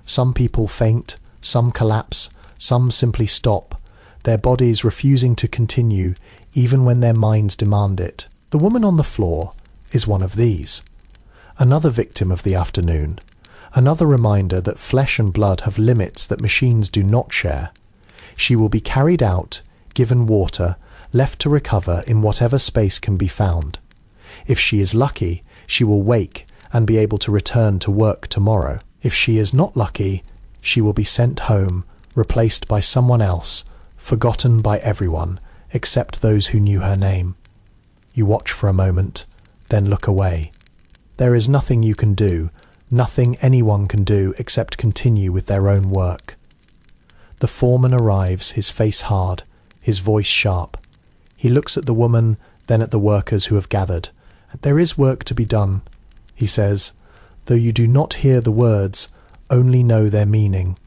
Some people faint, some collapse, some simply stop, their bodies refusing to continue even when their minds demand it. The woman on the floor is one of these. Another victim of the afternoon. Another reminder that flesh and blood have limits that machines do not share. She will be carried out, given water, left to recover in whatever space can be found. If she is lucky, she will wake and be able to return to work tomorrow. If she is not lucky, she will be sent home, replaced by someone else, forgotten by everyone, except those who knew her name. You watch for a moment, then look away. There is nothing you can do, nothing anyone can do except continue with their own work. The foreman arrives, his face hard, his voice sharp. He looks at the woman, then at the workers who have gathered. There is work to be done, he says, though you do not hear the words, only know their meaning.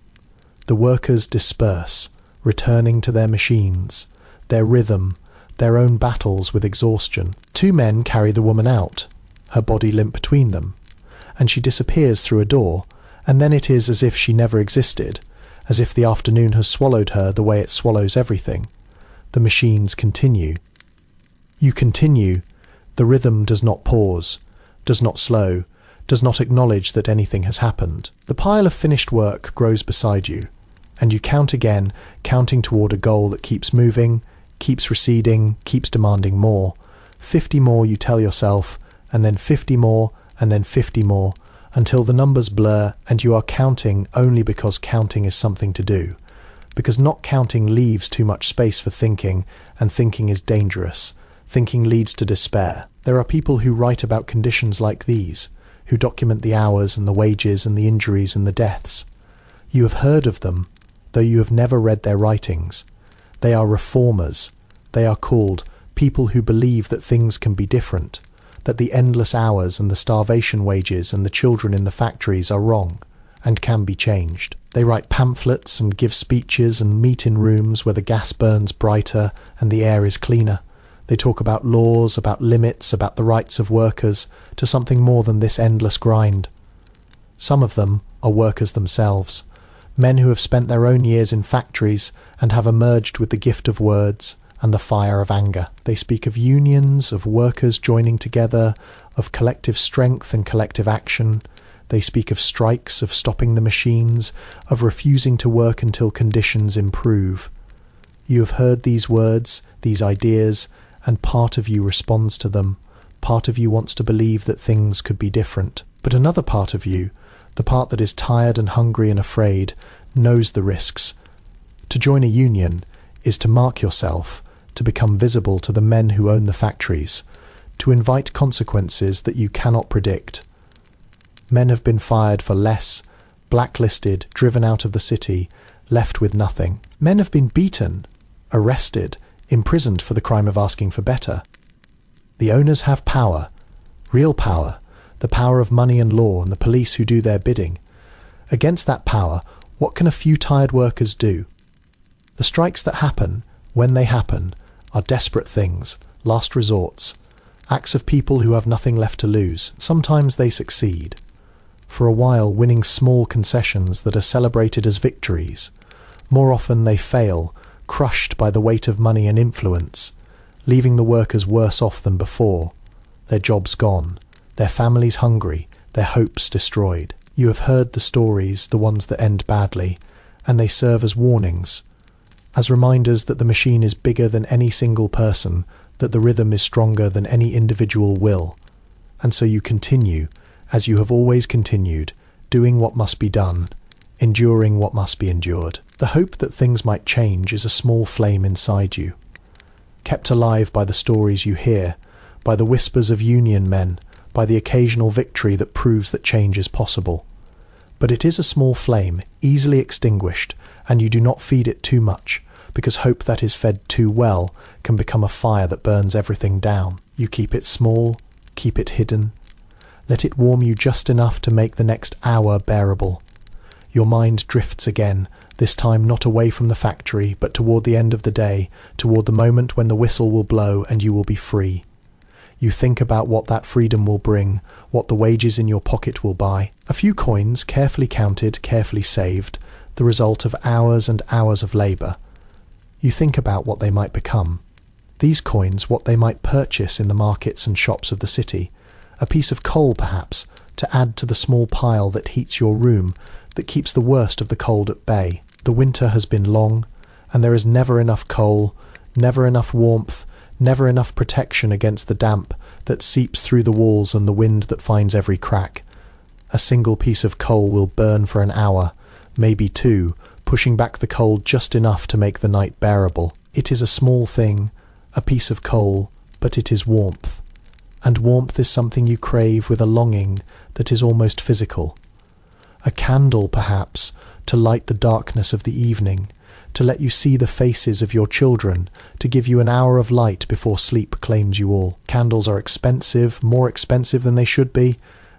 The workers disperse, returning to their machines, their rhythm, their own battles with exhaustion. Two men carry the woman out, her body limp between them, and she disappears through a door, and then it is as if she never existed, as if the afternoon has swallowed her the way it swallows everything. The machines continue. You continue. The rhythm does not pause, does not slow, does not acknowledge that anything has happened. The pile of finished work grows beside you, and you count again, counting toward a goal that keeps moving, keeps receding, keeps demanding more. 50 more, you tell yourself, and then 50 more, and then 50 more, until the numbers blur and you are counting only because counting is something to do, because not counting leaves too much space for thinking, and thinking is dangerous. Thinking leads to despair. There are people who write about conditions like these, who document the hours and the wages and the injuries and the deaths. You have heard of them, though you have never read their writings. They are reformers. They are called people who believe that things can be different, that the endless hours and the starvation wages and the children in the factories are wrong and can be changed. They write pamphlets and give speeches and meet in rooms where the gas burns brighter and the air is cleaner. They talk about laws, about limits, about the rights of workers, to something more than this endless grind. Some of them are workers themselves, men who have spent their own years in factories and have emerged with the gift of words and the fire of anger. They speak of unions, of workers joining together, of collective strength and collective action. They speak of strikes, of stopping the machines, of refusing to work until conditions improve. You have heard these words, these ideas, and part of you responds to them. Part of you wants to believe that things could be different. But another part of you, the part that is tired and hungry and afraid, knows the risks. To join a union is to mark yourself, to become visible to the men who own the factories, to invite consequences that you cannot predict. Men have been fired for less, blacklisted, driven out of the city, left with nothing. Men have been beaten, arrested, imprisoned for the crime of asking for better. The owners have power, real power, the power of money and law and the police who do their bidding. Against that power, what can a few tired workers do? The strikes that happen, when they happen, are desperate things, last resorts, acts of people who have nothing left to lose. Sometimes they succeed, for a while winning small concessions that are celebrated as victories. More often they fail, crushed by the weight of money and influence, leaving the workers worse off than before, their jobs gone, their families hungry, their hopes destroyed. You have heard the stories, the ones that end badly, and they serve as warnings, as reminders that the machine is bigger than any single person, that the rhythm is stronger than any individual will. And so you continue, as you have always continued, doing what must be done, enduring what must be endured. The hope that things might change is a small flame inside you, kept alive by the stories you hear, by the whispers of union men, by the occasional victory that proves that change is possible. But it is a small flame, easily extinguished, and you do not feed it too much, because hope that is fed too well can become a fire that burns everything down. You keep it small, keep it hidden. Let it warm you just enough to make the next hour bearable. Your mind drifts again, this time not away from the factory, but toward the end of the day, toward the moment when the whistle will blow and you will be free. You think about what that freedom will bring, what the wages in your pocket will buy. A few coins, carefully counted, carefully saved, the result of hours and hours of labour. You think about what they might become. These coins, what they might purchase in the markets and shops of the city. A piece of coal, perhaps, to add to the small pile that heats your room, that keeps the worst of the cold at bay. The winter has been long, and there is never enough coal, never enough warmth, never enough protection against the damp that seeps through the walls and the wind that finds every crack. A single piece of coal will burn for an hour, maybe two, pushing back the cold just enough to make the night bearable. It is a small thing, a piece of coal, but it is warmth. And warmth is something you crave with a longing that is almost physical. A candle, perhaps, to light the darkness of the evening, to let you see the faces of your children, to give you an hour of light before sleep claims you all. Candles are expensive, more expensive than they should be,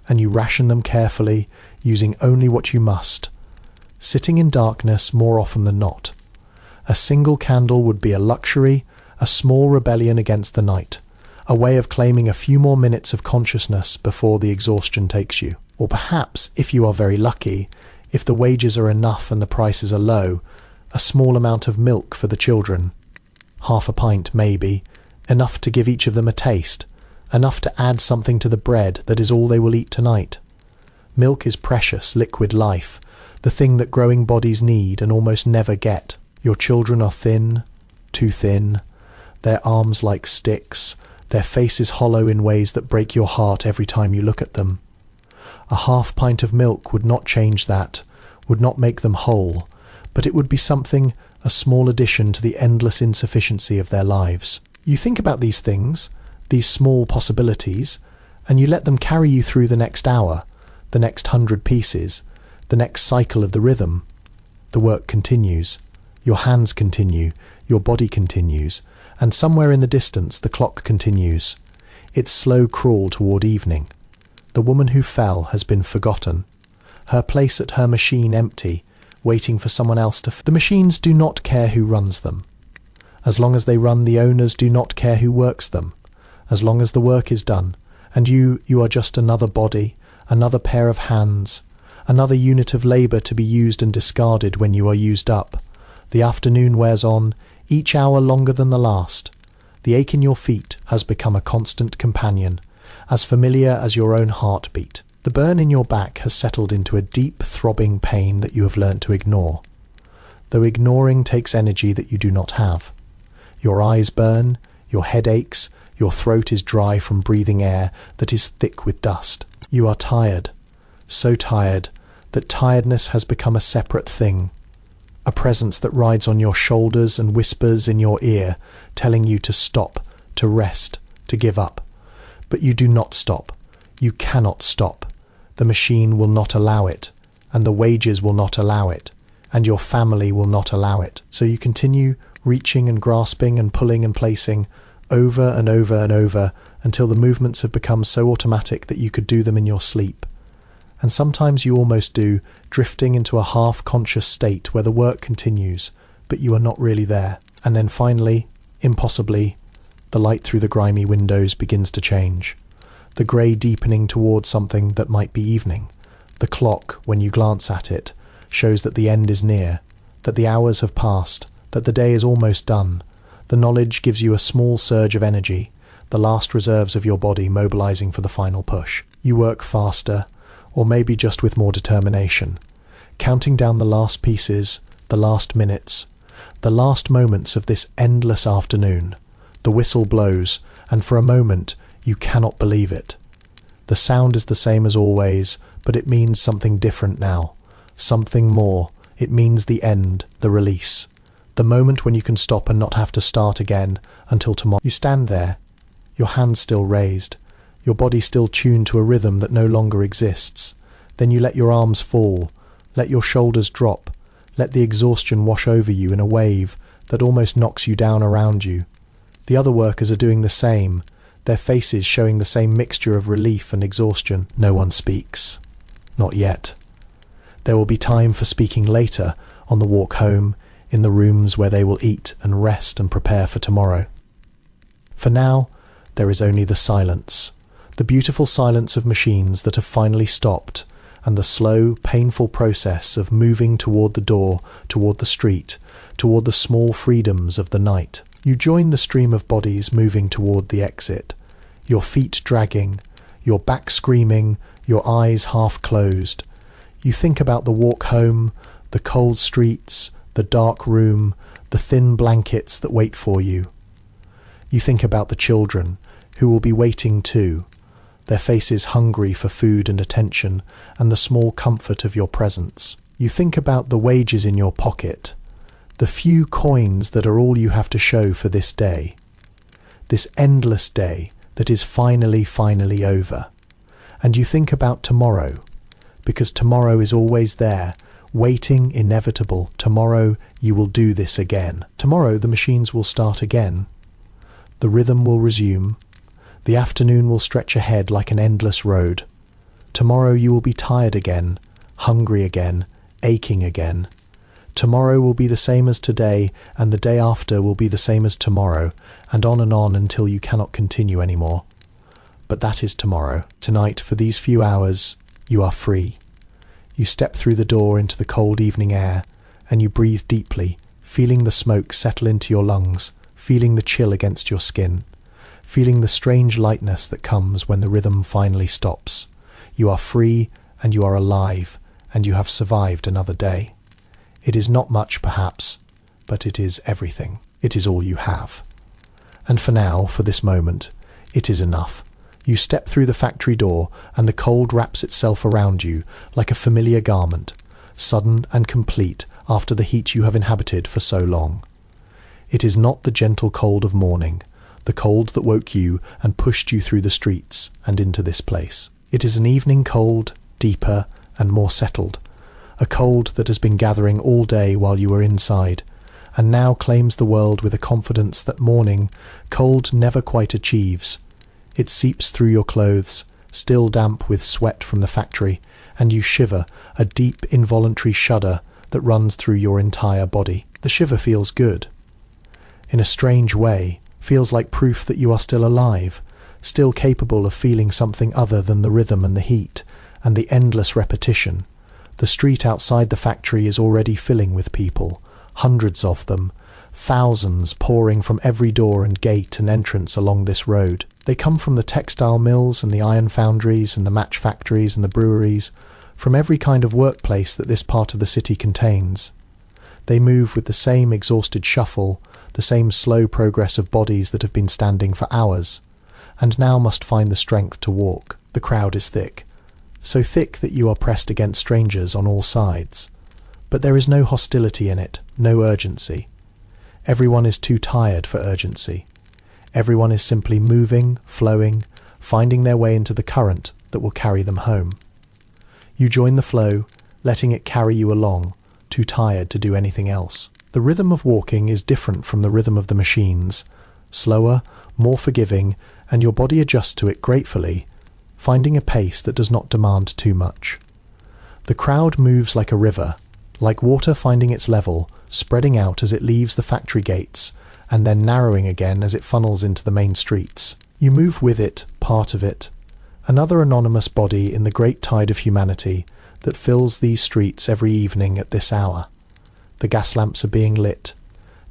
and you ration them carefully, using only what you must. Sitting in darkness more often than not. A single candle would be a luxury, a small rebellion against the night, a way of claiming a few more minutes of consciousness before the exhaustion takes you. Or perhaps, if you are very lucky, if the wages are enough and the prices are low, a small amount of milk for the children. Half a pint, maybe, enough to give each of them a taste, enough to add something to the bread that is all they will eat tonight. Milk is precious, liquid life, the thing that growing bodies need and almost never get. Your children are thin, too thin, their arms like sticks, their faces hollow in ways that break your heart every time you look at them. A half pint of milk would not change that, would not make them whole, but it would be something, a small addition to the endless insufficiency of their lives. You think about these things, these small possibilities, and you let them carry you through the next hour, the next 100 pieces, the next cycle of the rhythm. The work continues, your hands continue, your body continues, and somewhere in the distance the clock continues, its slow crawl toward evening. The woman who fell has been forgotten, her place at her machine empty, waiting for someone else to... The machines do not care who runs them. As long as they run, the owners do not care who works them. As long as the work is done, and you are just another body, another pair of hands, another unit of labour to be used and discarded when you are used up. The afternoon wears on, each hour longer than the last. The ache in your feet has become a constant companion, as familiar as your own heartbeat. The burn in your back has settled into a deep, throbbing pain that you have learnt to ignore, though ignoring takes energy that you do not have. Your eyes burn, your head aches, your throat is dry from breathing air that is thick with dust. You are tired, so tired that tiredness has become a separate thing, a presence that rides on your shoulders and whispers in your ear, telling you to stop, to rest, to give up. But you do not stop. You cannot stop. The machine will not allow it, and the wages will not allow it, and your family will not allow it. So you continue reaching and grasping and pulling and placing over and over and over until the movements have become so automatic that you could do them in your sleep. And sometimes you almost do, drifting into a half-conscious state where the work continues, but you are not really there. And then finally, impossibly, the light through the grimy windows begins to change. The grey deepening towards something that might be evening. The clock, when you glance at it, shows that the end is near, that the hours have passed, that the day is almost done. The knowledge gives you a small surge of energy, the last reserves of your body mobilizing for the final push. You work faster, or maybe just with more determination, counting down the last pieces, the last minutes, the last moments of this endless afternoon. The whistle blows, and for a moment you cannot believe it. The sound is the same as always, but it means something different now, something more. It means the end, the release, the moment when you can stop and not have to start again until tomorrow. You stand there, your hands still raised, your body still tuned to a rhythm that no longer exists. Then you let your arms fall, let your shoulders drop, let the exhaustion wash over you in a wave that almost knocks you down around you. The other workers are doing the same, their faces showing the same mixture of relief and exhaustion. No one speaks. Not yet. There will be time for speaking later, on the walk home, in the rooms where they will eat and rest and prepare for tomorrow. For now, there is only the silence, the beautiful silence of machines that have finally stopped, and the slow, painful process of moving toward the door, toward the street, toward the small freedoms of the night. You join the stream of bodies moving toward the exit, your feet dragging, your back screaming, your eyes half closed. You think about the walk home, the cold streets, the dark room, the thin blankets that wait for you. You think about the children, who will be waiting too, their faces hungry for food and attention, and the small comfort of your presence. You think about the wages in your pocket, the few coins that are all you have to show for this day, this endless day that is finally over. And you think about tomorrow, because tomorrow is always there, waiting, inevitable. Tomorrow you will do this again. Tomorrow the machines will start again. The rhythm will resume. The afternoon will stretch ahead like an endless road. Tomorrow you will be tired again, hungry again, aching again. Tomorrow will be the same as today, and the day after will be the same as tomorrow, and on until you cannot continue anymore. But that is tomorrow. Tonight, for these few hours, you are free. You step through the door into the cold evening air, and you breathe deeply, feeling the smoke settle into your lungs, feeling the chill against your skin, feeling the strange lightness that comes when the rhythm finally stops. You are free, and you are alive, and you have survived another day. It is not much, perhaps, but it is everything. It is all you have. And for now, for this moment, it is enough. You step through the factory door, and the cold wraps itself around you like a familiar garment, sudden and complete after the heat you have inhabited for so long. It is not the gentle cold of morning, the cold that woke you and pushed you through the streets and into this place. It is an evening cold, deeper and more settled, a cold that has been gathering all day while you were inside, and now claims the world with a confidence that morning cold never quite achieves. It seeps through your clothes, still damp with sweat from the factory, and you shiver, a deep involuntary shudder that runs through your entire body. The shiver feels good. in a strange way, feels like proof that you are still alive, still capable of feeling something other than the rhythm and the heat, and the endless repetition. The street outside the factory is already filling with people, hundreds of them, thousands pouring from every door and gate and entrance along this road. They come from the textile mills and the iron foundries and the match factories and the breweries, from every kind of workplace that this part of the city contains. They move with the same exhausted shuffle, the same slow progress of bodies that have been standing for hours, and now must find the strength to walk. The crowd is thick, so thick that you are pressed against strangers on all sides. But there is no hostility in it, no urgency. Everyone is too tired for urgency. Everyone is simply moving, flowing, finding their way into the current that will carry them home. You join the flow, letting it carry you along, too tired to do anything else. The rhythm of walking is different from the rhythm of the machines, slower, more forgiving, and your body adjusts to it gratefully, finding a pace that does not demand too much. The crowd moves like a river, like water finding its level, spreading out as it leaves the factory gates, and then narrowing again as it funnels into the main streets. You move with it, part of it, another anonymous body in the great tide of humanity that fills these streets every evening at this hour. The gas lamps are being lit,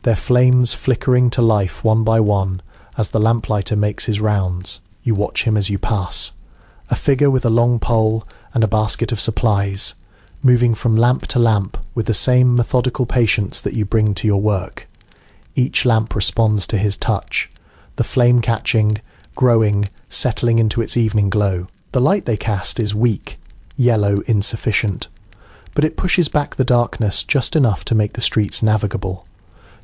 their flames flickering to life one by one as the lamplighter makes his rounds. You watch him as you pass, a figure with a long pole and a basket of supplies, moving from lamp to lamp with the same methodical patience that you bring to your work. Each lamp responds to his touch, the flame catching, growing, settling into its evening glow. The light they cast is weak, yellow, insufficient, but it pushes back the darkness just enough to make the streets navigable,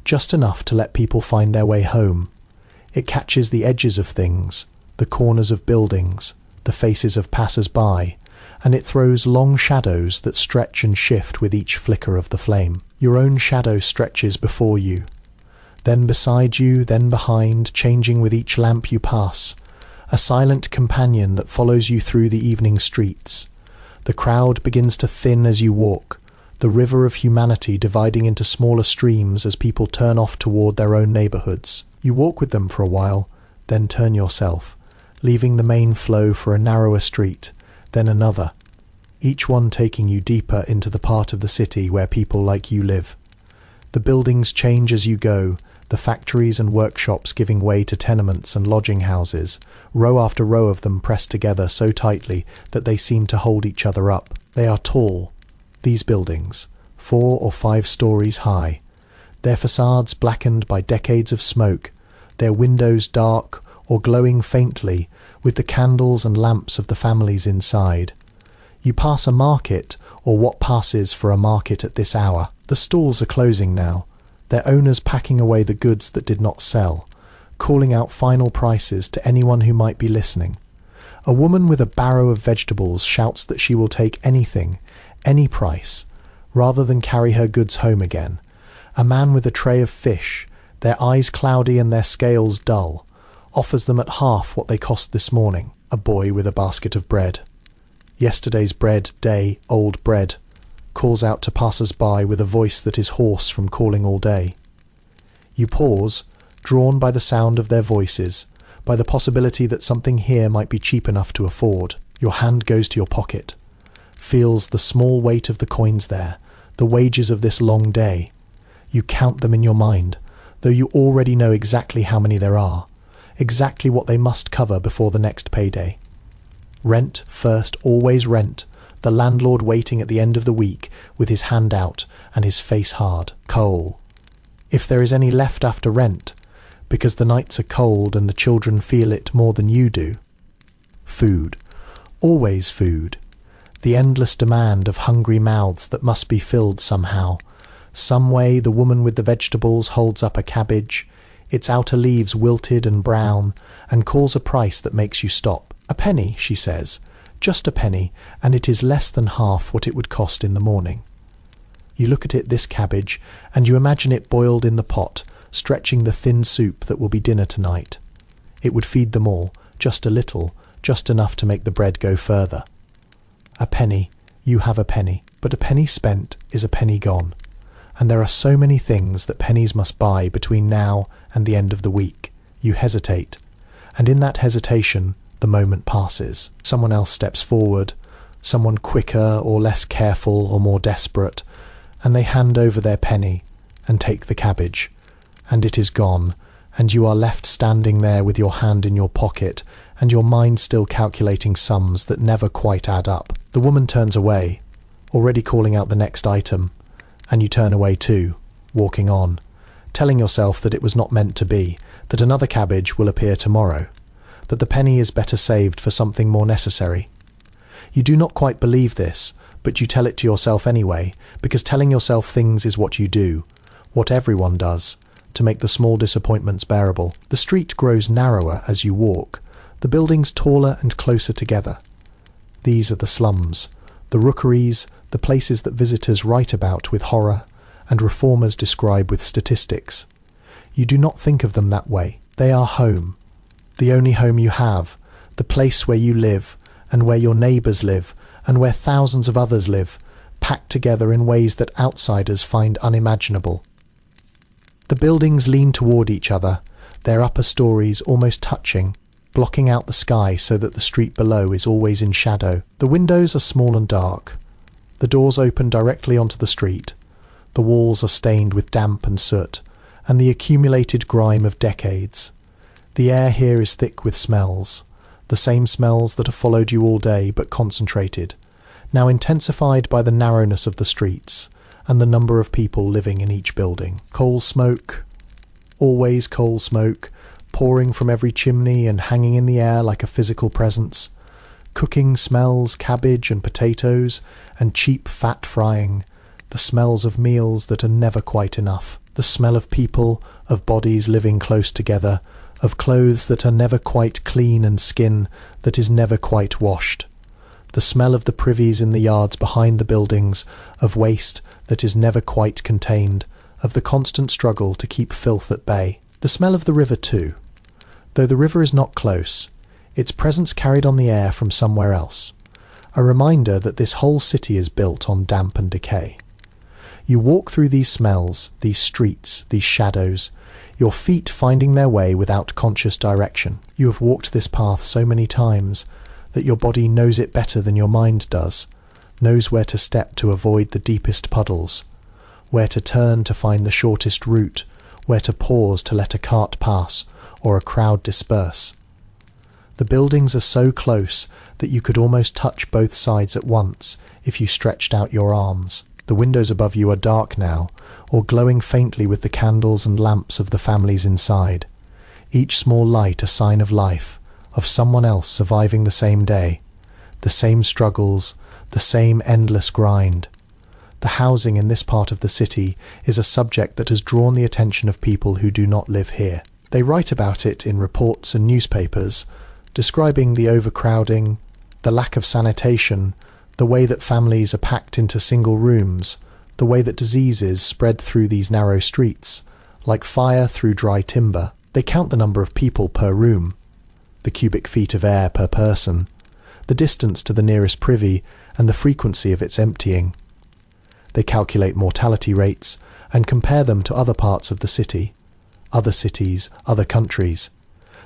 just enough to let people find their way home. It catches the edges of things, the corners of buildings, the faces of passers-by, and it throws long shadows that stretch and shift with each flicker of the flame. Your own shadow stretches before you, then beside you, then behind, changing with each lamp you pass, a silent companion that follows you through the evening streets. The crowd begins to thin as you walk, the river of humanity dividing into smaller streams as people turn off toward their own neighborhoods. You walk with them for a while, then turn yourself, leaving the main flow for a narrower street, then another, each one taking you deeper into the part of the city where people like you live. The buildings change as you go, the factories and workshops giving way to tenements and lodging houses, row after row of them pressed together so tightly that they seem to hold each other up. They are tall, these buildings, 4 or 5 stories high, their facades blackened by decades of smoke, their windows dark or glowing faintly with the candles and lamps of the families inside. You pass a market, or what passes for a market at this hour. The stalls are closing now, their owners packing away the goods that did not sell, calling out final prices to anyone who might be listening. A woman with a barrow of vegetables shouts that she will take anything, any price, rather than carry her goods home again. A man with a tray of fish, their eyes cloudy and their scales dull, offers them at half what they cost this morning. A boy with a basket of bread. Yesterday's bread, day, old bread, calls out to passers-by with a voice that is hoarse from calling all day. You pause, drawn by the sound of their voices, by the possibility that something here might be cheap enough to afford. Your hand goes to your pocket, feels the small weight of the coins there, the wages of this long day. You count them in your mind, though you already know exactly how many there are, exactly what they must cover before the next payday. Rent first, always rent, the landlord waiting at the end of the week with his hand out and his face hard. Coal. If there is any left after rent, because the nights are cold and the children feel it more than you do. Food. Always food. The endless demand of hungry mouths that must be filled somehow. Some way the woman with the vegetables holds up a cabbage, its outer leaves wilted and brown, and calls a price that makes you stop. "A penny," she says, "just a penny, and it is less than half what it would cost in the morning." You look at it, this cabbage, and you imagine it boiled in the pot, stretching the thin soup that will be dinner tonight. It would feed them all, just a little, just enough to make the bread go further. A penny, you have a penny, but a penny spent is a penny gone. and there are so many things that pennies must buy between now and the end of the week. You hesitate, and in that hesitation, the moment passes. Someone else steps forward, someone quicker or less careful or more desperate, and they hand over their penny and take the cabbage, and it is gone, and you are left standing there with your hand in your pocket and your mind still calculating sums that never quite add up. The woman turns away, already calling out the next item, and you turn away too, walking on, telling yourself that it was not meant to be, that another cabbage will appear tomorrow, that the penny is better saved for something more necessary. You do not quite believe this, but you tell it to yourself anyway, because telling yourself things is what you do, what everyone does, to make the small disappointments bearable. The street grows narrower as you walk, the buildings taller and closer together. These are the slums, the rookeries, the places that visitors write about with horror and reformers describe with statistics. You do not think of them that way. They are home, the only home you have, the place where you live and where your neighbours live and where thousands of others live, packed together in ways that outsiders find unimaginable. The buildings lean toward each other, their upper stories almost touching, blocking out the sky so that the street below is always in shadow. The windows are small and dark. The doors open directly onto the street. The walls are stained with damp and soot, and the accumulated grime of decades. The air here is thick with smells, the same smells that have followed you all day but concentrated, now intensified by the narrowness of the streets and the number of people living in each building. Coal smoke, always coal smoke, pouring from every chimney and hanging in the air like a physical presence. Cooking smells, cabbage and potatoes, and cheap fat frying, the smells of meals that are never quite enough. The smell of people, of bodies living close together, of clothes that are never quite clean and skin that is never quite washed. The smell of the privies in the yards behind the buildings, of waste that is never quite contained, of the constant struggle to keep filth at bay. The smell of the river too. Though the river is not close, its presence carried on the air from somewhere else. A reminder that this whole city is built on damp and decay. You walk through these smells, these streets, these shadows, your feet finding their way without conscious direction. You have walked this path so many times that your body knows it better than your mind does, knows where to step to avoid the deepest puddles, where to turn to find the shortest route, where to pause to let a cart pass or a crowd disperse. The buildings are so close that you could almost touch both sides at once if you stretched out your arms. The windows above you are dark now, or glowing faintly with the candles and lamps of the families inside, each small light a sign of life, of someone else surviving the same day, the same struggles, the same endless grind. The housing in this part of the city is a subject that has drawn the attention of people who do not live here. They write about it in reports and newspapers, describing the overcrowding, the lack of sanitation, the way that families are packed into single rooms, the way that diseases spread through these narrow streets, like fire through dry timber. They count the number of people per room, the cubic feet of air per person, the distance to the nearest privy, and the frequency of its emptying. They calculate mortality rates and compare them to other parts of the city, other cities, other countries.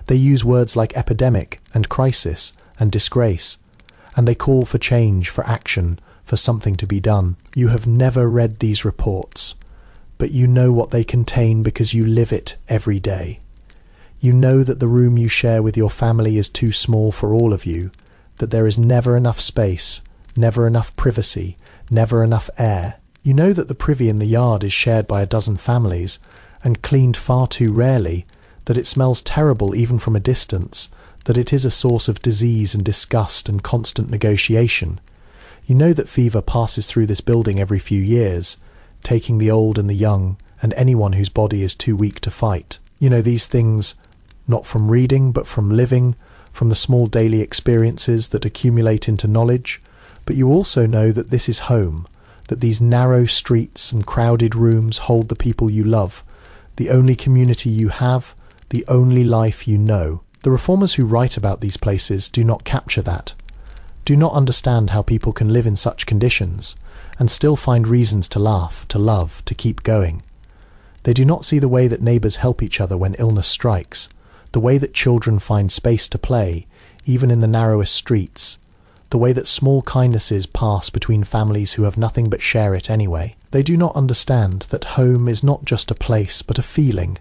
They use words like epidemic and crisis and disgrace, and they call for change, for action, for something to be done. You have never read these reports, but you know what they contain because you live it every day. You know that the room you share with your family is too small for all of you, that there is never enough space, never enough privacy, never enough air. You know that the privy in the yard is shared by a dozen families and cleaned far too rarely, that it smells terrible even from a distance, that it is a source of disease and disgust and constant negotiation. You know that fever passes through this building every few years, taking the old and the young and anyone whose body is too weak to fight. You know these things not from reading but from living, from the small daily experiences that accumulate into knowledge, but you also know that this is home, that these narrow streets and crowded rooms hold the people you love, the only community you have, the only life you know. The reformers who write about these places do not capture that. do not understand how people can live in such conditions and still find reasons to laugh, to love, to keep going. They do not see the way that neighbours help each other when illness strikes, the way that children find space to play, even in the narrowest streets, the way that small kindnesses pass between families who have nothing but share it anyway. They do not understand that home is not just a place but a feeling,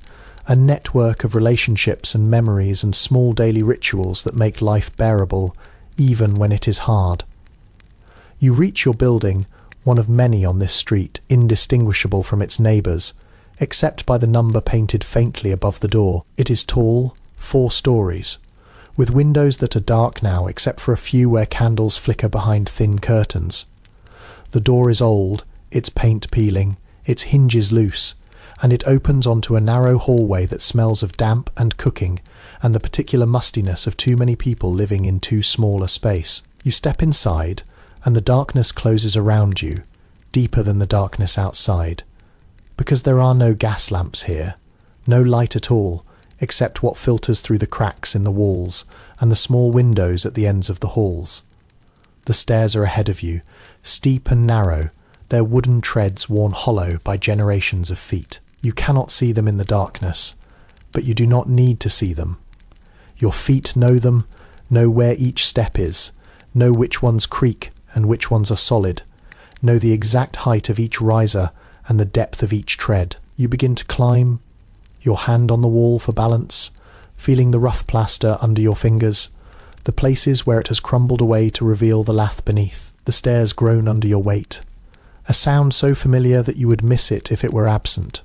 a network of relationships and memories and small daily rituals that make life bearable, even when it is hard. You reach your building, one of many on this street, indistinguishable from its neighbours, except by the number painted faintly above the door. It is tall, 4 stories, with windows that are dark now except for a few where candles flicker behind thin curtains. The door is old, its paint peeling, its hinges loose, and it opens onto a narrow hallway that smells of damp and cooking and the particular mustiness of too many people living in too small a space. You step inside, and the darkness closes around you, deeper than the darkness outside, because there are no gas lamps here, no light at all, except what filters through the cracks in the walls and the small windows at the ends of the halls. The stairs are ahead of you, steep and narrow, their wooden treads worn hollow by generations of feet. You cannot see them in the darkness, but you do not need to see them. Your feet know them, know where each step is, know which ones creak and which ones are solid, know the exact height of each riser and the depth of each tread. You begin to climb, your hand on the wall for balance, feeling the rough plaster under your fingers, the places where it has crumbled away to reveal the lath beneath. The stairs groan under your weight. A sound so familiar that you would miss it if it were absent.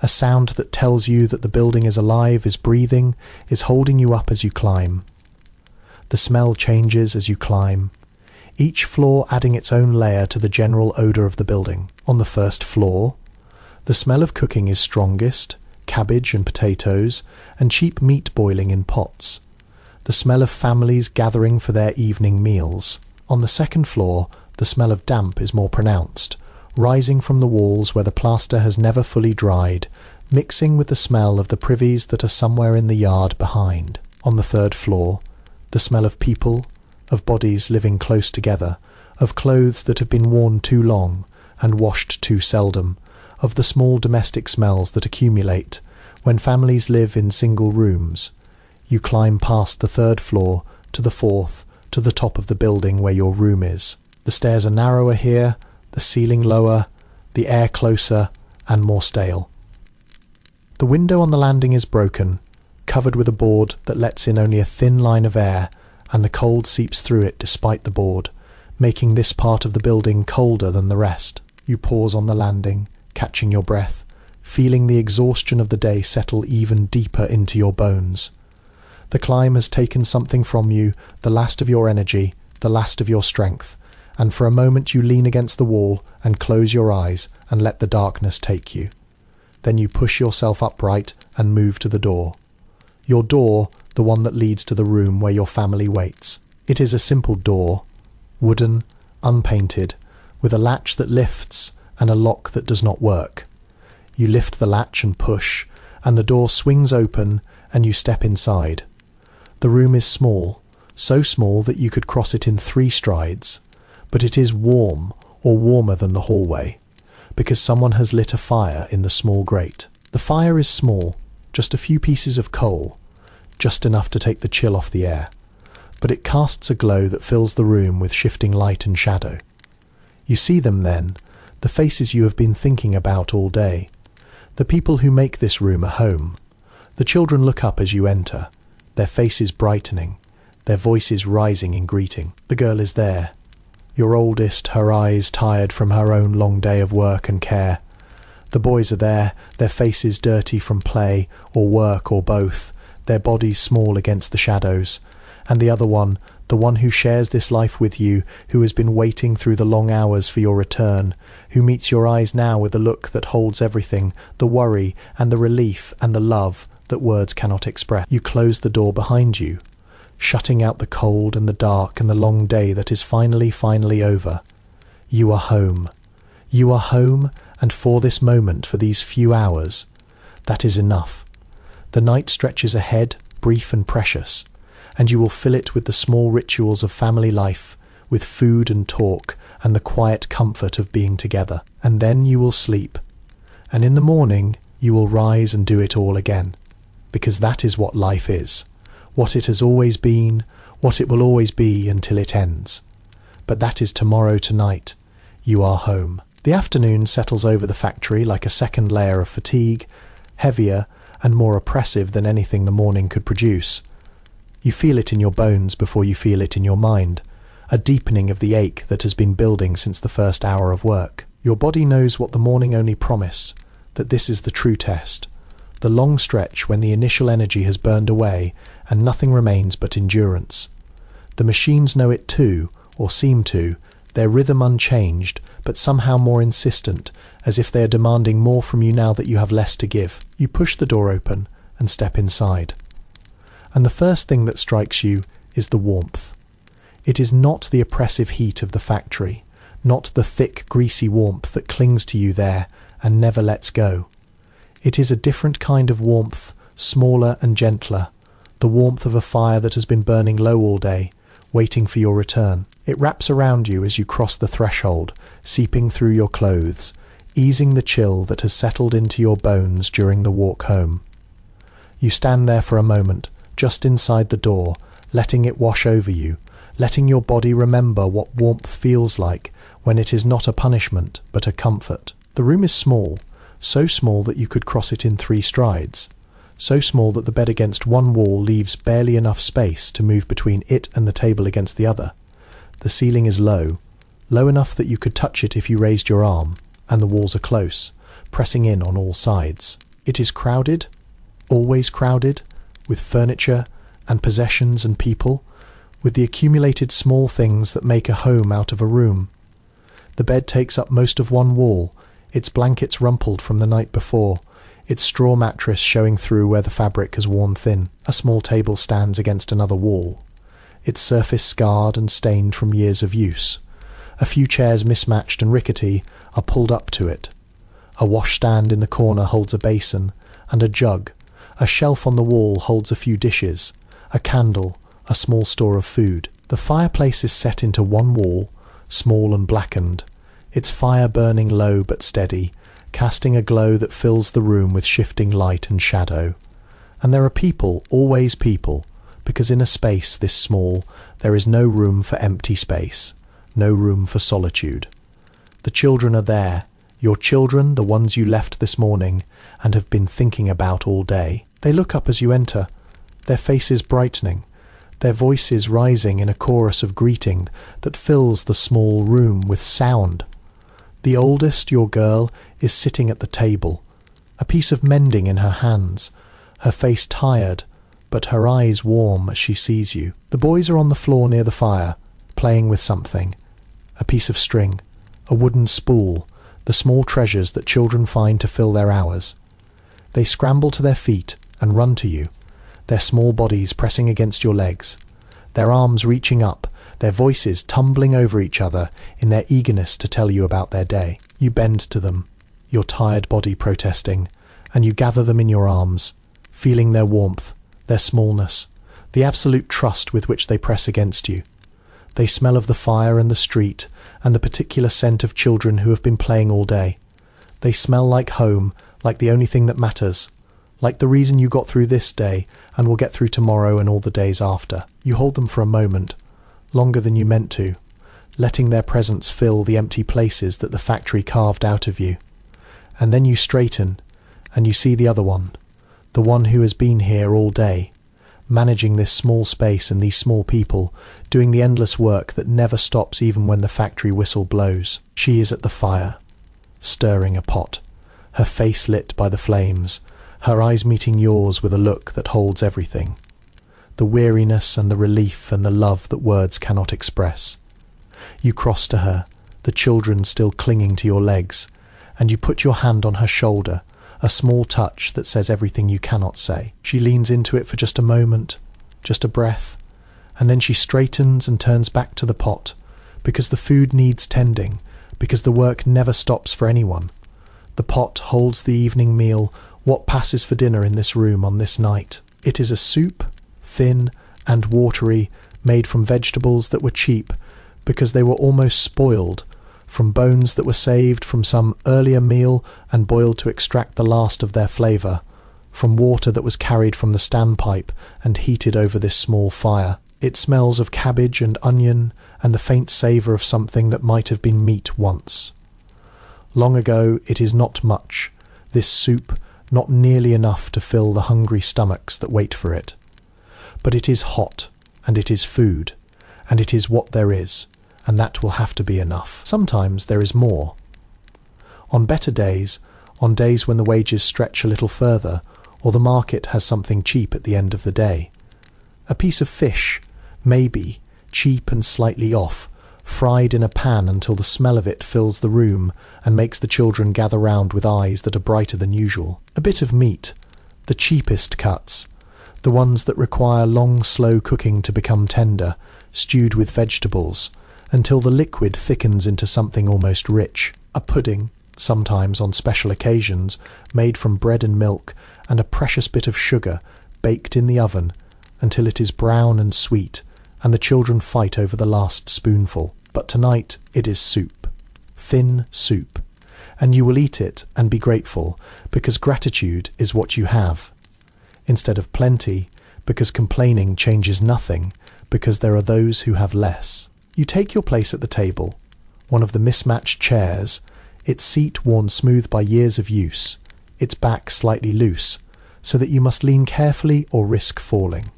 A sound that tells you that the building is alive, is breathing, is holding you up as you climb. The smell changes as you climb, each floor adding its own layer to the general odour of the building. On the first floor, the smell of cooking is strongest, cabbage and potatoes, and cheap meat boiling in pots. The smell of families gathering for their evening meals. On the second floor, the smell of damp is more pronounced, rising from the walls where the plaster has never fully dried, mixing with the smell of the privies that are somewhere in the yard behind. On the third floor, the smell of people, of bodies living close together, of clothes that have been worn too long and washed too seldom, of the small domestic smells that accumulate when families live in single rooms. You climb past the third floor to the fourth, to the top of the building where your room is. The stairs are narrower here, the ceiling lower, the air closer and more stale. The window on the landing is broken, covered with a board that lets in only a thin line of air, and the cold seeps through it despite the board, making this part of the building colder than the rest. You pause on the landing, catching your breath, feeling the exhaustion of the day settle even deeper into your bones. The climb has taken something from you, the last of your energy, the last of your strength, and for a moment you lean against the wall and close your eyes and let the darkness take you. Then you push yourself upright and move to the door. Your door, the one that leads to the room where your family waits. It is a simple door, wooden, unpainted, with a latch that lifts and a lock that does not work. You lift the latch and push, and the door swings open and you step inside. The room is small, so small that you could cross it in 3 strides, but it is warm, or warmer than the hallway, because someone has lit a fire in the small grate. The fire is small, just a few pieces of coal, just enough to take the chill off the air, but it casts a glow that fills the room with shifting light and shadow. You see them then, the faces you have been thinking about all day, the people who make this room a home. The children look up as you enter, their faces brightening, their voices rising in greeting. The girl is there, your oldest, her eyes tired from her own long day of work and care. The boys are there, their faces dirty from play or work or both, their bodies small against the shadows. And the other one, the one who shares this life with you, who has been waiting through the long hours for your return, who meets your eyes now with a look that holds everything, the worry and the relief and the love that words cannot express. You close the door behind you, shutting out the cold and the dark and the long day that is finally over. You are home. You are home, and for this moment, for these few hours, that is enough. The night stretches ahead, brief and precious, and you will fill it with the small rituals of family life, with food and talk and the quiet comfort of being together. And then you will sleep. And in the morning you will rise and do it all again. Because that is what life is. What it has always been, what it will always be until it ends. But that is tomorrow tonight. You are home. The afternoon settles over the factory like a second layer of fatigue, heavier and more oppressive than anything the morning could produce. You feel it in your bones before you feel it in your mind, a deepening of the ache that has been building since the first hour of work. Your body knows what the morning only promised, that this is the true test, the long stretch when the initial energy has burned away and nothing remains but endurance. The machines know it too, or seem to, their rhythm unchanged, but somehow more insistent, as if they are demanding more from you now that you have less to give. You push the door open and step inside. And the first thing that strikes you is the warmth. It is not the oppressive heat of the factory, not the thick, greasy warmth that clings to you there and never lets go. It is a different kind of warmth, smaller and gentler, the warmth of a fire that has been burning low all day, waiting for your return. It wraps around you as you cross the threshold, seeping through your clothes, easing the chill that has settled into your bones during the walk home. You stand there for a moment, just inside the door, letting it wash over you, letting your body remember what warmth feels like when it is not a punishment but a comfort. The room is small, so small that you could cross it in 3 strides, so small that the bed against one wall leaves barely enough space to move between it and the table against the other. The ceiling is low, low enough that you could touch it if you raised your arm, and the walls are close, pressing in on all sides. It is crowded, always crowded, with furniture and possessions and people, with the accumulated small things that make a home out of a room. The bed takes up most of one wall, its blankets rumpled from the night before, its straw mattress showing through where the fabric has worn thin. A small table stands against another wall, its surface scarred and stained from years of use. A few chairs mismatched and rickety are pulled up to it. A washstand in the corner holds a basin and a jug. A shelf on the wall holds a few dishes, a candle, a small store of food. The fireplace is set into one wall, small and blackened, its fire burning low but steady, casting a glow that fills the room with shifting light and shadow. And there are people, always people, because in a space this small, there is no room for empty space, no room for solitude. The children are there, your children, the ones you left this morning and have been thinking about all day. They look up as you enter, their faces brightening, their voices rising in a chorus of greeting that fills the small room with sound. The oldest, your girl, is sitting at the table, a piece of mending in her hands, her face tired, but her eyes warm as she sees you. The boys are on the floor near the fire, playing with something, a piece of string, a wooden spool, the small treasures that children find to fill their hours. They scramble to their feet and run to you, their small bodies pressing against your legs, their arms reaching up, their voices tumbling over each other in their eagerness to tell you about their day. You bend to them, your tired body protesting, and you gather them in your arms, feeling their warmth, their smallness, the absolute trust with which they press against you. They smell of the fire and the street and the particular scent of children who have been playing all day. They smell like home, like the only thing that matters, like the reason you got through this day and will get through tomorrow and all the days after. You hold them for a moment, longer than you meant to, letting their presence fill the empty places that the factory carved out of you. And then you straighten, and you see the other one, the one who has been here all day, managing this small space and these small people, doing the endless work that never stops even when the factory whistle blows. She is at the fire, stirring a pot, her face lit by the flames, her eyes meeting yours with a look that holds everything. The weariness and the relief and the love that words cannot express. You cross to her, the children still clinging to your legs, and you put your hand on her shoulder, a small touch that says everything you cannot say. She leans into it for just a moment, just a breath, and then she straightens and turns back to the pot, because the food needs tending, because the work never stops for anyone. The pot holds the evening meal, what passes for dinner in this room on this night. It is a soup, thin and watery, made from vegetables that were cheap, because they were almost spoiled, from bones that were saved from some earlier meal and boiled to extract the last of their flavour, from water that was carried from the standpipe and heated over this small fire. It smells of cabbage and onion and the faint savour of something that might have been meat once. Long ago it is not much, this soup, not nearly enough to fill the hungry stomachs that wait for it. But it is hot, and it is food, and it is what there is, and that will have to be enough. Sometimes there is more. On better days, on days when the wages stretch a little further, or the market has something cheap at the end of the day. A piece of fish, maybe, cheap and slightly off, fried in a pan until the smell of it fills the room and makes the children gather round with eyes that are brighter than usual. A bit of meat, the cheapest cuts, the ones that require long, slow cooking to become tender, stewed with vegetables, until the liquid thickens into something almost rich. A pudding, sometimes on special occasions, made from bread and milk, and a precious bit of sugar, baked in the oven, until it is brown and sweet, and the children fight over the last spoonful. But tonight it is soup, thin soup, and you will eat it and be grateful, because gratitude is what you have, instead of plenty, because complaining changes nothing, because there are those who have less. You take your place at the table, one of the mismatched chairs, its seat worn smooth by years of use, its back slightly loose, so that you must lean carefully or risk falling.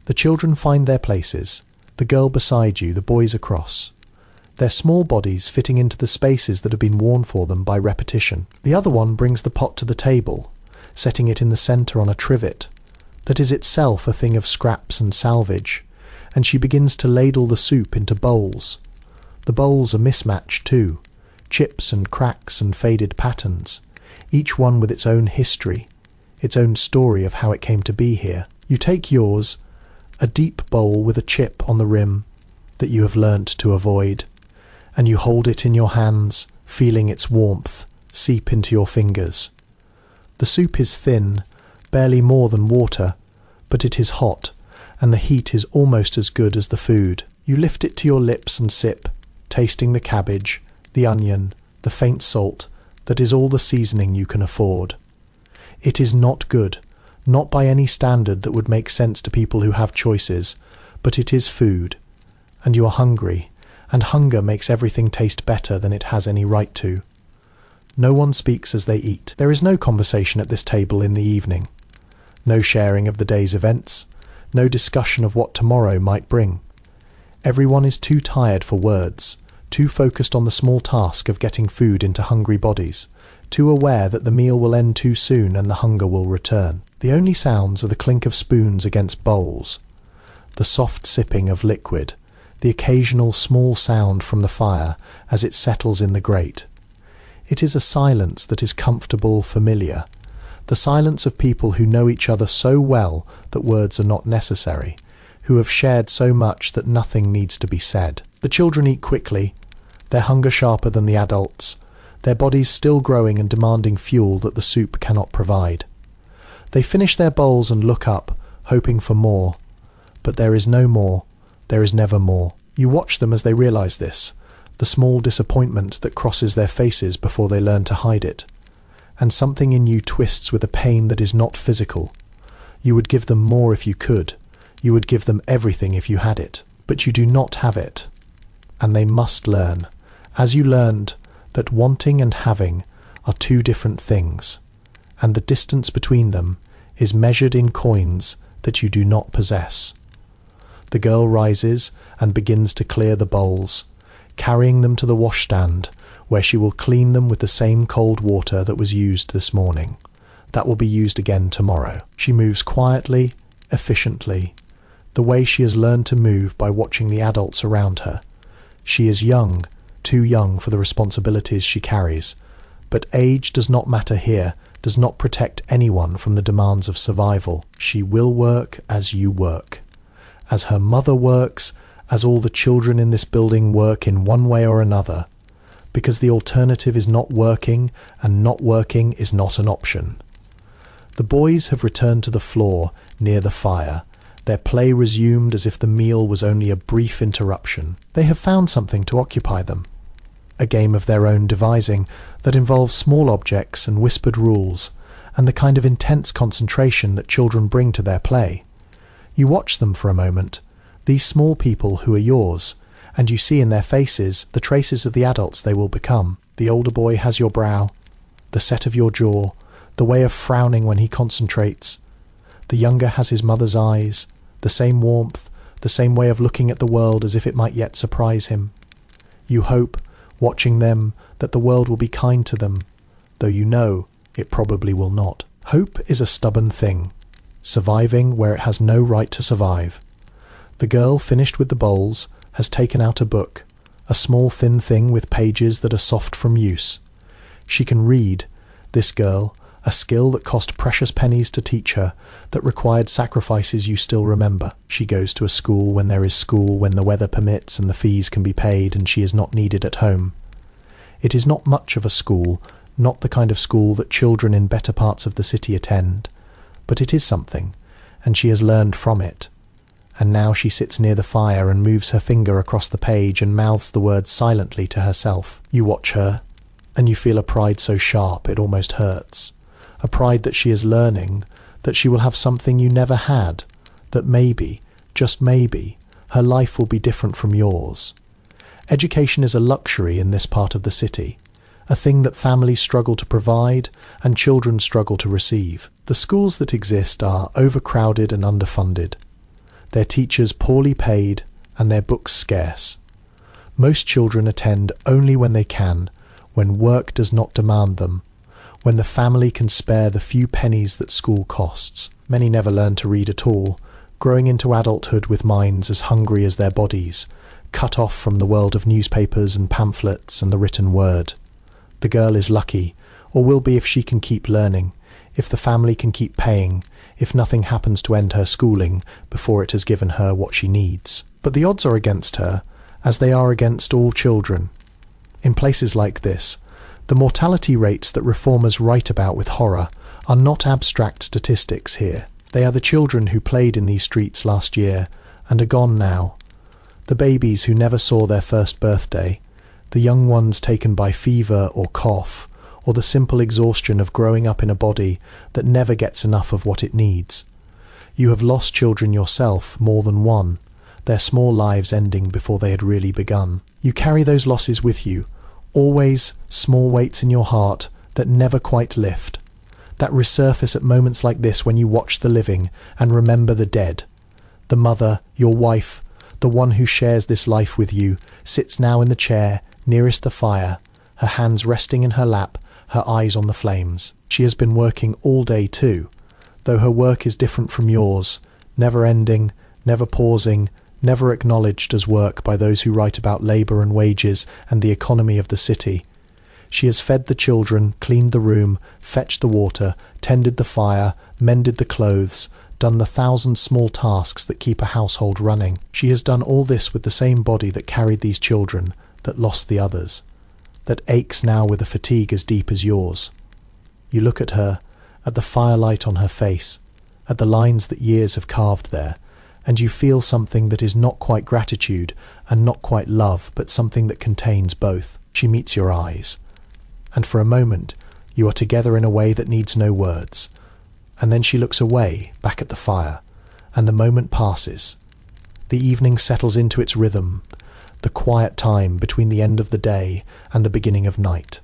The children find their places, the girl beside you, the boys across, their small bodies fitting into the spaces that have been worn for them by repetition. The other one brings the pot to the table, setting it in the centre on a trivet, that is itself a thing of scraps and salvage, and she begins to ladle the soup into bowls. The bowls are mismatched too, chips and cracks and faded patterns, each one with its own history, its own story of how it came to be here. You take yours, a deep bowl with a chip on the rim that you have learnt to avoid, and you hold it in your hands, feeling its warmth seep into your fingers. The soup is thin, barely more than water, but it is hot, and the heat is almost as good as the food. You lift it to your lips and sip, tasting the cabbage, the onion, the faint salt, that is all the seasoning you can afford. It is not good, not by any standard that would make sense to people who have choices, but it is food, and you are hungry, and hunger makes everything taste better than it has any right to. No one speaks as they eat. There is no conversation at this table in the evening, no sharing of the day's events, no discussion of what tomorrow might bring. Everyone is too tired for words, too focused on the small task of getting food into hungry bodies, too aware that the meal will end too soon and the hunger will return. The only sounds are the clink of spoons against bowls, the soft sipping of liquid, the occasional small sound from the fire as it settles in the grate. It is a silence that is comfortable, familiar, the silence of people who know each other so well that words are not necessary, who have shared so much that nothing needs to be said. The children eat quickly, their hunger sharper than the adults, their bodies still growing and demanding fuel that the soup cannot provide. They finish their bowls and look up, hoping for more. But there is no more, there is never more. You watch them as they realise this, the small disappointment that crosses their faces before they learn to hide it. And something in you twists with a pain that is not physical. You would give them more if you could. You would give them everything if you had it. But you do not have it. And they must learn, as you learned, that wanting and having are two different things, and the distance between them is measured in coins that you do not possess. The girl rises and begins to clear the bowls, carrying them to the washstand, where she will clean them with the same cold water that was used this morning. That will be used again tomorrow. She moves quietly, efficiently, the way she has learned to move by watching the adults around her. She is young, too young for the responsibilities she carries, but age does not matter here, does not protect anyone from the demands of survival. She will work as you work, as her mother works, as all the children in this building work in one way or another, because the alternative is not working, and not working is not an option. The boys have returned to the floor near the fire, their play resumed as if the meal was only a brief interruption. They have found something to occupy them, a game of their own devising that involves small objects and whispered rules, and the kind of intense concentration that children bring to their play. You watch them for a moment, these small people who are yours, and you see in their faces the traces of the adults they will become. The older boy has your brow, the set of your jaw, the way of frowning when he concentrates. The younger has his mother's eyes, the same warmth, the same way of looking at the world as if it might yet surprise him. You hope, watching them, that the world will be kind to them, though you know it probably will not. Hope is a stubborn thing, surviving where it has no right to survive. The girl, finished with the bowls, has taken out a book, a small thin thing with pages that are soft from use. She can read, this girl, a skill that cost precious pennies to teach her, that required sacrifices you still remember. She goes to a school when there is school, when the weather permits and the fees can be paid and she is not needed at home. It is not much of a school, not the kind of school that children in better parts of the city attend, but it is something, and she has learned from it. And now she sits near the fire and moves her finger across the page and mouths the words silently to herself. You watch her, and you feel a pride so sharp it almost hurts. A pride that she is learning, that she will have something you never had, that maybe, just maybe, her life will be different from yours. Education is a luxury in this part of the city, a thing that families struggle to provide and children struggle to receive. The schools that exist are overcrowded and underfunded, their teachers poorly paid and their books scarce. Most children attend only when they can, when work does not demand them, when the family can spare the few pennies that school costs. Many never learn to read at all, growing into adulthood with minds as hungry as their bodies, cut off from the world of newspapers and pamphlets and the written word. The girl is lucky, or will be if she can keep learning, if the family can keep paying, if nothing happens to end her schooling before it has given her what she needs. But the odds are against her, as they are against all children. In places like this, the mortality rates that reformers write about with horror are not abstract statistics here. They are the children who played in these streets last year and are gone now. The babies who never saw their first birthday, the young ones taken by fever or cough, or the simple exhaustion of growing up in a body that never gets enough of what it needs. You have lost children yourself, more than one, their small lives ending before they had really begun. You carry those losses with you, always small weights in your heart that never quite lift, that resurface at moments like this when you watch the living and remember the dead. The mother, your wife, the one who shares this life with you, sits now in the chair nearest the fire, her hands resting in her lap, her eyes on the flames. She has been working all day too, though her work is different from yours, never ending, never pausing, never acknowledged as work by those who write about labour and wages and the economy of the city. She has fed the children, cleaned the room, fetched the water, tended the fire, mended the clothes, done the 1,000 small tasks that keep a household running. She has done all this with the same body that carried these children, that lost the others, that aches now with a fatigue as deep as yours. You look at her, at the firelight on her face, at the lines that years have carved there, and you feel something that is not quite gratitude and not quite love, but something that contains both. She meets your eyes, and for a moment you are together in a way that needs no words, and then she looks away, back at the fire, and the moment passes. The evening settles into its rhythm, the quiet time between the end of the day and the beginning of night.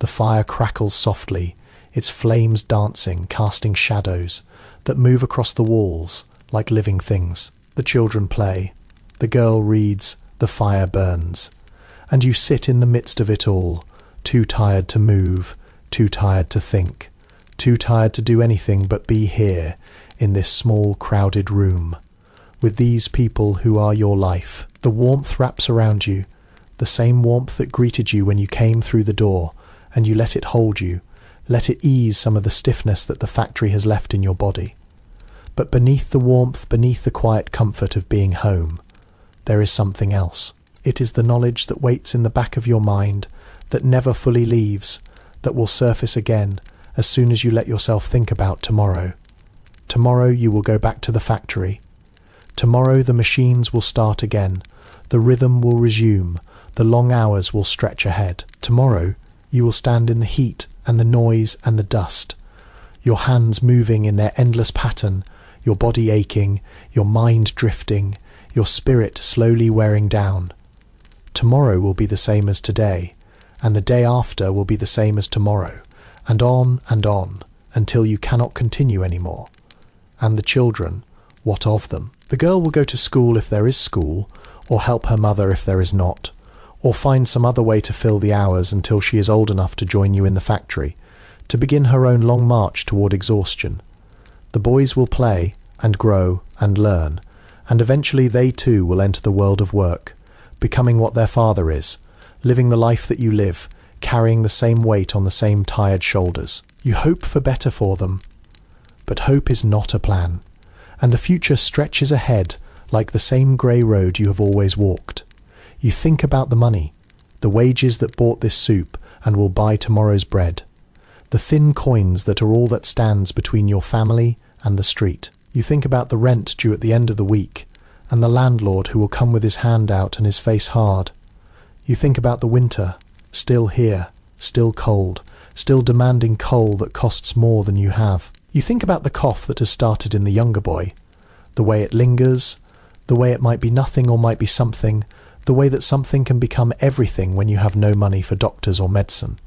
The fire crackles softly, its flames dancing, casting shadows that move across the walls like living things. The children play, the girl reads, the fire burns, and you sit in the midst of it all, too tired to move, too tired to think, too tired to do anything but be here in this small crowded room, with these people who are your life. The warmth wraps around you, the same warmth that greeted you when you came through the door, and you let it hold you, let it ease some of the stiffness that the factory has left in your body. But beneath the warmth, beneath the quiet comfort of being home, there is something else. It is the knowledge that waits in the back of your mind, that never fully leaves, that will surface again as soon as you let yourself think about tomorrow. Tomorrow you will go back to the factory, Tomorrow the machines will start again, the rhythm will resume, the long hours will stretch ahead. Tomorrow you will stand in the heat and the noise and the dust, your hands moving in their endless pattern, your body aching, your mind drifting, your spirit slowly wearing down. Tomorrow will be the same as today, and the day after will be the same as tomorrow, and on, until you cannot continue anymore. And the children, what of them? The girl will go to school if there is school, or help her mother if there is not, or find some other way to fill the hours until she is old enough to join you in the factory, to begin her own long march toward exhaustion. The boys will play and grow and learn, and eventually they too will enter the world of work, becoming what their father is, living the life that you live, carrying the same weight on the same tired shoulders. You hope for better for them, but hope is not a plan, and the future stretches ahead like the same grey road you have always walked. You think about the money, the wages that bought this soup and will buy tomorrow's bread, the thin coins that are all that stands between your family and the street. You think about the rent due at the end of the week, and the landlord who will come with his hand out and his face hard. You think about the winter, still here, still cold, still demanding coal that costs more than you have. You think about the cough that has started in the younger boy, the way it lingers, the way it might be nothing or might be something, the way that something can become everything when you have no money for doctors or medicine.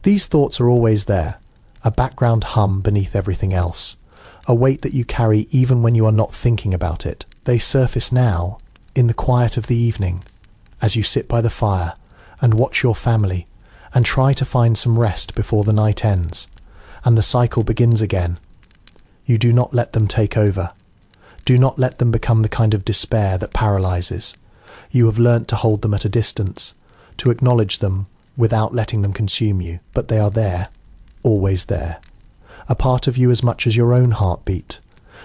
These thoughts are always there, a background hum beneath everything else, a weight that you carry even when you are not thinking about it. They surface now, in the quiet of the evening, as you sit by the fire and watch your family and try to find some rest before the night ends, and the cycle begins again. You do not let them take over. Do not let them become the kind of despair that paralyzes. You have learnt to hold them at a distance, to acknowledge them without letting them consume you, but they are there, always there, a part of you as much as your own heartbeat.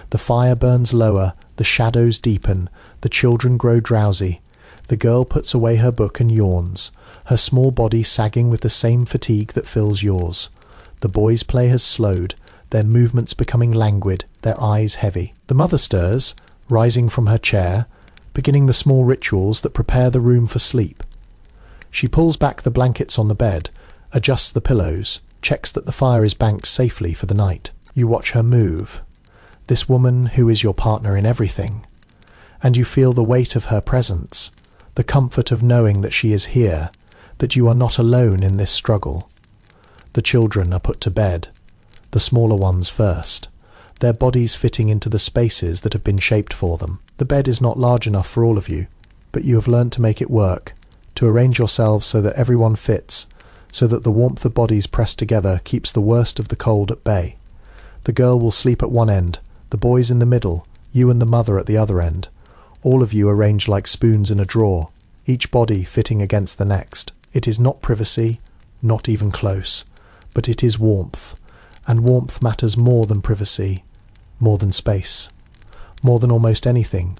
The fire burns lower, the shadows deepen, the children grow drowsy. The girl puts away her book and yawns, her small body sagging with the same fatigue that fills yours. The boys' play has slowed, their movements becoming languid, their eyes heavy. The mother stirs, rising from her chair, beginning the small rituals that prepare the room for sleep. She pulls back the blankets on the bed, adjusts the pillows, checks that the fire is banked safely for the night. You watch her move, this woman who is your partner in everything, and you feel the weight of her presence, the comfort of knowing that she is here, that you are not alone in this struggle. The children are put to bed, the smaller ones first, their bodies fitting into the spaces that have been shaped for them. The bed is not large enough for all of you, but you have learned to make it work, to arrange yourselves so that everyone fits, so that the warmth of bodies pressed together keeps the worst of the cold at bay. The girl will sleep at one end, the boys in the middle, you and the mother at the other end, all of you arranged like spoons in a drawer, each body fitting against the next. It is not privacy, not even close, but it is warmth, and warmth matters more than privacy, more than space, more than almost anything.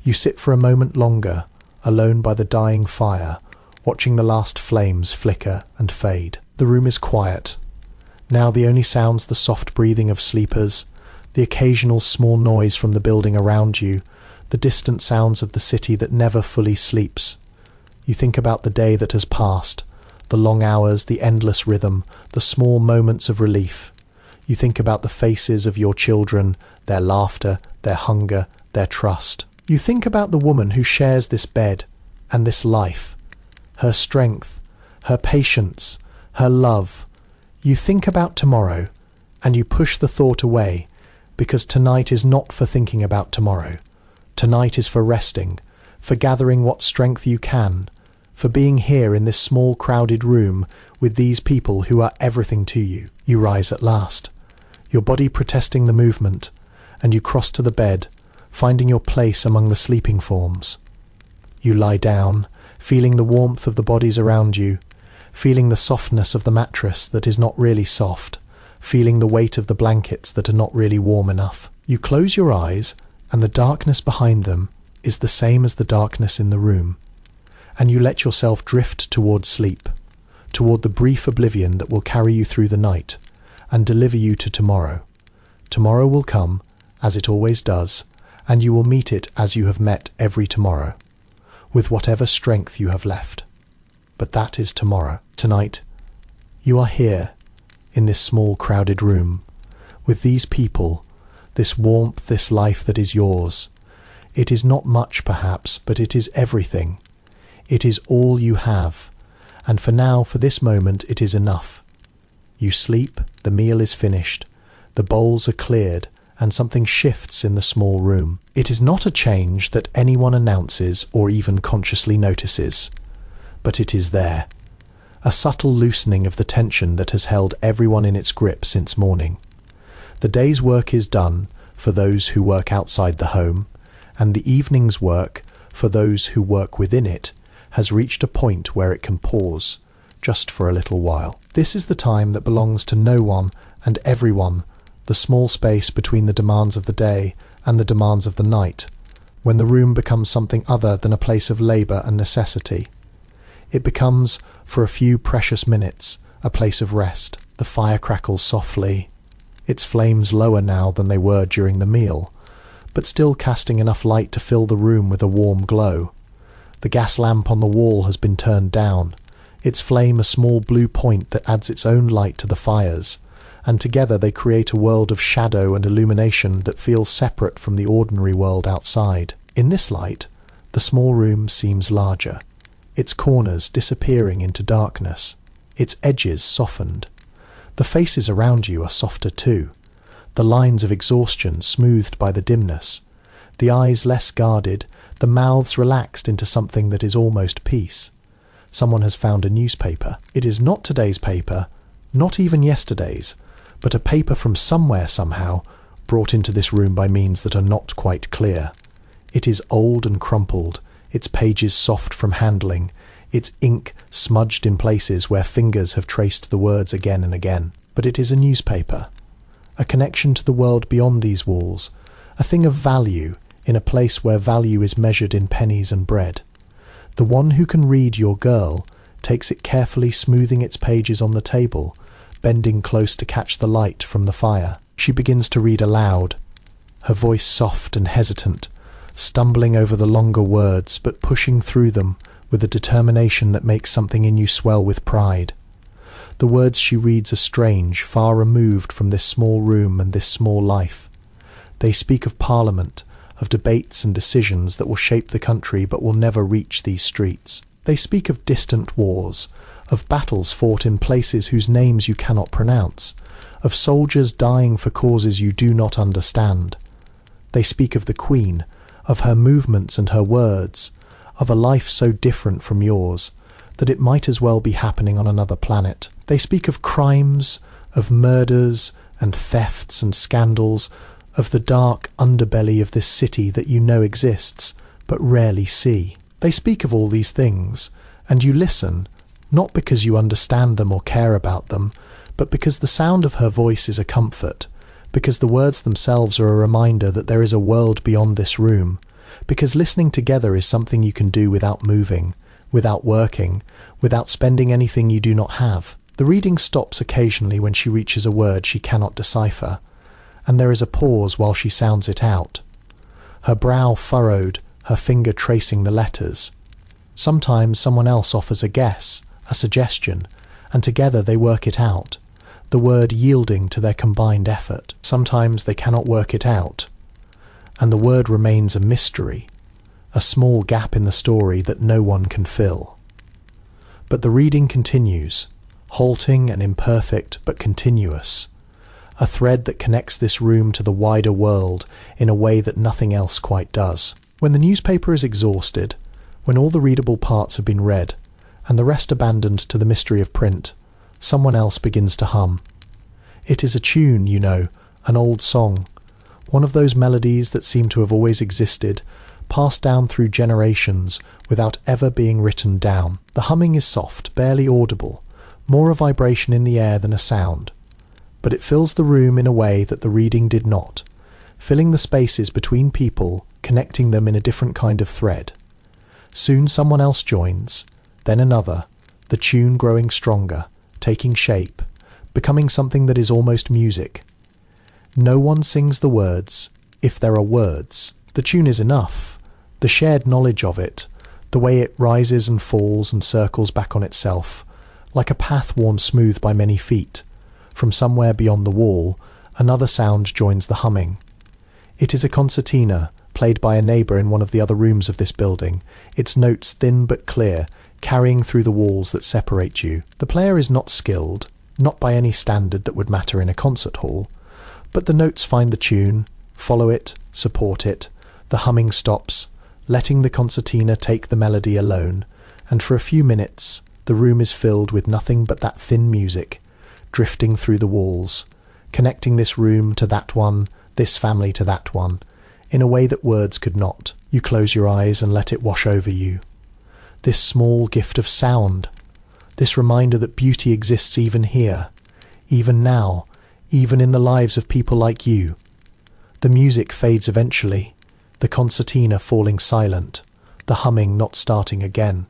You sit for a moment longer, alone by the dying fire, watching the last flames flicker and fade. The room is quiet. Now the only sounds the soft breathing of sleepers, the occasional small noise from the building around you, the distant sounds of the city that never fully sleeps. You think about the day that has passed, the long hours, the endless rhythm, the small moments of relief. You think about the faces of your children, their laughter, their hunger, their trust. You think about the woman who shares this bed and this life, her strength, her patience, her love. You think about tomorrow, and you push the thought away, because tonight is not for thinking about tomorrow. Tonight is for resting, for gathering what strength you can, for being here in this small crowded room with these people who are everything to you. You rise at last, your body protesting the movement, and you cross to the bed, finding your place among the sleeping forms. You lie down, feeling the warmth of the bodies around you, feeling the softness of the mattress that is not really soft, feeling the weight of the blankets that are not really warm enough. You close your eyes, and the darkness behind them is the same as the darkness in the room, and you let yourself drift toward sleep, toward the brief oblivion that will carry you through the night and deliver you to tomorrow. Tomorrow will come, as it always does, and you will meet it as you have met every tomorrow, with whatever strength you have left. But that is tomorrow. Tonight, you are here, in this small crowded room, with these people, this warmth, this life that is yours. It is not much, perhaps, but it is everything. It is all you have, and for now, for this moment, it is enough. You sleep, the meal is finished, the bowls are cleared, and something shifts in the small room. It is not a change that anyone announces or even consciously notices, but it is there. A subtle loosening of the tension that has held everyone in its grip since morning. The day's work is done for those who work outside the home, and the evening's work for those who work within it has reached a point where it can pause, just for a little while. This is the time that belongs to no one and everyone, the small space between the demands of the day and the demands of the night, when the room becomes something other than a place of labour and necessity. It becomes, for a few precious minutes, a place of rest. The fire crackles softly, its flames lower now than they were during the meal, but still casting enough light to fill the room with a warm glow. The gas lamp on the wall has been turned down, its flame a small blue point that adds its own light to the fires, and together they create a world of shadow and illumination that feels separate from the ordinary world outside. In this light, the small room seems larger, its corners disappearing into darkness, its edges softened. The faces around you are softer too, the lines of exhaustion smoothed by the dimness, the eyes less guarded, the mouths relaxed into something that is almost peace. Someone has found a newspaper. It is not today's paper, not even yesterday's, but a paper from somewhere somehow, brought into this room by means that are not quite clear. It is old and crumpled, its pages soft from handling, its ink smudged in places where fingers have traced the words again and again. But it is a newspaper, a connection to the world beyond these walls, a thing of value in a place where value is measured in pennies and bread. The one who can read your girl takes it carefully, smoothing its pages on the table, bending close to catch the light from the fire. She begins to read aloud, her voice soft and hesitant, stumbling over the longer words, but pushing through them with a determination that makes something in you swell with pride. The words she reads are strange, far removed from this small room and this small life. They speak of Parliament, of debates and decisions that will shape the country but will never reach these streets. They speak of distant wars, of battles fought in places whose names you cannot pronounce, of soldiers dying for causes you do not understand. They speak of the Queen, of her movements and her words, of a life so different from yours that it might as well be happening on another planet. They speak of crimes, of murders and thefts and scandals, of the dark underbelly of this city that you know exists, but rarely see. They speak of all these things, and you listen, not because you understand them or care about them, but because the sound of her voice is a comfort, because the words themselves are a reminder that there is a world beyond this room, because listening together is something you can do without moving, without working, without spending anything you do not have. The reading stops occasionally when she reaches a word she cannot decipher, and there is a pause while she sounds it out, her brow furrowed, her finger tracing the letters. Sometimes someone else offers a guess, a suggestion, and together they work it out, the word yielding to their combined effort. Sometimes they cannot work it out, and the word remains a mystery, a small gap in the story that no one can fill. But the reading continues, halting and imperfect but continuous, a thread that connects this room to the wider world in a way that nothing else quite does. When the newspaper is exhausted, when all the readable parts have been read, and the rest abandoned to the mystery of print, someone else begins to hum. It is a tune, you know, an old song, one of those melodies that seem to have always existed, passed down through generations without ever being written down. The humming is soft, barely audible, more a vibration in the air than a sound, but it fills the room in a way that the reading did not, filling the spaces between people, connecting them in a different kind of thread. Soon someone else joins, then another, the tune growing stronger, taking shape, becoming something that is almost music. No one sings the words, if there are words. The tune is enough. The shared knowledge of it, the way it rises and falls and circles back on itself, like a path worn smooth by many feet. From somewhere beyond the wall, another sound joins the humming. It is a concertina, played by a neighbour in one of the other rooms of this building, its notes thin but clear, carrying through the walls that separate you. The player is not skilled, not by any standard that would matter in a concert hall, but the notes find the tune, follow it, support it, the humming stops, letting the concertina take the melody alone, and for a few minutes the room is filled with nothing but that thin music, drifting through the walls, connecting this room to that one, this family to that one, in a way that words could not. You close your eyes and let it wash over you. This small gift of sound, this reminder that beauty exists even here, even now, even in the lives of people like you. The music fades eventually, the concertina falling silent, the humming not starting again.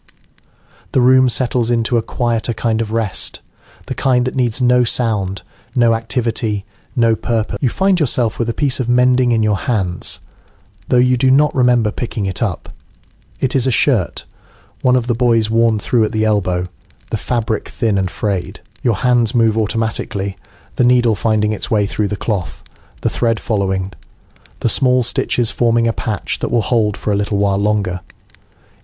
The room settles into a quieter kind of rest, the kind that needs no sound, no activity, no purpose. You find yourself with a piece of mending in your hands, though you do not remember picking it up. It is a shirt, one of the boys worn through at the elbow, the fabric thin and frayed. Your hands move automatically, the needle finding its way through the cloth, the thread following, the small stitches forming a patch that will hold for a little while longer.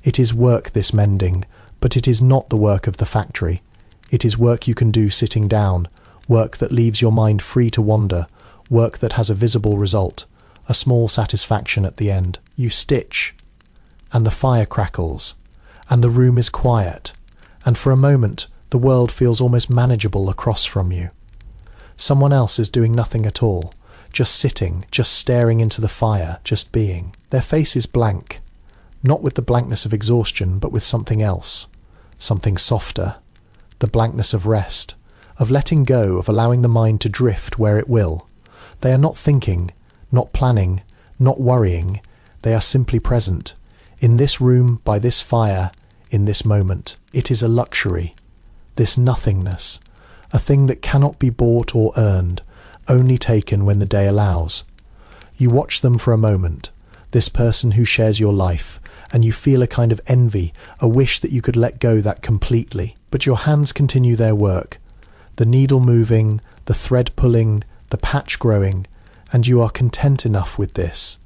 It is work, this mending, but it is not the work of the factory. It is work you can do sitting down, work that leaves your mind free to wander, work that has a visible result, a small satisfaction at the end. You stitch, and the fire crackles, and the room is quiet, and for a moment the world feels almost manageable across from you. Someone else is doing nothing at all, just sitting, just staring into the fire, just being. Their face is blank, not with the blankness of exhaustion, but with something else, something softer, the blankness of rest, of letting go, of allowing the mind to drift where it will. They are not thinking, not planning, not worrying, they are simply present, in this room, by this fire, in this moment. It is a luxury, this nothingness, a thing that cannot be bought or earned, only taken when the day allows. You watch them for a moment, this person who shares your life, and you feel a kind of envy, a wish that you could let go that completely. But your hands continue their work, the needle moving, the thread pulling, the patch growing, and you are content enough with this,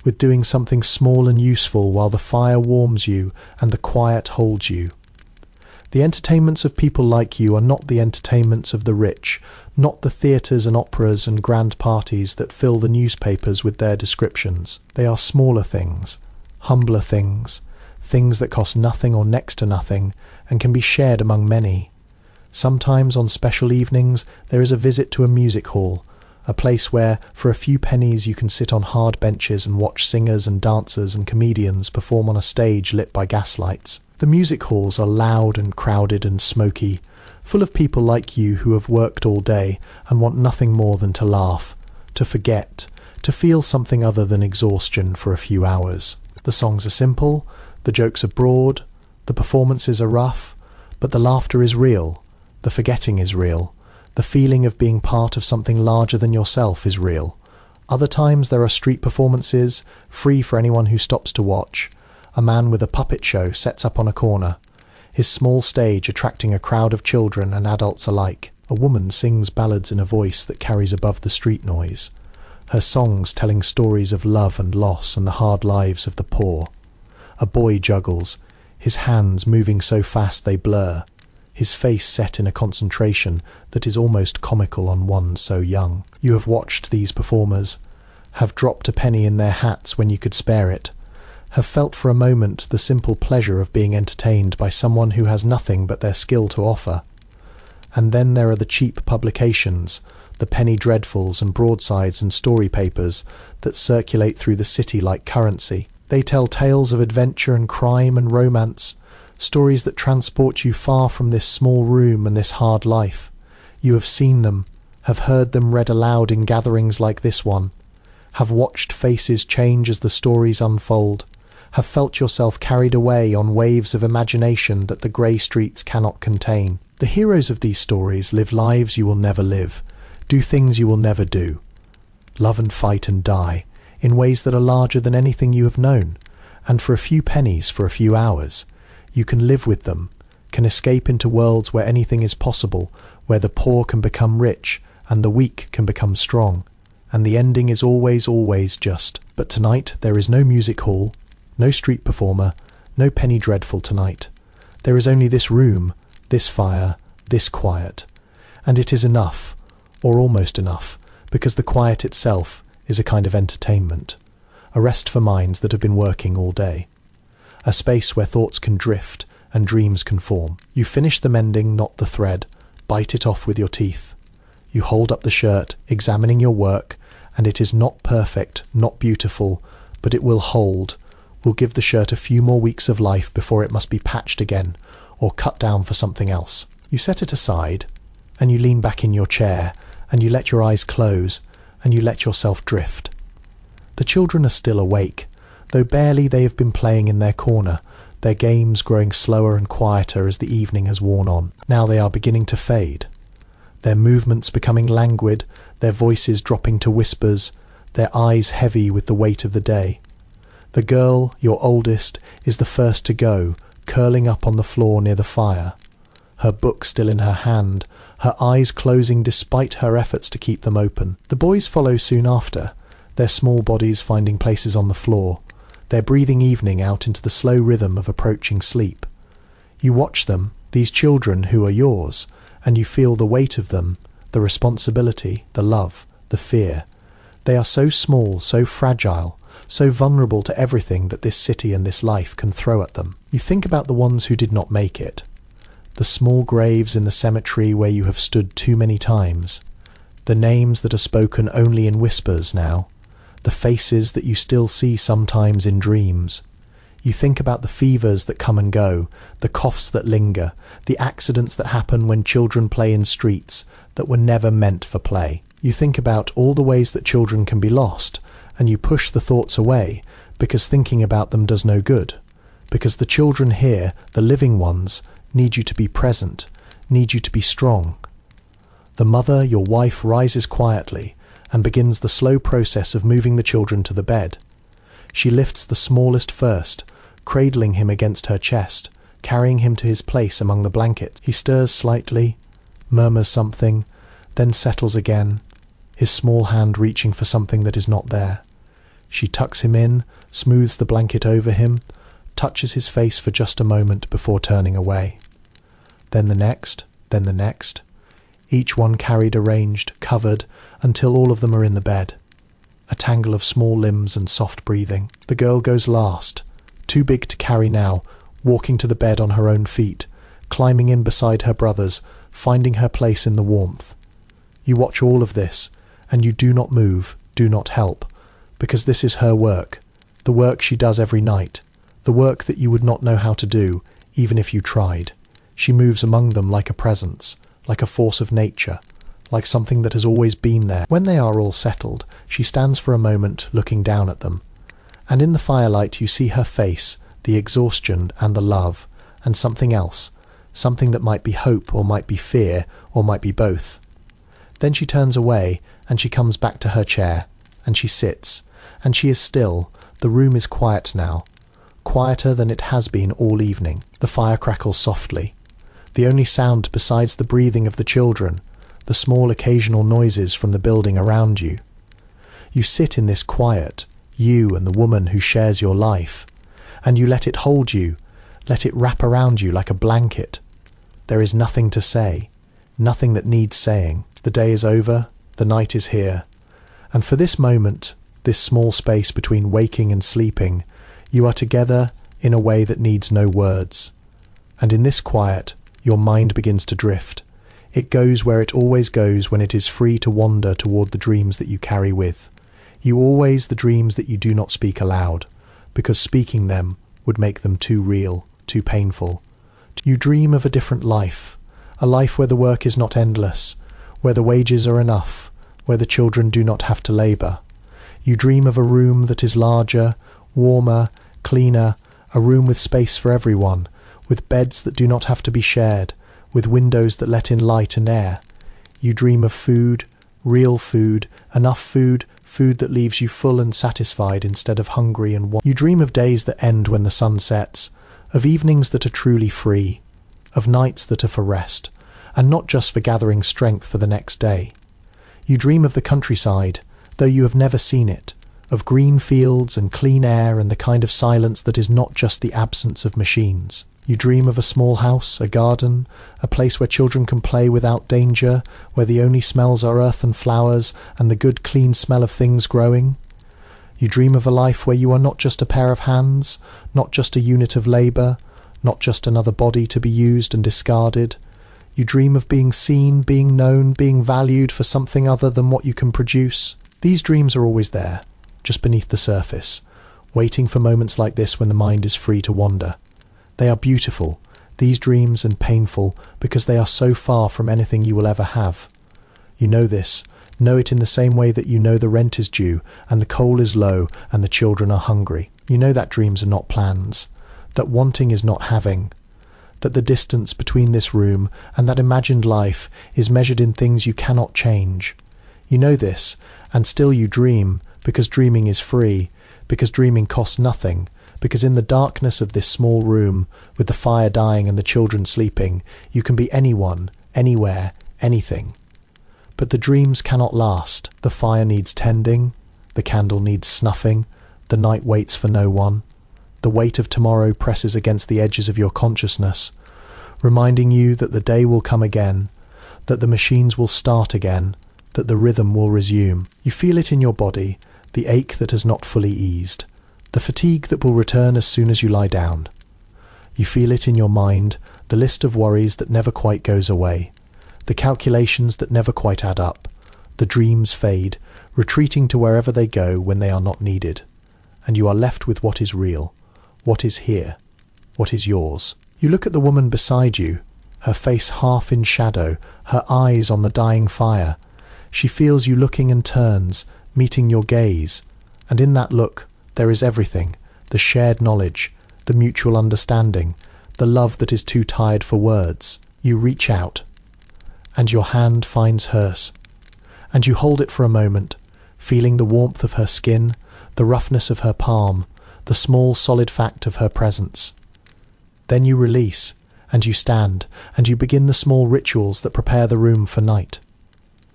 with doing something small and useful while the fire warms you and the quiet holds you. The entertainments of people like you are not the entertainments of the rich, not the theatres and operas and grand parties that fill the newspapers with their descriptions. They are smaller things, humbler things, things that cost nothing or next to nothing and can be shared among many. Sometimes on special evenings there is a visit to a music hall, a place where for a few pennies you can sit on hard benches and watch singers and dancers and comedians perform on a stage lit by gaslights. The music halls are loud and crowded and smoky, full of people like you who have worked all day and want nothing more than to laugh, to forget, to feel something other than exhaustion for a few hours. The songs are simple, the jokes are broad, the performances are rough, but the laughter is real, the forgetting is real, the feeling of being part of something larger than yourself is real. Other times there are street performances, free for anyone who stops to watch. A man with a puppet show sets up on a corner, his small stage attracting a crowd of children and adults alike. A woman sings ballads in a voice that carries above the street noise, her songs telling stories of love and loss and the hard lives of the poor. A boy juggles, his hands moving so fast they blur, his face set in a concentration that is almost comical on one so young. You have watched these performers, have dropped a penny in their hats when you could spare it, have felt for a moment the simple pleasure of being entertained by someone who has nothing but their skill to offer. And then there are the cheap publications, the penny dreadfuls and broadsides and story papers that circulate through the city like currency. They tell tales of adventure and crime and romance, stories that transport you far from this small room and this hard life. You have seen them, have heard them read aloud in gatherings like this one, have watched faces change as the stories unfold, have felt yourself carried away on waves of imagination that the grey streets cannot contain. The heroes of these stories live lives you will never live, do things you will never do, love and fight and die, in ways that are larger than anything you have known, and for a few pennies, for a few hours, you can live with them, can escape into worlds where anything is possible, where the poor can become rich, and the weak can become strong, and the ending is always, always just. But tonight there is no music hall, no street performer, no penny dreadful tonight. There is only this room, this fire, this quiet, and it is enough, or almost enough, because the quiet itself is a kind of entertainment, a rest for minds that have been working all day, a space where thoughts can drift and dreams can form. You finish the mending, not the thread, bite it off with your teeth. You hold up the shirt, examining your work, and it is not perfect, not beautiful, but it will hold, will give the shirt a few more weeks of life before it must be patched again, or cut down for something else. You set it aside, and you lean back in your chair, and you let your eyes close, and you let yourself drift. The children are still awake, though barely they have been playing in their corner, their games growing slower and quieter as the evening has worn on. Now they are beginning to fade, their movements becoming languid, their voices dropping to whispers, their eyes heavy with the weight of the day. The girl, your oldest, is the first to go, curling up on the floor near the fire, her book still in her hand, her eyes closing despite her efforts to keep them open. The boys follow soon after, their small bodies finding places on the floor, their breathing evening out into the slow rhythm of approaching sleep. You watch them, these children who are yours, and you feel the weight of them, the responsibility, the love, the fear. They are so small, so fragile, so vulnerable to everything that this city and this life can throw at them. You think about the ones who did not make it, the small graves in the cemetery where you have stood too many times, the names that are spoken only in whispers now, the faces that you still see sometimes in dreams. You think about the fevers that come and go, the coughs that linger, the accidents that happen when children play in streets that were never meant for play. You think about all the ways that children can be lost, and you push the thoughts away because thinking about them does no good, because the children here, the living ones, need you to be present, need you to be strong. The mother, your wife, rises quietly and begins the slow process of moving the children to the bed. She lifts the smallest first, cradling him against her chest, carrying him to his place among the blankets. He stirs slightly, murmurs something, then settles again, his small hand reaching for something that is not there. She tucks him in, smooths the blanket over him, touches his face for just a moment before turning away. Then the next, each one carried, arranged, covered, until all of them are in the bed. A tangle of small limbs and soft breathing. The girl goes last, too big to carry now, walking to the bed on her own feet, climbing in beside her brothers, finding her place in the warmth. You watch all of this, and you do not move, do not help, because this is her work, the work she does every night, the work that you would not know how to do, even if you tried. She moves among them like a presence, like a force of nature, like something that has always been there. When they are all settled, she stands for a moment looking down at them, and in the firelight you see her face, the exhaustion and the love, and something else, something that might be hope or might be fear or might be both. Then she turns away and she comes back to her chair, and she sits, and she is still. The room is quiet now, quieter than it has been all evening. The fire crackles softly. The only sound besides the breathing of the children, the small occasional noises from the building around you. You sit in this quiet, you and the woman who shares your life, and you let it hold you, let it wrap around you like a blanket. There is nothing to say, nothing that needs saying. The day is over, the night is here, and for this moment, this small space between waking and sleeping, you are together in a way that needs no words. And in this quiet, your mind begins to drift. It goes where it always goes when it is free to wander toward the dreams that you carry with. You always the dreams that you do not speak aloud, because speaking them would make them too real, too painful. You dream of a different life, a life where the work is not endless, where the wages are enough, where the children do not have to labour. You dream of a room that is larger, warmer, cleaner, a room with space for everyone, with beds that do not have to be shared, with windows that let in light and air. You dream of food, real food, enough food food that leaves you full and satisfied instead of hungry and want. You dream of days that end when the sun sets, of evenings that are truly free, of nights that are for rest, and not just for gathering strength for the next day. You dream of the countryside, though you have never seen it, of green fields and clean air and the kind of silence that is not just the absence of machines. You dream of a small house, a garden, a place where children can play without danger, where the only smells are earth and flowers and the good clean smell of things growing. You dream of a life where you are not just a pair of hands, not just a unit of labour, not just another body to be used and discarded. You dream of being seen, being known, being valued for something other than what you can produce. These dreams are always there, just beneath the surface, waiting for moments like this when the mind is free to wander. They are beautiful, these dreams, and painful because they are so far from anything you will ever have. You know this, know it in the same way that you know the rent is due and the coal is low and the children are hungry. You know that dreams are not plans, that wanting is not having, that the distance between this room and that imagined life is measured in things you cannot change. You know this, and still you dream, because dreaming is free, because dreaming costs nothing, because in the darkness of this small room, with the fire dying and the children sleeping, you can be anyone, anywhere, anything. But the dreams cannot last. The fire needs tending, the candle needs snuffing, the night waits for no one. The weight of tomorrow presses against the edges of your consciousness, reminding you that the day will come again, that the machines will start again, that the rhythm will resume. You feel it in your body, the ache that has not fully eased, the fatigue that will return as soon as you lie down. You feel it in your mind, the list of worries that never quite goes away, the calculations that never quite add up. The dreams fade, retreating to wherever they go when they are not needed, and you are left with what is real, what is here, what is yours. You look at the woman beside you, her face half in shadow, her eyes on the dying fire. She feels you looking and turns, meeting your gaze, and in that look there is everything, the shared knowledge, the mutual understanding, the love that is too tired for words. You reach out, and your hand finds hers, and you hold it for a moment, feeling the warmth of her skin, the roughness of her palm, the small solid fact of her presence. Then you release, and you stand, and you begin the small rituals that prepare the room for night.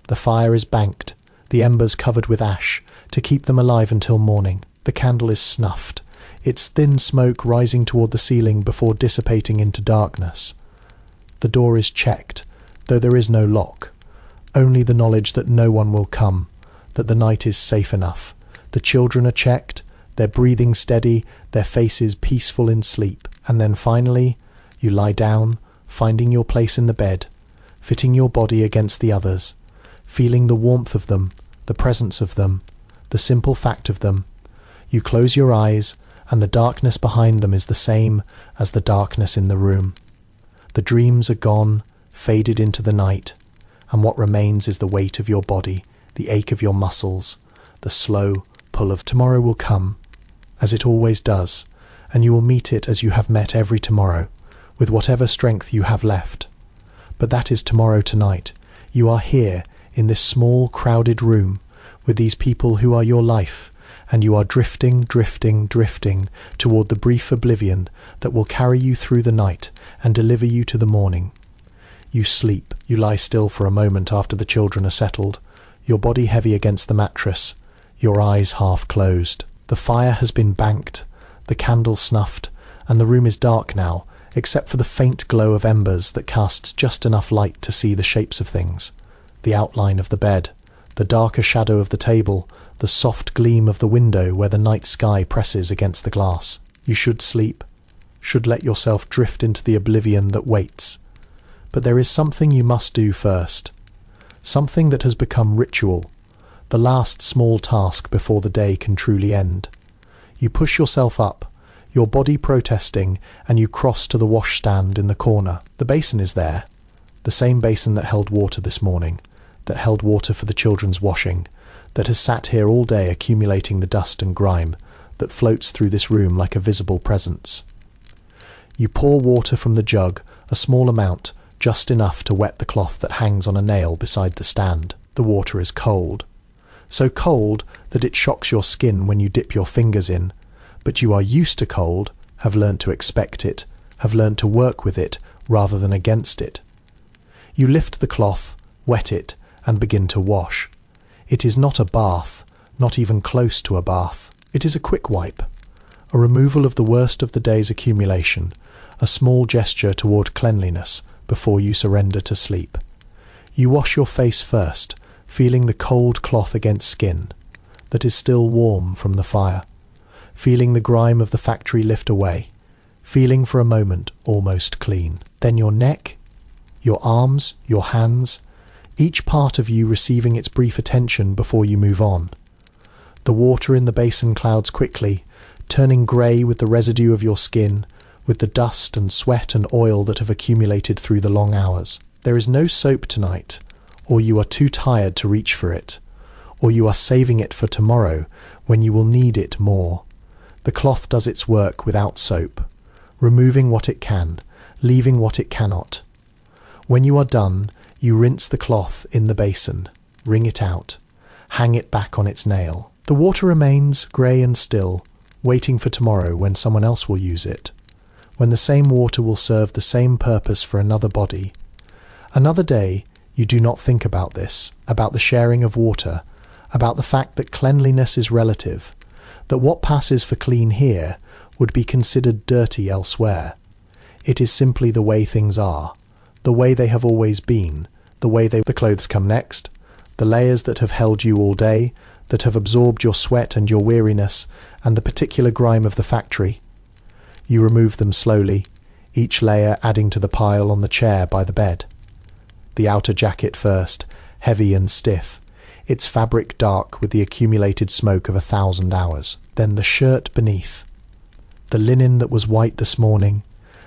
The fire is banked, the embers covered with ash, to keep them alive until morning. The candle is snuffed, its thin smoke rising toward the ceiling before dissipating into darkness. The door is checked, though there is no lock, only the knowledge that no one will come, that the night is safe enough. The children are checked, their breathing steady, their faces peaceful in sleep. And then finally, you lie down, finding your place in the bed, fitting your body against the others, feeling the warmth of them, the presence of them, the simple fact of them. You close your eyes, and the darkness behind them is the same as the darkness in the room. The dreams are gone, faded into the night, and what remains is the weight of your body, the ache of your muscles, the slow pull of tomorrow will come, as it always does, and you will meet it as you have met every tomorrow, with whatever strength you have left. But that is tomorrow tonight. You are here, in this small, crowded room, with these people who are your life, and you are drifting, drifting, drifting toward the brief oblivion that will carry you through the night and deliver you to the morning. You sleep. You lie still for a moment after the children are settled, your body heavy against the mattress, your eyes half closed. The fire has been banked, the candle snuffed, and the room is dark now, except for the faint glow of embers that casts just enough light to see the shapes of things, the outline of the bed, the darker shadow of the table, the soft gleam of the window where the night sky presses against the glass. You should sleep, should let yourself drift into the oblivion that waits. But there is something you must do first, something that has become ritual, the last small task before the day can truly end. You push yourself up, your body protesting, and you cross to the washstand in the corner. The basin is there, the same basin that held water this morning, that held water for the children's washing, that has sat here all day accumulating the dust and grime that floats through this room like a visible presence. You pour water from the jug, a small amount, just enough to wet the cloth that hangs on a nail beside the stand. The water is cold. so cold that it shocks your skin when you dip your fingers in, but you are used to cold, have learnt to expect it, have learnt to work with it rather than against it. You lift the cloth, wet it, and begin to wash. It is not a bath, not even close to a bath. It is a quick wipe, a removal of the worst of the day's accumulation, a small gesture toward cleanliness before you surrender to sleep. You wash your face first, feeling the cold cloth against skin that is still warm from the fire, feeling the grime of the factory lift away, feeling for a moment almost clean. Then your neck, your arms, your hands, each part of you receiving its brief attention before you move on. The water in the basin clouds quickly, turning grey with the residue of your skin, with the dust and sweat and oil that have accumulated through the long hours. There is no soap tonight, or you are too tired to reach for it, or you are saving it for tomorrow when you will need it more. The cloth does its work without soap, removing what it can, leaving what it cannot. When you are done, you rinse the cloth in the basin, wring it out, hang it back on its nail. The water remains grey and still, waiting for tomorrow when someone else will use it, when the same water will serve the same purpose for another body. Another day, you do not think about this, about the sharing of water, about the fact that cleanliness is relative, that what passes for clean here would be considered dirty elsewhere. It is simply the way things are, the way they have always been, the clothes come next, the layers that have held you all day, that have absorbed your sweat and your weariness, and the particular grime of the factory. You remove them slowly, each layer adding to the pile on the chair by the bed. The outer jacket first, heavy and stiff, its fabric dark with the accumulated smoke of 1,000 hours. Then the shirt beneath, the linen that was white this morning,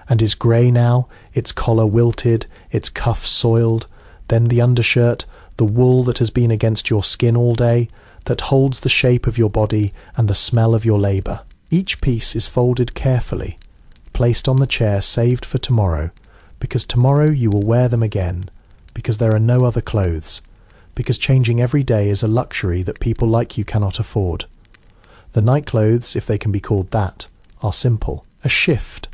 and is grey now, its collar wilted, its cuffs soiled. Then the undershirt, the wool that has been against your skin all day, that holds the shape of your body and the smell of your labour. Each piece is folded carefully, placed on the chair saved for tomorrow, because tomorrow you will wear them again, because there are no other clothes, because changing every day is a luxury that people like you cannot afford. The night clothes, if they can be called that, are simple. A shift,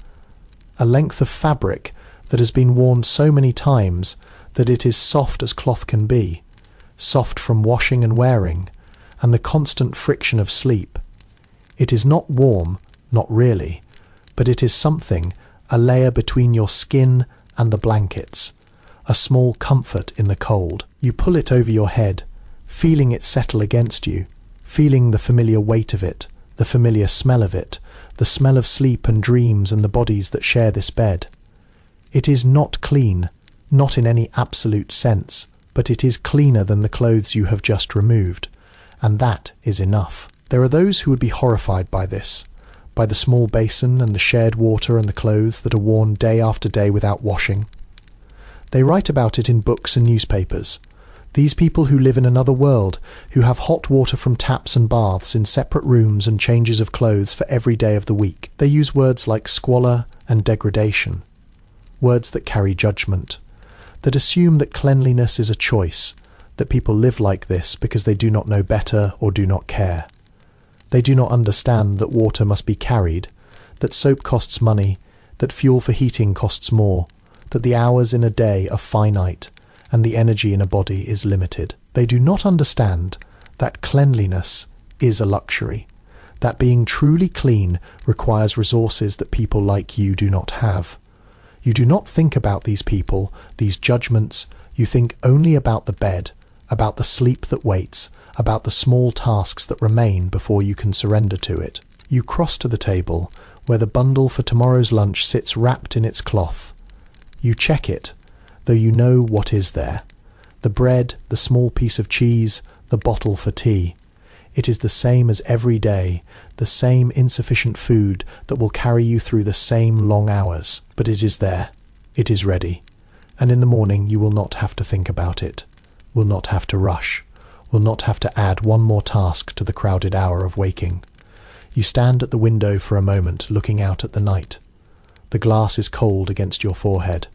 a length of fabric that has been worn so many times that it is soft as cloth can be, soft from washing and wearing, and the constant friction of sleep. It is not warm, not really, but it is something, a layer between your skin and the blankets, a small comfort in the cold. You pull it over your head, feeling it settle against you, feeling the familiar weight of it, the familiar smell of it, the smell of sleep and dreams and the bodies that share this bed. It is not clean, not in any absolute sense, but it is cleaner than the clothes you have just removed, and that is enough. There are those who would be horrified by this, by the small basin and the shared water and the clothes that are worn day after day without washing. They write about it in books and newspapers. These people who live in another world, who have hot water from taps and baths in separate rooms and changes of clothes for every day of the week. They use words like squalor and degradation, words that carry judgment, that assume that cleanliness is a choice, that people live like this because they do not know better or do not care. They do not understand that water must be carried, that soap costs money, that fuel for heating costs more, that the hours in a day are finite, and the energy in a body is limited. They do not understand that cleanliness is a luxury, that being truly clean requires resources that people like you do not have. You do not think about these people, these judgments. You think only about the bed, about the sleep that waits, about the small tasks that remain before you can surrender to it. You cross to the table, where the bundle for tomorrow's lunch sits wrapped in its cloth. You check it, though you know what is there. The bread, the small piece of cheese, the bottle for tea. It is the same as every day, the same insufficient food that will carry you through the same long hours. But it is there. It is ready. And in the morning you will not have to think about it, will not have to rush, will not have to add one more task to the crowded hour of waking. You stand at the window for a moment, looking out at the night. The glass is cold against your forehead,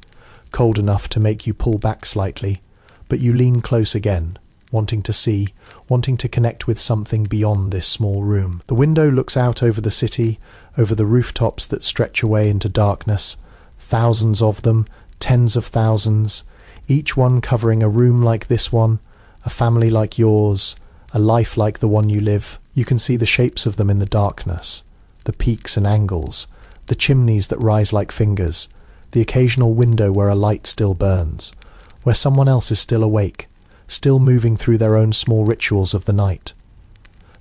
cold enough to make you pull back slightly, but you lean close again, wanting to see, wanting to connect with something beyond this small room. The window looks out over the city, over the rooftops that stretch away into darkness. Thousands of them, tens of thousands, each one covering a room like this one, a family like yours, a life like the one you live. You can see the shapes of them in the darkness, the peaks and angles, the chimneys that rise like fingers, the occasional window where a light still burns, where someone else is still awake, still moving through their own small rituals of the night.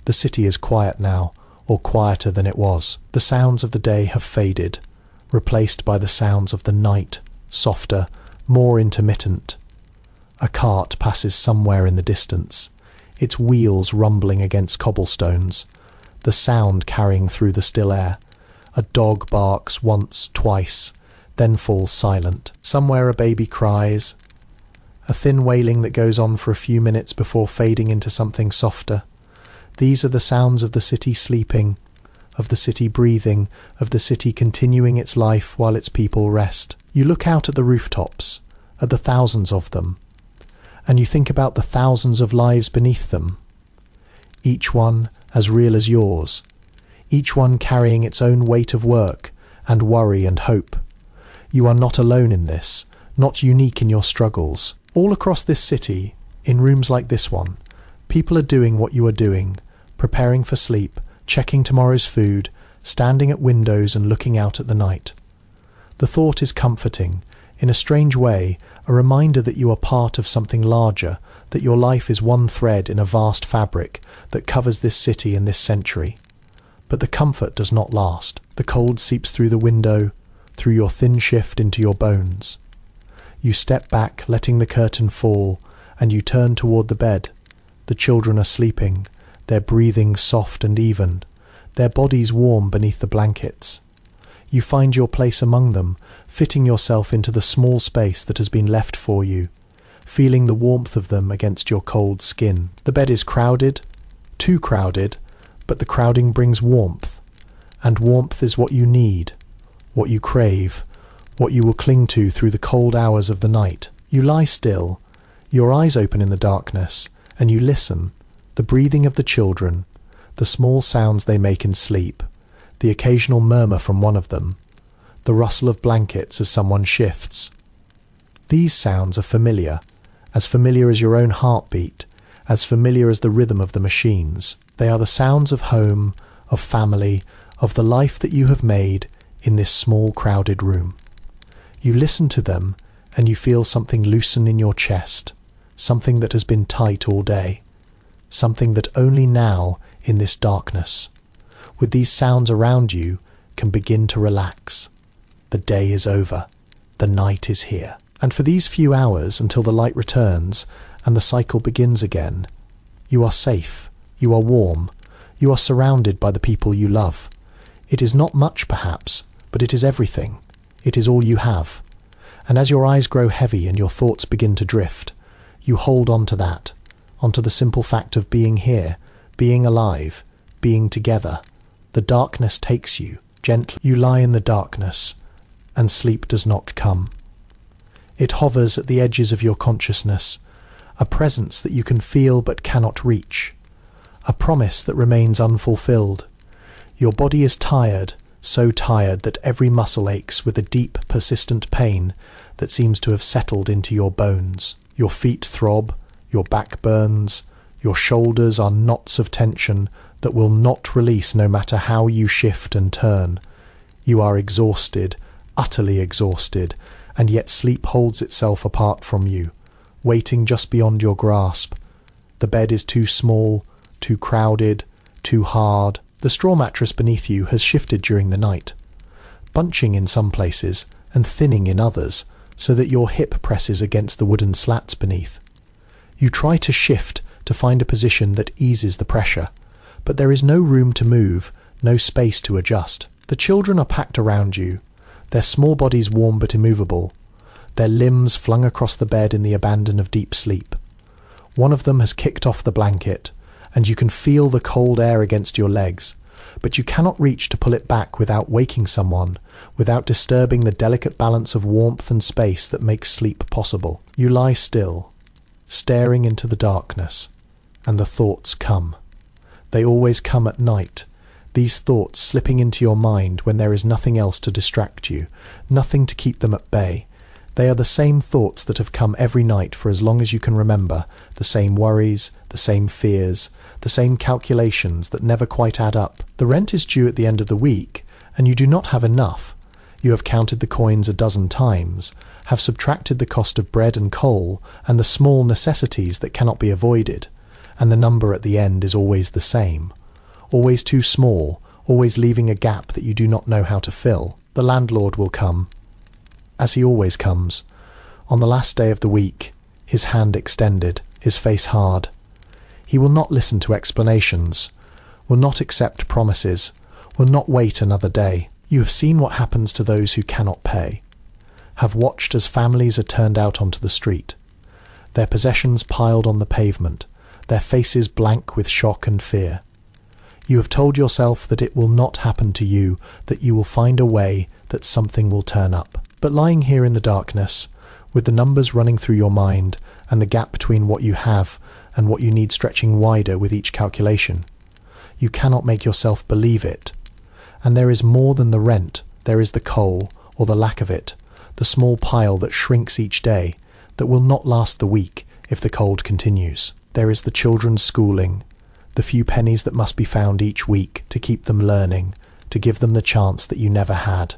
The city is quiet now, or quieter than it was. The sounds of the day have faded, replaced by the sounds of the night, softer, more intermittent. A cart passes somewhere in the distance, its wheels rumbling against cobblestones, the sound carrying through the still air. A dog barks once, twice, then falls silent. Somewhere a baby cries, a thin wailing that goes on for a few minutes before fading into something softer. These are the sounds of the city sleeping, of the city breathing, of the city continuing its life while its people rest. You look out at the rooftops, at the thousands of them, and you think about the thousands of lives beneath them, each one as real as yours, each one carrying its own weight of work and worry and hope. You are not alone in this, not unique in your struggles. All across this city, in rooms like this one, people are doing what you are doing, preparing for sleep, checking tomorrow's food, standing at windows and looking out at the night. The thought is comforting, in a strange way, a reminder that you are part of something larger, that your life is one thread in a vast fabric that covers this city and this century. But the comfort does not last. The cold seeps through the window, through your thin shift into your bones. You step back, letting the curtain fall, and you turn toward the bed. The children are sleeping, their breathing soft and even, their bodies warm beneath the blankets. You find your place among them, fitting yourself into the small space that has been left for you, feeling the warmth of them against your cold skin. The bed is crowded, too crowded, but the crowding brings warmth, and warmth is what you need, what you crave, what you will cling to through the cold hours of the night. You lie still, your eyes open in the darkness, and you listen, the breathing of the children, the small sounds they make in sleep, the occasional murmur from one of them, the rustle of blankets as someone shifts. These sounds are familiar as your own heartbeat, as familiar as the rhythm of the machines. They are the sounds of home, of family, of the life that you have made in this small crowded room. You listen to them and you feel something loosen in your chest, something that has been tight all day, something that only now, in this darkness, with these sounds around you, can begin to relax. The day is over. The night is here. And for these few hours until the light returns and the cycle begins again, you are safe, you are warm, you are surrounded by the people you love. It is not much perhaps, but it is everything. It is all you have. And as your eyes grow heavy and your thoughts begin to drift, you hold on to that, onto the simple fact of being here, being alive, being together. The darkness takes you, gently. You lie in the darkness, and sleep does not come. It hovers at the edges of your consciousness, a presence that you can feel but cannot reach, a promise that remains unfulfilled. Your body is tired, so tired that every muscle aches with a deep, persistent pain that seems to have settled into your bones. Your feet throb, your back burns, your shoulders are knots of tension that will not release no matter how you shift and turn. You are exhausted, utterly exhausted, and yet sleep holds itself apart from you, waiting just beyond your grasp. The bed is too small, too crowded, too hard. The straw mattress beneath you has shifted during the night, bunching in some places and thinning in others, so that your hip presses against the wooden slats beneath. You try to shift to find a position that eases the pressure, but there is no room to move, no space to adjust. The children are packed around you, their small bodies warm but immovable, their limbs flung across the bed in the abandon of deep sleep. One of them has kicked off the blanket, and you can feel the cold air against your legs, but you cannot reach to pull it back without waking someone, without disturbing the delicate balance of warmth and space that makes sleep possible. You lie still, staring into the darkness, and the thoughts come. They always come at night, these thoughts slipping into your mind when there is nothing else to distract you, nothing to keep them at bay. They are the same thoughts that have come every night for as long as you can remember, the same worries, the same fears, the same calculations that never quite add up. The rent is due at the end of the week, and you do not have enough. You have counted the coins a dozen times, have subtracted the cost of bread and coal, and the small necessities that cannot be avoided, and the number at the end is always the same. Always too small, always leaving a gap that you do not know how to fill. The landlord will come, as he always comes, on the last day of the week, his hand extended, his face hard. He will not listen to explanations, will not accept promises, will not wait another day. You have seen what happens to those who cannot pay, have watched as families are turned out onto the street, their possessions piled on the pavement, their faces blank with shock and fear. You have told yourself that it will not happen to you, that you will find a way, that something will turn up. But lying here in the darkness, with the numbers running through your mind, and the gap between what you have and what you need stretching wider with each calculation, you cannot make yourself believe it. And there is more than the rent. There is the coal, or the lack of it, the small pile that shrinks each day, that will not last the week if the cold continues. There is the children's schooling, the few pennies that must be found each week to keep them learning, to give them the chance that you never had.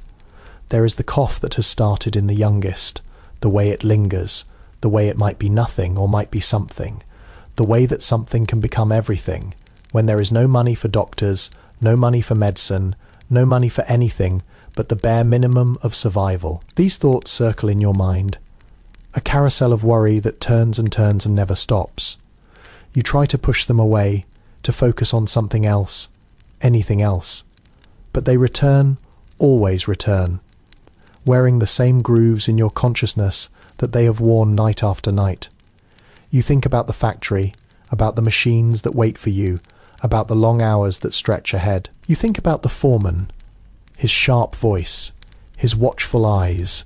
There is the cough that has started in the youngest, the way it lingers, the way it might be nothing or might be something, the way that something can become everything, when there is no money for doctors, no money for medicine, no money for anything but the bare minimum of survival. These thoughts circle in your mind, a carousel of worry that turns and turns and never stops. You try to push them away, to focus on something else, anything else, but they return, always return, wearing the same grooves in your consciousness that they have worn night after night. You think about the factory, about the machines that wait for you, about the long hours that stretch ahead. You think about the foreman, his sharp voice, his watchful eyes,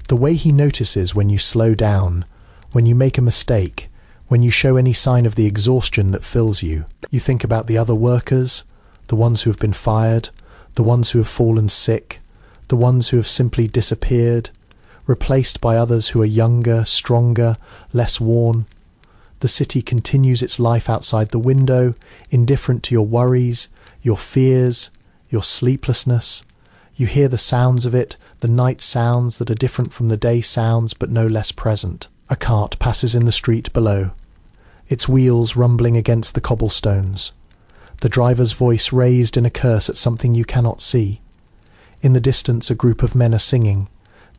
the way he notices when you slow down, when you make a mistake, when you show any sign of the exhaustion that fills you. You think about the other workers, the ones who have been fired, the ones who have fallen sick, the ones who have simply disappeared, replaced by others who are younger, stronger, less worn. The city continues its life outside the window, indifferent to your worries, your fears, your sleeplessness. You hear the sounds of it, the night sounds that are different from the day sounds but no less present. A cart passes in the street below, its wheels rumbling against the cobblestones, the driver's voice raised in a curse at something you cannot see. In the distance a group of men are singing,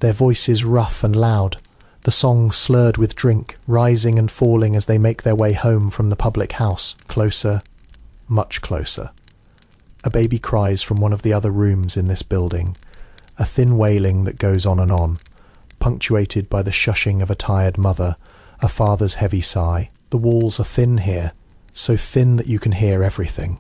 their voices rough and loud, the song slurred with drink, rising and falling as they make their way home from the public house. Closer, much closer. A baby cries from one of the other rooms in this building, a thin wailing that goes on, punctuated by the shushing of a tired mother, a father's heavy sigh. The walls are thin here, so thin that you can hear everything.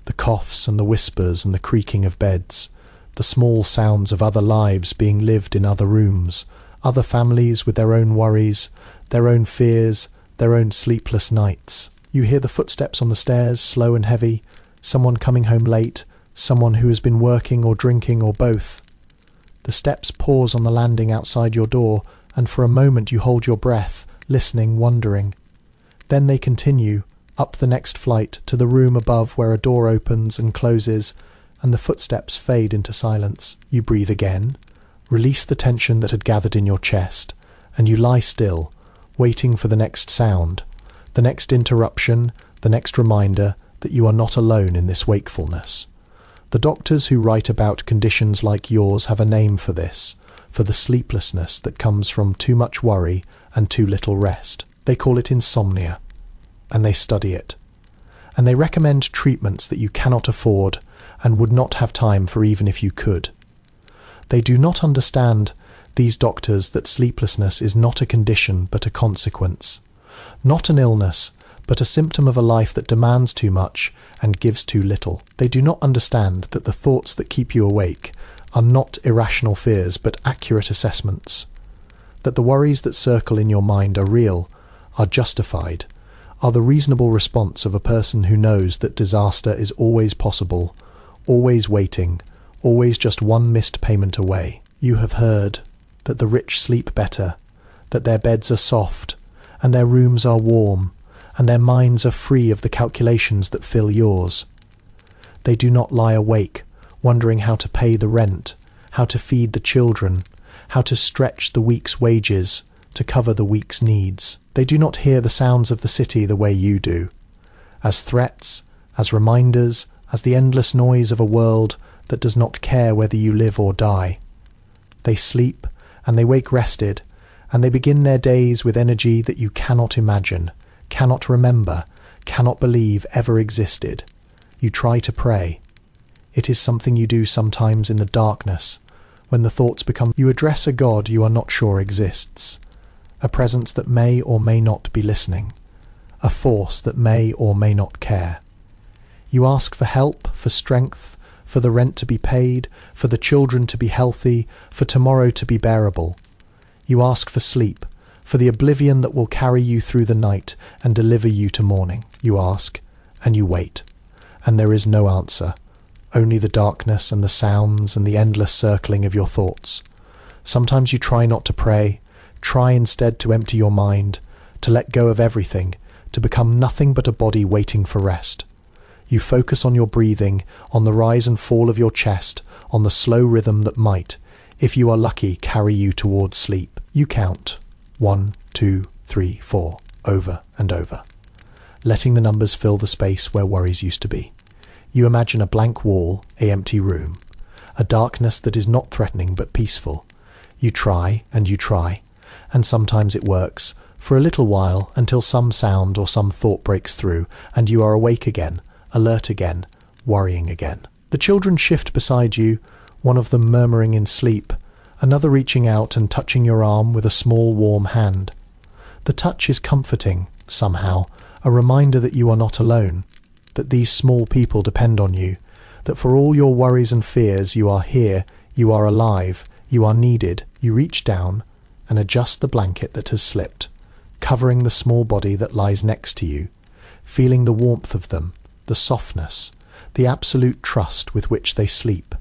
The coughs and the whispers and the creaking of beds, the small sounds of other lives being lived in other rooms, other families with their own worries, their own fears, their own sleepless nights. You hear the footsteps on the stairs, slow and heavy, someone coming home late, someone who has been working or drinking or both. The steps pause on the landing outside your door, and for a moment you hold your breath, listening, wondering. Then they continue, up the next flight, to the room above where a door opens and closes, and the footsteps fade into silence. You breathe again, release the tension that had gathered in your chest, and you lie still, waiting for the next sound, the next interruption, the next reminder that you are not alone in this wakefulness. The doctors who write about conditions like yours have a name for this, for the sleeplessness that comes from too much worry and too little rest. They call it insomnia, and they study it. And they recommend treatments that you cannot afford and would not have time for even if you could. They do not understand, these doctors, that sleeplessness is not a condition but a consequence, not an illness, but a symptom of a life that demands too much and gives too little. They do not understand that the thoughts that keep you awake are not irrational fears but accurate assessments, that the worries that circle in your mind are real, are justified, are the reasonable response of a person who knows that disaster is always possible, always waiting, always just one missed payment away. You have heard that the rich sleep better, that their beds are soft, and their rooms are warm, and their minds are free of the calculations that fill yours. They do not lie awake, wondering how to pay the rent, how to feed the children, how to stretch the week's wages to cover the week's needs. They do not hear the sounds of the city the way you do, as threats, as reminders, as the endless noise of a world that does not care whether you live or die. They sleep, and they wake rested, and they begin their days with energy that you cannot imagine, cannot remember, cannot believe ever existed. You try to pray. It is something you do sometimes in the darkness, when the thoughts become. You address a God you are not sure exists, a presence that may or may not be listening, a force that may or may not care. You ask for help, for strength, for the rent to be paid, for the children to be healthy, for tomorrow to be bearable. You ask for sleep, for the oblivion that will carry you through the night and deliver you to morning. You ask, and you wait, and there is no answer, only the darkness and the sounds and the endless circling of your thoughts. Sometimes you try not to pray, try instead to empty your mind, to let go of everything, to become nothing but a body waiting for rest. You focus on your breathing, on the rise and fall of your chest, on the slow rhythm that might, if you are lucky, carry you towards sleep. You count 1, 2, 3, 4, over and over, letting the numbers fill the space where worries used to be. You imagine a blank wall, an empty room, a darkness that is not threatening but peaceful. You try, and sometimes it works, for a little while, until some sound or some thought breaks through, and you are awake again, alert again, worrying again. The children shift beside you, one of them murmuring in sleep, another reaching out and touching your arm with a small warm hand. The touch is comforting, somehow, a reminder that you are not alone, that these small people depend on you, that for all your worries and fears you are here, you are alive, you are needed. You reach down and adjust the blanket that has slipped, covering the small body that lies next to you, feeling the warmth of them, the softness, the absolute trust with which they sleep.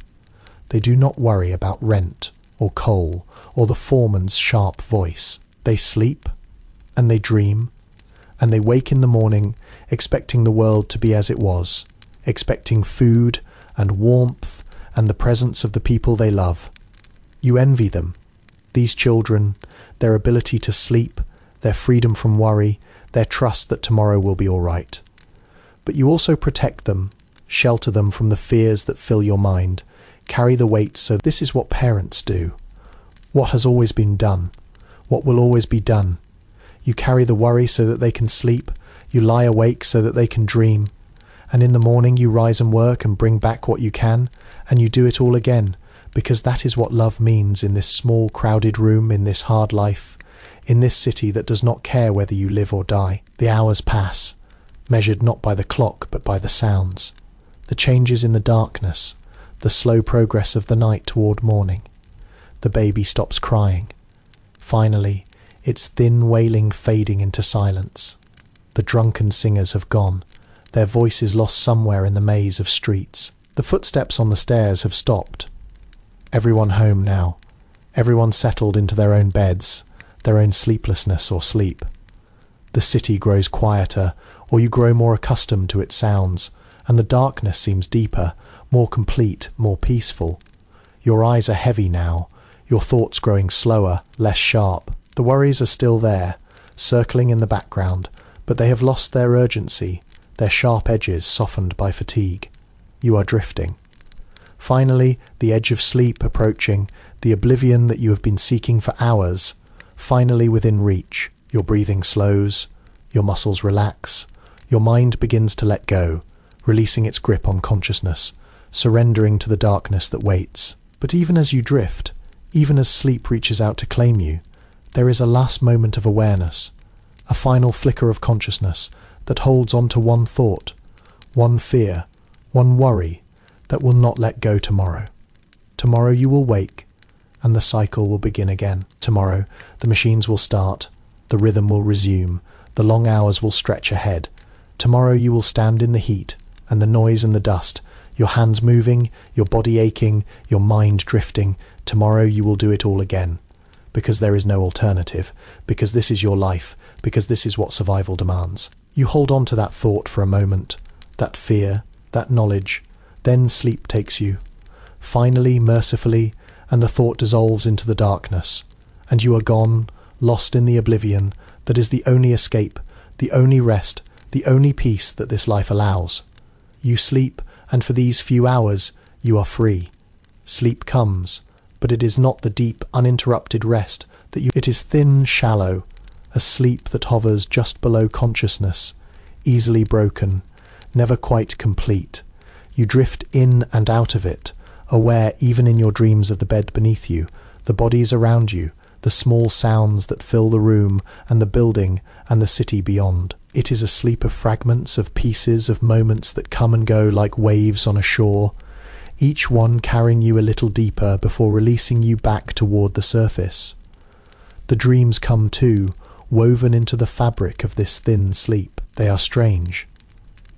They do not worry about rent or coal or the foreman's sharp voice. They sleep and they dream and they wake in the morning expecting the world to be as it was, expecting food and warmth and the presence of the people they love. You envy them, these children, their ability to sleep, their freedom from worry, their trust that tomorrow will be all right. But you also protect them, shelter them from the fears that fill your mind, carry the weight. So this is what parents do. What has always been done, what will always be done. You carry the worry so that they can sleep, you lie awake so that they can dream, and in the morning you rise and work and bring back what you can, and you do it all again, because that is what love means in this small crowded room, in this hard life, in this city that does not care whether you live or die. The hours pass, measured not by the clock but by the sounds, the changes in the darkness, the slow progress of the night toward morning. The baby stops crying. Finally, its thin wailing fading into silence. The drunken singers have gone, their voices lost somewhere in the maze of streets. The footsteps on the stairs have stopped. Everyone home now, everyone settled into their own beds, their own sleeplessness or sleep. The city grows quieter, or you grow more accustomed to its sounds, and the darkness seems deeper, more complete, more peaceful. Your eyes are heavy now, your thoughts growing slower, less sharp. The worries are still there, circling in the background, but they have lost their urgency, their sharp edges softened by fatigue. You are drifting. Finally, the edge of sleep approaching, the oblivion that you have been seeking for hours, finally within reach. Your breathing slows, your muscles relax, your mind begins to let go, releasing its grip on consciousness, surrendering to the darkness that waits. But even as you drift, even as sleep reaches out to claim you, there is a last moment of awareness, a final flicker of consciousness that holds on to one thought, one fear, one worry that will not let go tomorrow. Tomorrow you will wake, and the cycle will begin again. Tomorrow the machines will start, the rhythm will resume, The long hours will stretch ahead. Tomorrow you will stand in the heat and the noise and the dust, your hands moving, your body aching, your mind drifting. Tomorrow you will do it all again. Because there is no alternative, because this is your life, because this is what survival demands. You hold on to that thought for a moment, that fear, that knowledge, then sleep takes you. Finally, mercifully, and the thought dissolves into the darkness, and you are gone, lost in the oblivion that is the only escape, the only rest, the only peace that this life allows. You sleep, and for these few hours you are free. Sleep comes, but it is not the deep, uninterrupted rest that you... It is thin, shallow, a sleep that hovers just below consciousness, easily broken, never quite complete. You drift in and out of it, aware even in your dreams of the bed beneath you, the bodies around you, the small sounds that fill the room and the building and the city beyond. It is a sleep of fragments, of pieces, of moments that come and go like waves on a shore, each one carrying you a little deeper before releasing you back toward the surface. The dreams come too, woven into the fabric of this thin sleep. They are strange.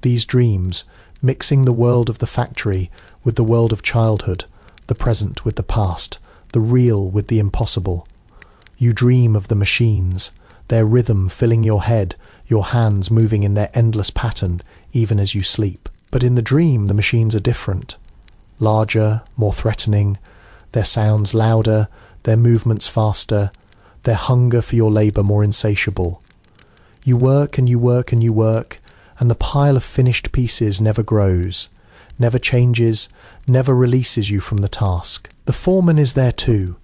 These dreams, mixing the world of the factory with the world of childhood, the present with the past, the real with the impossible. You dream of the machines, their rhythm filling your head, your hands moving in their endless pattern even as you sleep. But in the dream the machines are different. Larger, more threatening, their sounds louder, their movements faster, their hunger for your labour more insatiable. You work and you work and you work, and the pile of finished pieces never grows, never changes, never releases you from the task. The foreman is there too,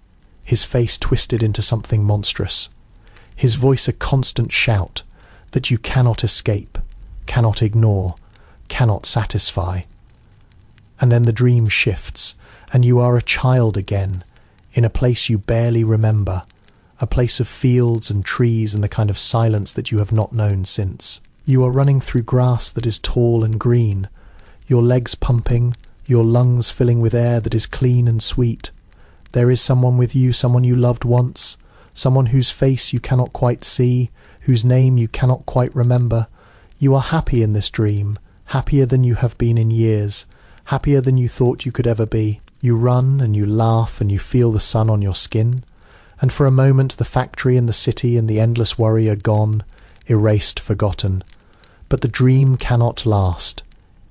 his face twisted into something monstrous, his voice a constant shout that you cannot escape, cannot ignore, cannot satisfy. And then the dream shifts, and you are a child again, in a place you barely remember, a place of fields and trees and the kind of silence that you have not known since. You are running through grass that is tall and green, your legs pumping, your lungs filling with air that is clean and sweet. There is someone with you, someone you loved once, someone whose face you cannot quite see, whose name you cannot quite remember. You are happy in this dream, happier than you have been in years, happier than you thought you could ever be. You run and you laugh and you feel the sun on your skin, and for a moment the factory and the city and the endless worry are gone, erased, forgotten. But the dream cannot last.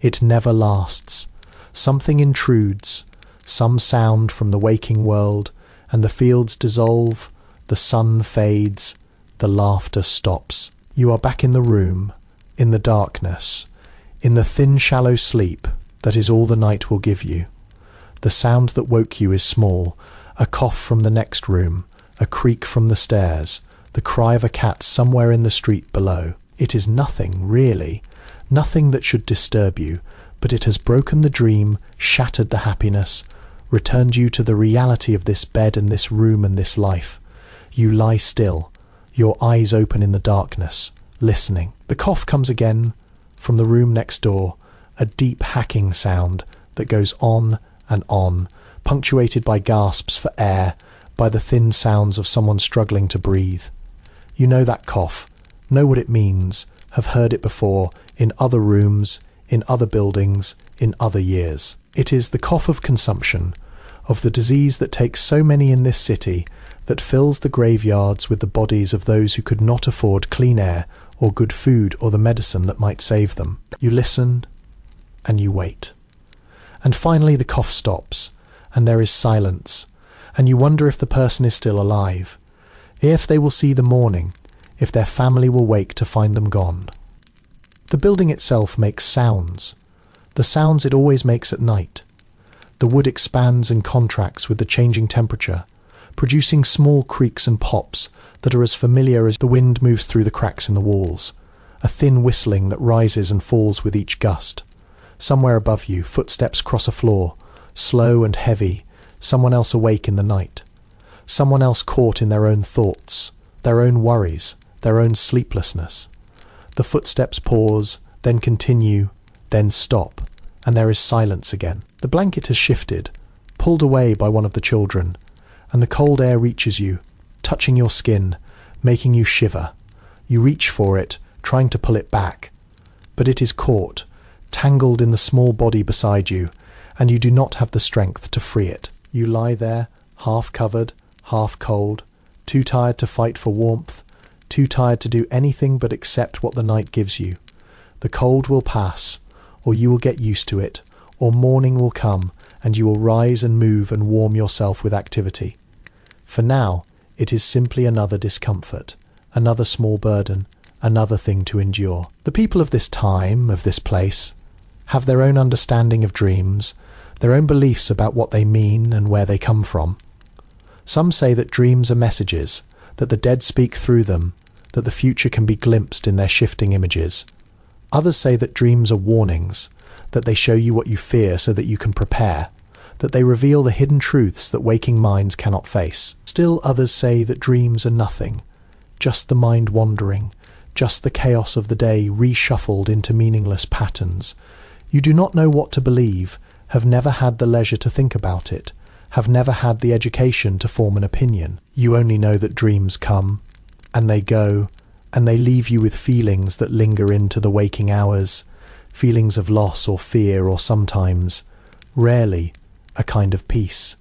It never lasts. Something intrudes, some sound from the waking world, and the fields dissolve, the sun fades, the laughter stops. You are back in the room, in the darkness, in the thin shallow sleep that is all the night will give you. The sound that woke you is small, a cough from the next room, a creak from the stairs, the cry of a cat somewhere in the street below. It is nothing, really, nothing that should disturb you, but it has broken the dream, shattered the happiness, returned you to the reality of this bed and this room and this life. You lie still, your eyes open in the darkness, listening. The cough comes again from the room next door, a deep hacking sound that goes on and on, punctuated by gasps for air, by the thin sounds of someone struggling to breathe. You know that cough, know what it means, have heard it before, in other rooms, in other buildings, in other years. It is the cough of consumption, of the disease that takes so many in this city, that fills the graveyards with the bodies of those who could not afford clean air or good food or the medicine that might save them. You listen and you wait. And finally the cough stops, and there is silence, and you wonder if the person is still alive, if they will see the morning, if their family will wake to find them gone. The building itself makes sounds, the sounds it always makes at night. The wood expands and contracts with the changing temperature, producing small creaks and pops that are as familiar as the wind moves through the cracks in the walls, a thin whistling that rises and falls with each gust. Somewhere above you, footsteps cross a floor, slow and heavy, someone else awake in the night, someone else caught in their own thoughts, their own worries, their own sleeplessness. The footsteps pause, then continue, then stop, and there is silence again. The blanket has shifted, pulled away by one of the children, and the cold air reaches you, touching your skin, making you shiver. You reach for it, trying to pull it back. But it is caught, tangled in the small body beside you, and you do not have the strength to free it. You lie there, half covered, half cold, too tired to fight for warmth, too tired to do anything but accept what the night gives you. The cold will pass, or you will get used to it, or morning will come, and you will rise and move and warm yourself with activity. For now, it is simply another discomfort, another small burden, another thing to endure. The people of this time, of this place, have their own understanding of dreams, their own beliefs about what they mean and where they come from. Some say that dreams are messages, that the dead speak through them, that the future can be glimpsed in their shifting images. Others say that dreams are warnings, that they show you what you fear so that you can prepare, that they reveal the hidden truths that waking minds cannot face. Still others say that dreams are nothing, just the mind wandering, just the chaos of the day reshuffled into meaningless patterns. You do not know what to believe, have never had the leisure to think about it, have never had the education to form an opinion. You only know that dreams come, and they go, and they leave you with feelings that linger into the waking hours, feelings of loss or fear or sometimes, rarely, a kind of peace.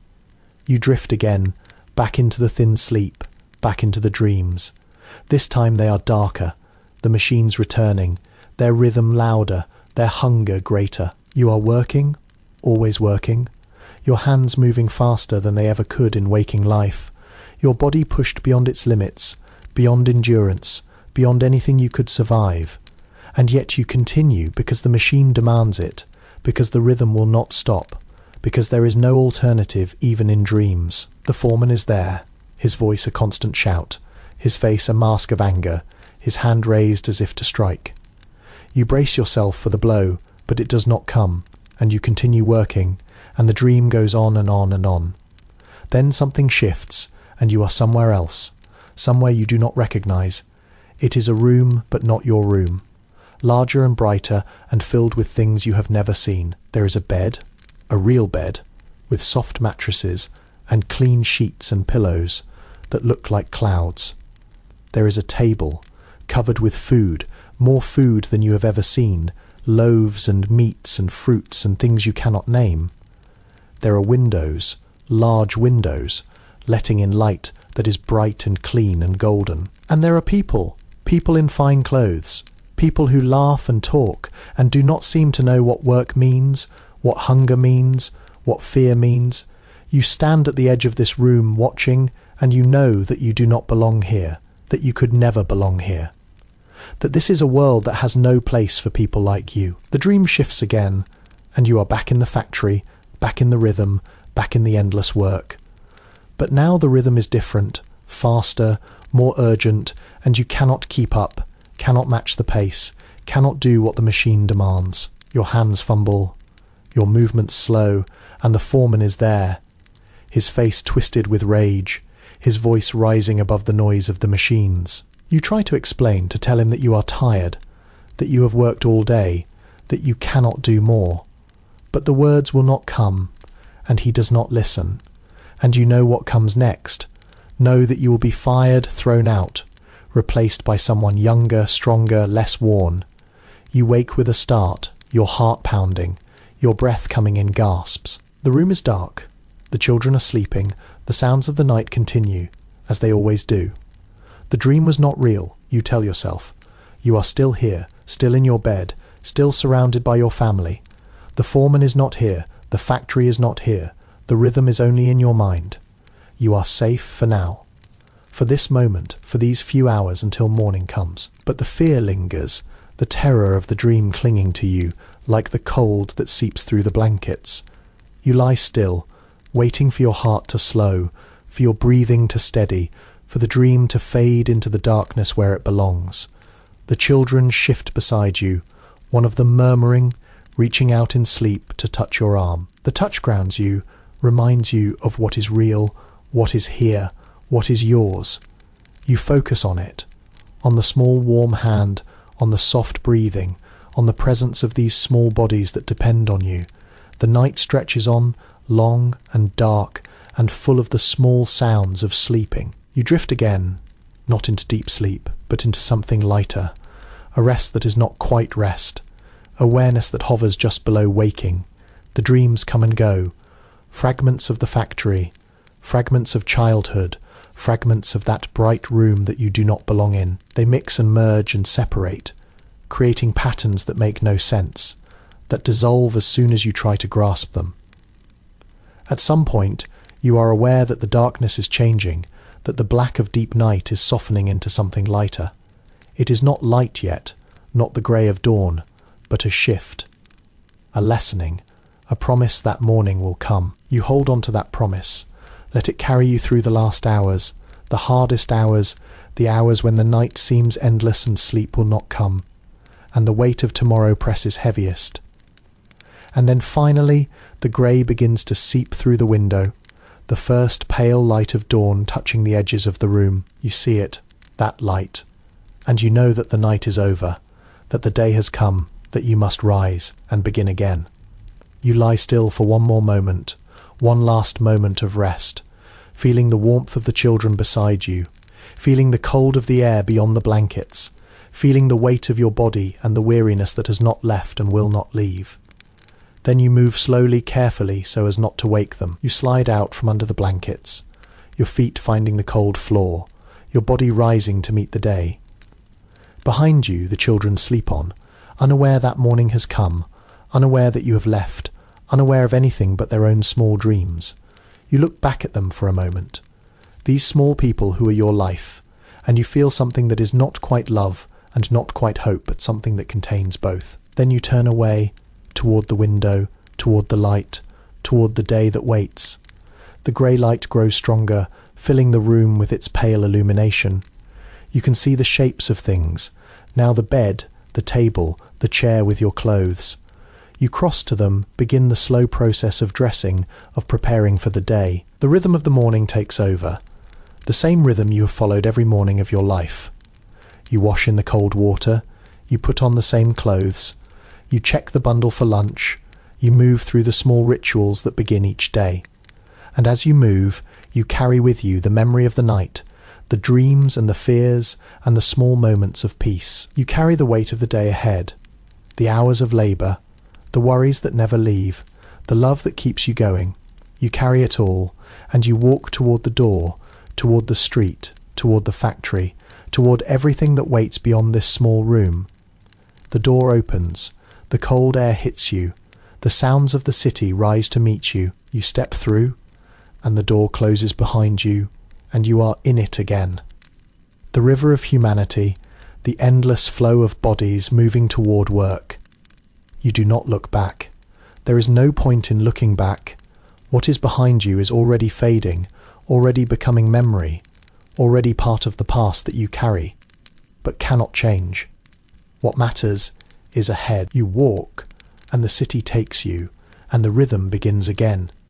You drift again, back into the thin sleep, back into the dreams. This time they are darker, the machines returning, their rhythm louder, their hunger greater. You are working, always working, your hands moving faster than they ever could in waking life, your body pushed beyond its limits, beyond endurance, beyond anything you could survive. And yet you continue because the machine demands it, because the rhythm will not stop, because there is no alternative even in dreams. The foreman is there, his voice a constant shout, his face a mask of anger, his hand raised as if to strike. You brace yourself for the blow, but it does not come, and you continue working, and the dream goes on and on and on. Then something shifts, and you are somewhere else, somewhere you do not recognize. It is a room, but not your room, larger and brighter and filled with things you have never seen. There is a bed, a real bed, with soft mattresses and clean sheets and pillows that look like clouds. There is a table, covered with food, more food than you have ever seen, loaves and meats and fruits and things you cannot name. There are windows, large windows, letting in light that is bright and clean and golden. And there are people in fine clothes, people who laugh and talk and do not seem to know what work means, what hunger means, what fear means. You stand at the edge of this room watching, and you know that you do not belong here, that you could never belong here, that this is a world that has no place for people like you. The dream shifts again, and you are back in the factory, back in the rhythm, back in the endless work. But now the rhythm is different, faster, more urgent, and you cannot keep up, cannot match the pace, cannot do what the machine demands. Your hands fumble, your movements slow, and the foreman is there, his face twisted with rage, his voice rising above the noise of the machines. You try to explain, to tell him that you are tired, that you have worked all day, that you cannot do more. But the words will not come, and he does not listen. And you know what comes next. Know that you will be fired, thrown out, replaced by someone younger, stronger, less worn. You wake with a start, your heart pounding, your breath coming in gasps. The room is dark. The children are sleeping. The sounds of the night continue, as they always do. The dream was not real, you tell yourself. You are still here, still in your bed, still surrounded by your family. The foreman is not here, the factory is not here, the rhythm is only in your mind. You are safe for now, for this moment, for these few hours until morning comes. But the fear lingers, the terror of the dream clinging to you, like the cold that seeps through the blankets. You lie still, waiting for your heart to slow, for your breathing to steady, for the dream to fade into the darkness where it belongs. The children shift beside you, one of them murmuring, reaching out in sleep to touch your arm. The touch grounds you, reminds you of what is real, what is here, what is yours. You focus on it, on the small warm hand, on the soft breathing, on the presence of these small bodies that depend on you. The night stretches on, long and dark, and full of the small sounds of sleeping. You drift again, not into deep sleep, but into something lighter, a rest that is not quite rest, awareness that hovers just below waking. The dreams come and go, fragments of the factory, fragments of childhood, fragments of that bright room that you do not belong in. They mix and merge and separate, creating patterns that make no sense, that dissolve as soon as you try to grasp them. At some point, you are aware that the darkness is changing, that the black of deep night is softening into something lighter. It is not light yet, not the grey of dawn, but a shift, a lessening, a promise that morning will come. You hold on to that promise. Let it carry you through the last hours, the hardest hours, the hours when the night seems endless and sleep will not come, and the weight of tomorrow presses heaviest. And then finally, the grey begins to seep through the window, the first pale light of dawn touching the edges of the room. You see it, that light, and you know that the night is over, that the day has come, that you must rise and begin again. You lie still for one more moment, one last moment of rest, feeling the warmth of the children beside you, feeling the cold of the air beyond the blankets, feeling the weight of your body and the weariness that has not left and will not leave. Then you move slowly, carefully, so as not to wake them. You slide out from under the blankets, your feet finding the cold floor, your body rising to meet the day. Behind you, the children sleep on, unaware that morning has come, unaware that you have left, unaware of anything but their own small dreams. You look back at them for a moment, these small people who are your life, and you feel something that is not quite love and not quite hope, but something that contains both. Then you turn away, toward the window, toward the light, toward the day that waits. The grey light grows stronger, filling the room with its pale illumination. You can see the shapes of things, now the bed, the table, the chair with your clothes. You cross to them, begin the slow process of dressing, of preparing for the day. The rhythm of the morning takes over, the same rhythm you have followed every morning of your life. You wash in the cold water, you put on the same clothes, you check the bundle for lunch, you move through the small rituals that begin each day. And as you move, you carry with you the memory of the night, the dreams and the fears and the small moments of peace. You carry the weight of the day ahead, the hours of labour, the worries that never leave, the love that keeps you going. You carry it all, and you walk toward the door, toward the street, toward the factory, toward everything that waits beyond this small room. The door opens, the cold air hits you, the sounds of the city rise to meet you. You step through, and the door closes behind you, and you are in it again. The river of humanity, the endless flow of bodies moving toward work. You do not look back. There is no point in looking back. What is behind you is already fading, already becoming memory, already part of the past that you carry, but cannot change. What matters is ahead. You walk, and the city takes you, and the rhythm begins again.